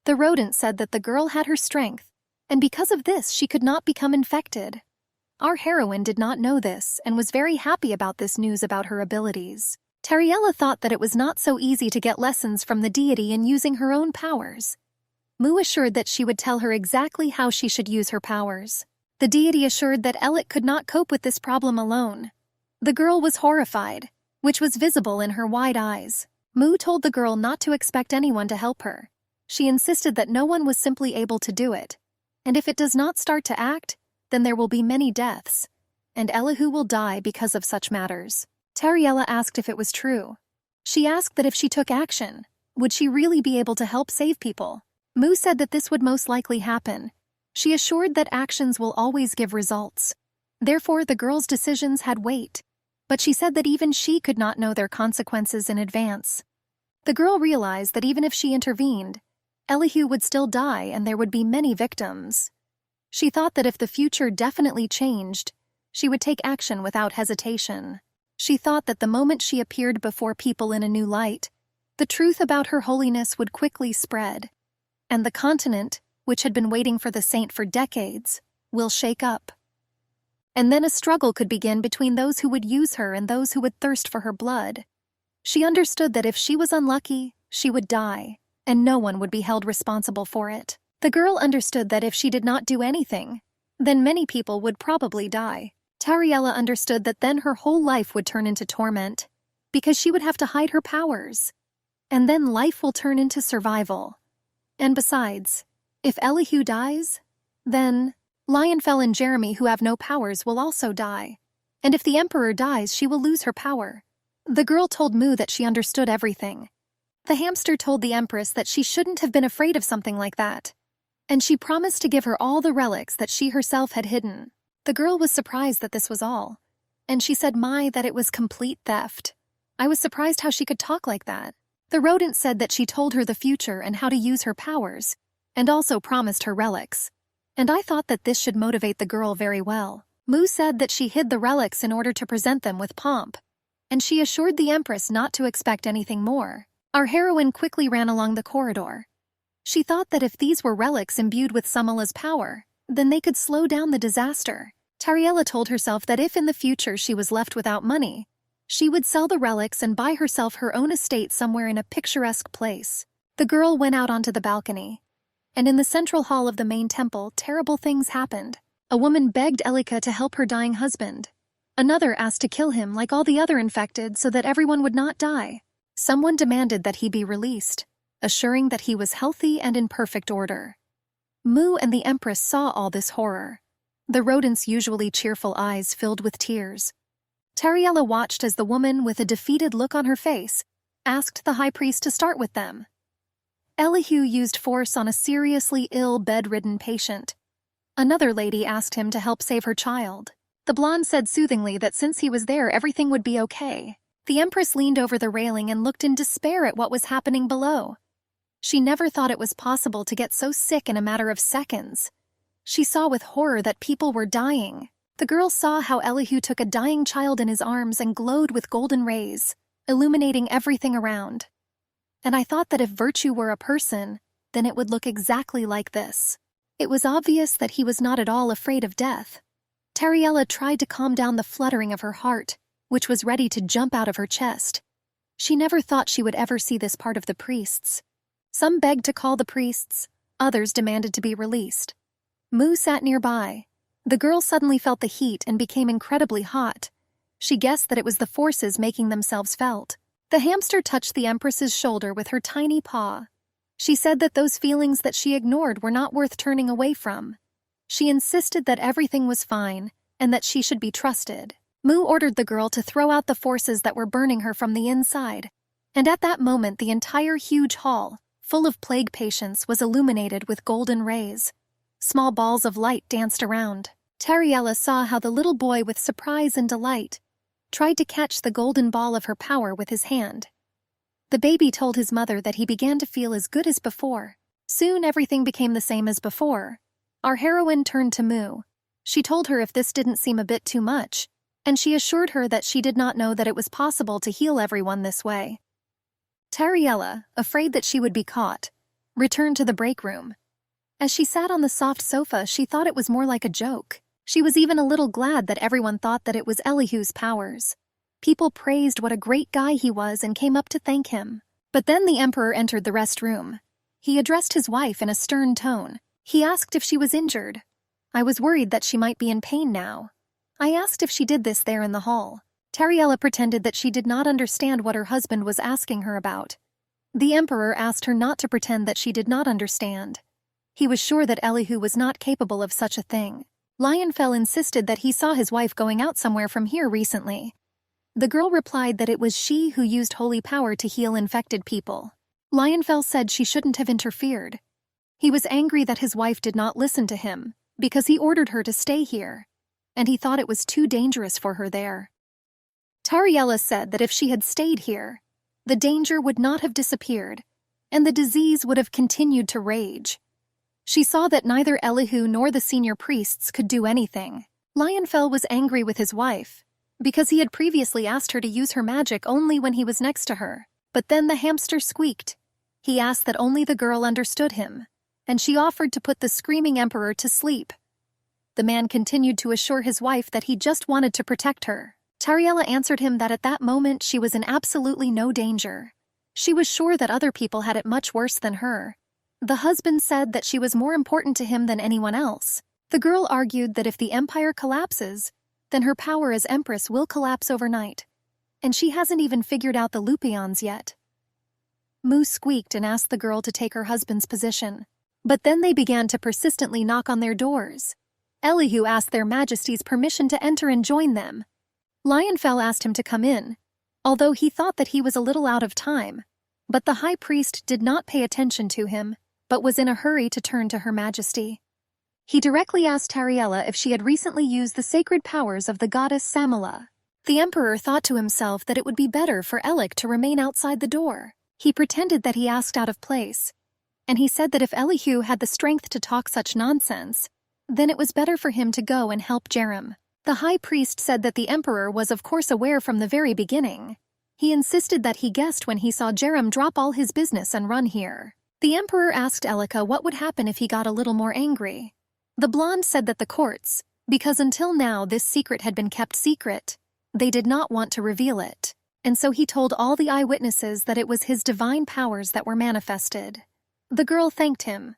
The rodent said that the girl had her strength, and because of this she could not become infected. Our heroine did not know this and was very happy about this news about her abilities. Tariella thought that it was not so easy to get lessons from the deity in using her own powers. Mew assured that she would tell her exactly how she should use her powers. The deity assured that Elliot could not cope with this problem alone. The girl was horrified, which was visible in her wide eyes. Mew told the girl not to expect anyone to help her. She insisted that no one was simply able to do it, and if it does not start to act, then there will be many deaths, and Elihu will die because of such matters. Tariella asked if it was true. She asked that if she took action, would she really be able to help save people? Mew said that this would most likely happen. She assured that actions will always give results. Therefore, the girl's decisions had weight, but she said that even she could not know their consequences in advance. The girl realized that even if she intervened, Elihu would still die and there would be many victims. She thought that if the future definitely changed, she would take action without hesitation. She thought that the moment she appeared before people in a new light, the truth about her holiness would quickly spread, and the continent, which had been waiting for the saint for decades, will shake up. And then a struggle could begin between those who would use her and those who would thirst for her blood. She understood that if she was unlucky, she would die, and no one would be held responsible for it. The girl understood that if she did not do anything, then many people would probably die. Tariella understood that then her whole life would turn into torment, because she would have to hide her powers. And then life will turn into survival. And besides, if Elihu dies, then Lionfell and Jeremy, who have no powers, will also die. And if the Emperor dies, she will lose her power. The girl told Mu that she understood everything. The hamster told the Empress that she shouldn't have been afraid of something like that. And she promised to give her all the relics that she herself had hidden. The girl was surprised that this was all. And she said, that it was complete theft. I was surprised how she could talk like that. The rodent said that she told her the future and how to use her powers, and also promised her relics. And I thought that this should motivate the girl very well. Mu said that she hid the relics in order to present them with pomp, and she assured the Empress not to expect anything more. Our heroine quickly ran along the corridor. She thought that if these were relics imbued with Samala's power, then they could slow down the disaster. Tariella told herself that if in the future she was left without money, she would sell the relics and buy herself her own estate somewhere in a picturesque place. The girl went out onto the balcony, and in the central hall of the main temple, terrible things happened. A woman begged Elika to help her dying husband. Another asked to kill him like all the other infected so that everyone would not die. Someone demanded that he be released, assuring that he was healthy and in perfect order. Mu and the Empress saw all this horror. The rodent's usually cheerful eyes filled with tears. Tariella watched as the woman, with a defeated look on her face, asked the high priest to start with them. Elihu used force on a seriously ill, bedridden patient. Another lady asked him to help save her child. The blonde said soothingly that since he was there, everything would be okay. The Empress leaned over the railing and looked in despair at what was happening below. She never thought it was possible to get so sick in a matter of seconds. She saw with horror that people were dying. The girl saw how Elihu took a dying child in his arms and glowed with golden rays, illuminating everything around. And I thought that if virtue were a person, then it would look exactly like this. It was obvious that he was not at all afraid of death. Tariella tried to calm down the fluttering of her heart, which was ready to jump out of her chest. She never thought she would ever see this part of the priests. Some begged to call the priests, others demanded to be released. Mu sat nearby. The girl suddenly felt the heat and became incredibly hot. She guessed that it was the forces making themselves felt. The hamster touched the Empress's shoulder with her tiny paw. She said that those feelings that she ignored were not worth turning away from. She insisted that everything was fine and that she should be trusted. Mu ordered the girl to throw out the forces that were burning her from the inside, and at that moment the entire huge hall, full of plague patients, was illuminated with golden rays. Small balls of light danced around. Tariella saw how the little boy, with surprise and delight, tried to catch the golden ball of her power with his hand. The baby told his mother that he began to feel as good as before. Soon everything became the same as before. Our heroine turned to Mu. She told her if this didn't seem a bit too much, and she assured her that she did not know that it was possible to heal everyone this way. Tariella, afraid that she would be caught, returned to the break room. As she sat on the soft sofa, she thought it was more like a joke. She was even a little glad that everyone thought that it was Elihu's powers. People praised what a great guy he was and came up to thank him. But then the Emperor entered the rest room. He addressed his wife in a stern tone. He asked if she was injured. I was worried that she might be in pain now. I asked if she did this there in the hall. Tariella pretended that she did not understand what her husband was asking her about. The Emperor asked her not to pretend that she did not understand. He was sure that Elihu was not capable of such a thing. Lionfell insisted that he saw his wife going out somewhere from here recently. The girl replied that it was she who used holy power to heal infected people. Lionfell said she shouldn't have interfered. He was angry that his wife did not listen to him, because he ordered her to stay here, and he thought it was too dangerous for her there. Tariella said that if she had stayed here, the danger would not have disappeared, and the disease would have continued to rage. She saw that neither Elihu nor the senior priests could do anything. Lionfell was angry with his wife, because he had previously asked her to use her magic only when he was next to her. But then the hamster squeaked. He asked that only the girl understood him, and she offered to put the screaming emperor to sleep. The man continued to assure his wife that he just wanted to protect her. Tariella answered him that at that moment she was in absolutely no danger. She was sure that other people had it much worse than her. The husband said that she was more important to him than anyone else. The girl argued that if the empire collapses, then her power as empress will collapse overnight. And she hasn't even figured out the Lupions yet. Mu squeaked and asked the girl to take her husband's position. But then they began to persistently knock on their doors. Elihu asked their majesties permission to enter and join them. Lionfell asked him to come in, although he thought that he was a little out of time. But the high priest did not pay attention to him, but was in a hurry to turn to her majesty. He directly asked Tariella if she had recently used the sacred powers of the goddess Samula. The emperor thought to himself that it would be better for Elik to remain outside the door. He pretended that he asked out of place, and he said that if Elihu had the strength to talk such nonsense, then it was better for him to go and help Jerem. The high priest said that the emperor was of course aware from the very beginning. He insisted that he guessed when he saw Jerem drop all his business and run here. The emperor asked Elika what would happen if he got a little more angry. The blonde said that the courts, because until now this secret had been kept secret, they did not want to reveal it, and so he told all the eyewitnesses that it was his divine powers that were manifested. The girl thanked him.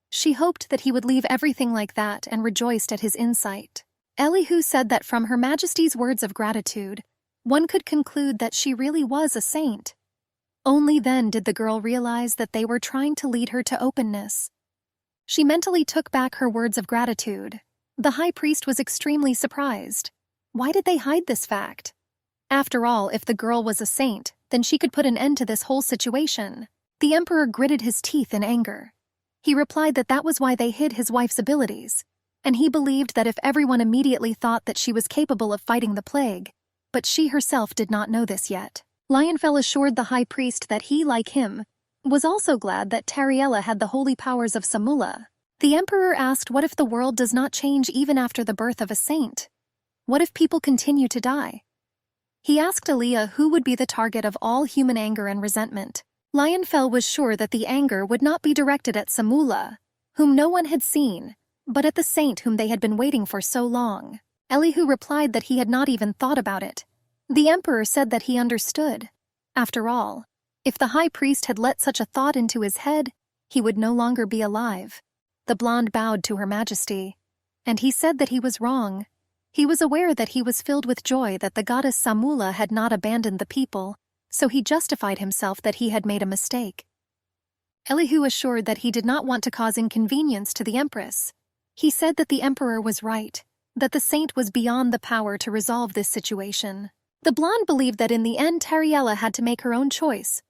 She hoped that he would leave everything like that and rejoiced at his insight. Elihu said that from Her Majesty's words of gratitude, one could conclude that she really was a saint. Only then did the girl realize that they were trying to lead her to openness. She mentally took back her words of gratitude. The high priest was extremely surprised. Why did they hide this fact? After all, if the girl was a saint, then she could put an end to this whole situation. The emperor gritted his teeth in anger. He replied that that was why they hid his wife's abilities, and he believed that if everyone immediately thought that she was capable of fighting the plague, but she herself did not know this yet. Lionfell assured the high priest that he, like him, was also glad that Tariella had the holy powers of Samula. The emperor asked what if the world does not change even after the birth of a saint? What if people continue to die? He asked Aliyah who would be the target of all human anger and resentment. Lionfell was sure that the anger would not be directed at Samula, whom no one had seen, but at the saint whom they had been waiting for so long. Elihu replied that he had not even thought about it. The emperor said that he understood. After all, if the high priest had let such a thought into his head, he would no longer be alive. The blonde bowed to Her Majesty, and he said that he was wrong. He was aware that he was filled with joy that the goddess Samula had not abandoned the people, so he justified himself that he had made a mistake. Elihu assured that he did not want to cause inconvenience to the empress. He said that the emperor was right, that the saint was beyond the power to resolve this situation. The blonde believed that in the end Tariella had to make her own choice.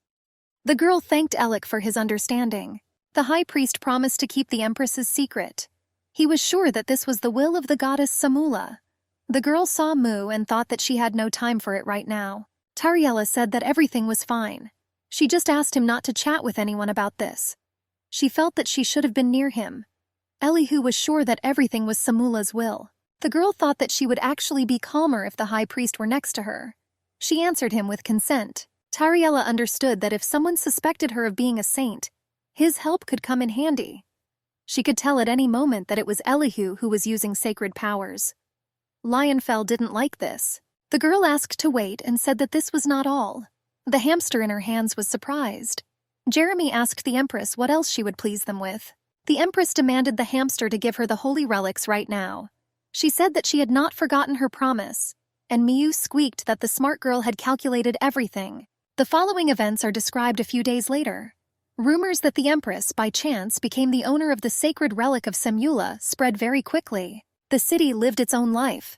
The girl thanked Elik for his understanding. The high priest promised to keep the empress's secret. He was sure that this was the will of the goddess Samula. The girl saw Mu and thought that she had no time for it right now. Tariella said that everything was fine. She just asked him not to chat with anyone about this. She felt that she should have been near him. Elihu was sure that everything was Samula's will. The girl thought that she would actually be calmer if the high priest were next to her. She answered him with consent. Tariella understood that if someone suspected her of being a saint, his help could come in handy. She could tell at any moment that it was Elihu who was using sacred powers. Lionfell didn't like this. The girl asked to wait and said that this was not all. The hamster in her hands was surprised. Jeremy asked the empress what else she would please them with. The empress demanded the hamster to give her the holy relics right now. She said that she had not forgotten her promise, and Miu squeaked that the smart girl had calculated everything. The following events are described a few days later. Rumors that the empress, by chance, became the owner of the sacred relic of Samula spread very quickly. The city lived its own life.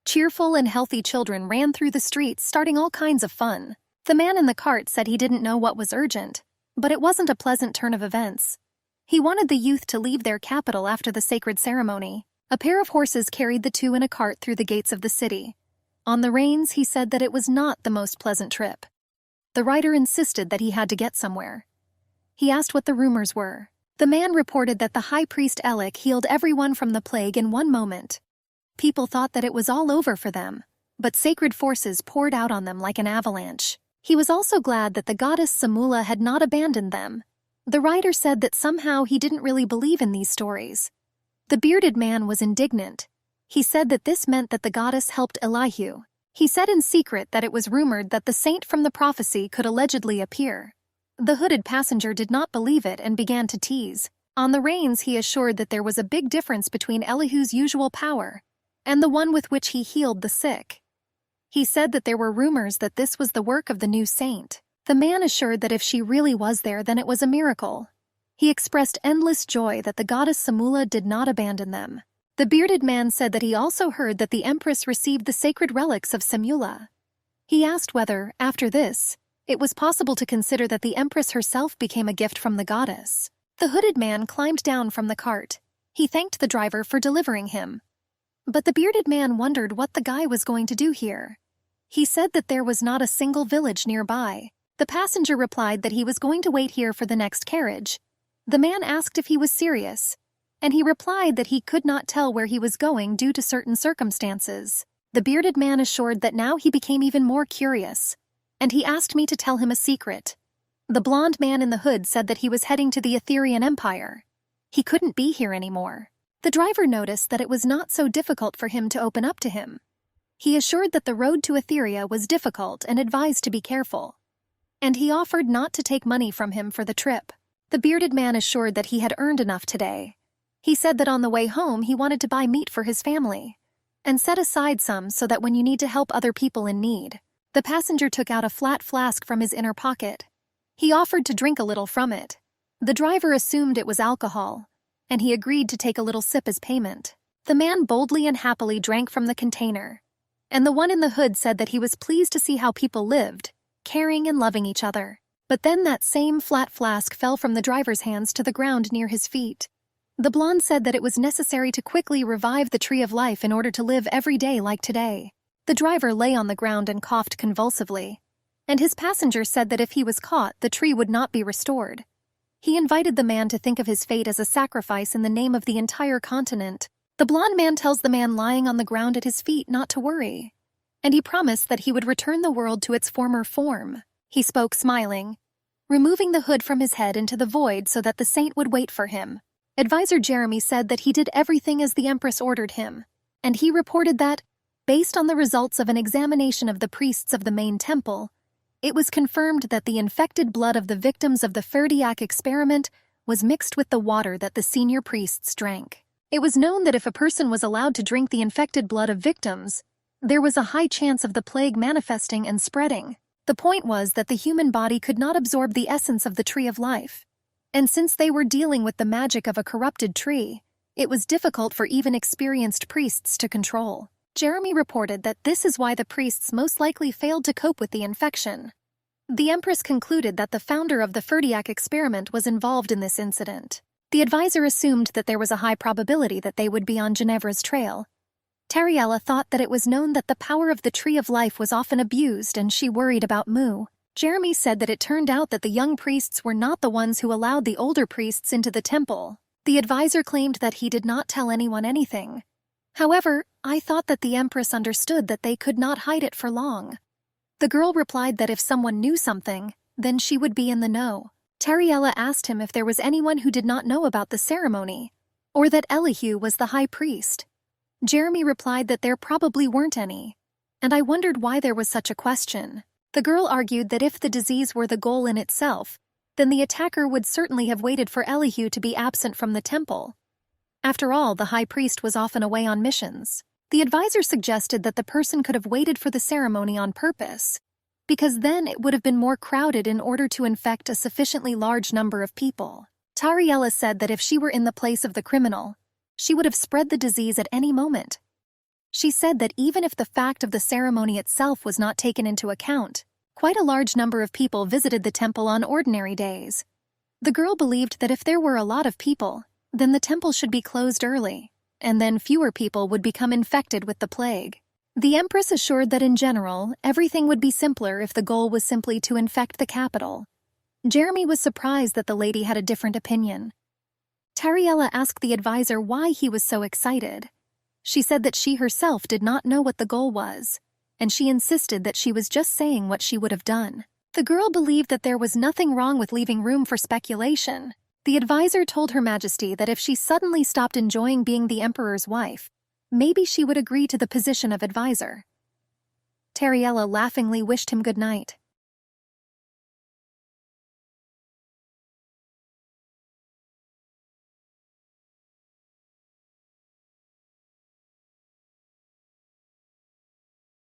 Cheerful and healthy children ran through the streets, starting all kinds of fun. The man in the cart said he didn't know what was urgent, but it wasn't a pleasant turn of events. He wanted the youth to leave their capital after the sacred ceremony. A pair of horses carried the two in a cart through the gates of the city. On the reins, he said that it was not the most pleasant trip. The writer insisted that he had to get somewhere. He asked what the rumors were. The man reported that the high priest Elik healed everyone from the plague in one moment. People thought that it was all over for them, but sacred forces poured out on them like an avalanche. He was also glad that the goddess Samula had not abandoned them. The writer said that somehow he didn't really believe in these stories. The bearded man was indignant. He said that this meant that the goddess helped Elihu. He said in secret that it was rumored that the saint from the prophecy could allegedly appear. The hooded passenger did not believe it and began to tease. On the reins, he assured that there was a big difference between Elihu's usual power and the one with which he healed the sick. He said that there were rumors that this was the work of the new saint. The man assured that if she really was there, then it was a miracle. He expressed endless joy that the goddess Samula did not abandon them. The bearded man said that he also heard that the empress received the sacred relics of Samula. He asked whether, after this, it was possible to consider that the empress herself became a gift from the goddess. The hooded man climbed down from the cart. He thanked the driver for delivering him. But the bearded man wondered what the guy was going to do here. He said that there was not a single village nearby. The passenger replied that he was going to wait here for the next carriage. The man asked if he was serious, and he replied that he could not tell where he was going due to certain circumstances. The bearded man assured that now he became even more curious, and he asked me to tell him a secret. The blonde man in the hood said that he was heading to the Etherian Empire. He couldn't be here anymore. The driver noticed that it was not so difficult for him to open up to him. He assured that the road to Etheria was difficult and advised to be careful. And he offered not to take money from him for the trip. The bearded man assured that he had earned enough today. He said that on the way home he wanted to buy meat for his family, and set aside some so that when you need to help other people in need. The passenger took out a flat flask from his inner pocket. He offered to drink a little from it. The driver assumed it was alcohol, and he agreed to take a little sip as payment. The man boldly and happily drank from the container, and the one in the hood said that he was pleased to see how people lived, caring and loving each other. But then that same flat flask fell from the driver's hands to the ground near his feet. The blonde said that it was necessary to quickly revive the tree of life in order to live every day like today. The driver lay on the ground and coughed convulsively, and his passenger said that if he was caught, the tree would not be restored. He invited the man to think of his fate as a sacrifice in the name of the entire continent. The blonde man tells the man lying on the ground at his feet not to worry, and he promised that he would return the world to its former form. He spoke smiling, removing the hood from his head into the void so that the saint would wait for him. Advisor Jeremy said that he did everything as the Empress ordered him, and he reported that, based on the results of an examination of the priests of the main temple, it was confirmed that the infected blood of the victims of the Ferdiac experiment was mixed with the water that the senior priests drank. It was known that if a person was allowed to drink the infected blood of victims, there was a high chance of the plague manifesting and spreading. The point was that the human body could not absorb the essence of the tree of life, and since they were dealing with the magic of a corrupted tree, it was difficult for even experienced priests to control. Jeremy reported that this is why the priests most likely failed to cope with the infection. The Empress concluded that the founder of the Ferdiac experiment was involved in this incident. The advisor assumed that there was a high probability that they would be on Ginevra's trail. Tariella thought that it was known that the power of the Tree of Life was often abused, and she worried about Mu. Jeremy said that it turned out that the young priests were not the ones who allowed the older priests into the temple. The advisor claimed that he did not tell anyone anything. However, I thought that the Empress understood that they could not hide it for long. The girl replied that if someone knew something, then she would be in the know. Tariella asked him if there was anyone who did not know about the ceremony, or that Elihu was the high priest. Jeremy replied that there probably weren't any, and I wondered why there was such a question. The girl argued that if the disease were the goal in itself, then the attacker would certainly have waited for Elihu to be absent from the temple. After all, the high priest was often away on missions. The advisor suggested that the person could have waited for the ceremony on purpose, because then it would have been more crowded in order to infect a sufficiently large number of people. Tariella said that if she were in the place of the criminal, she would have spread the disease at any moment. She said that even if the fact of the ceremony itself was not taken into account, quite a large number of people visited the temple on ordinary days. The girl believed that if there were a lot of people, then the temple should be closed early, and then fewer people would become infected with the plague. The Empress assured that in general, everything would be simpler if the goal was simply to infect the capital. Jeremy was surprised that the lady had a different opinion. Tariella asked the advisor why he was so excited. She said that she herself did not know what the goal was, and she insisted that she was just saying what she would have done. The girl believed that there was nothing wrong with leaving room for speculation. The advisor told Her Majesty that if she suddenly stopped enjoying being the Emperor's wife, maybe she would agree to the position of advisor. Tariella laughingly wished him good night.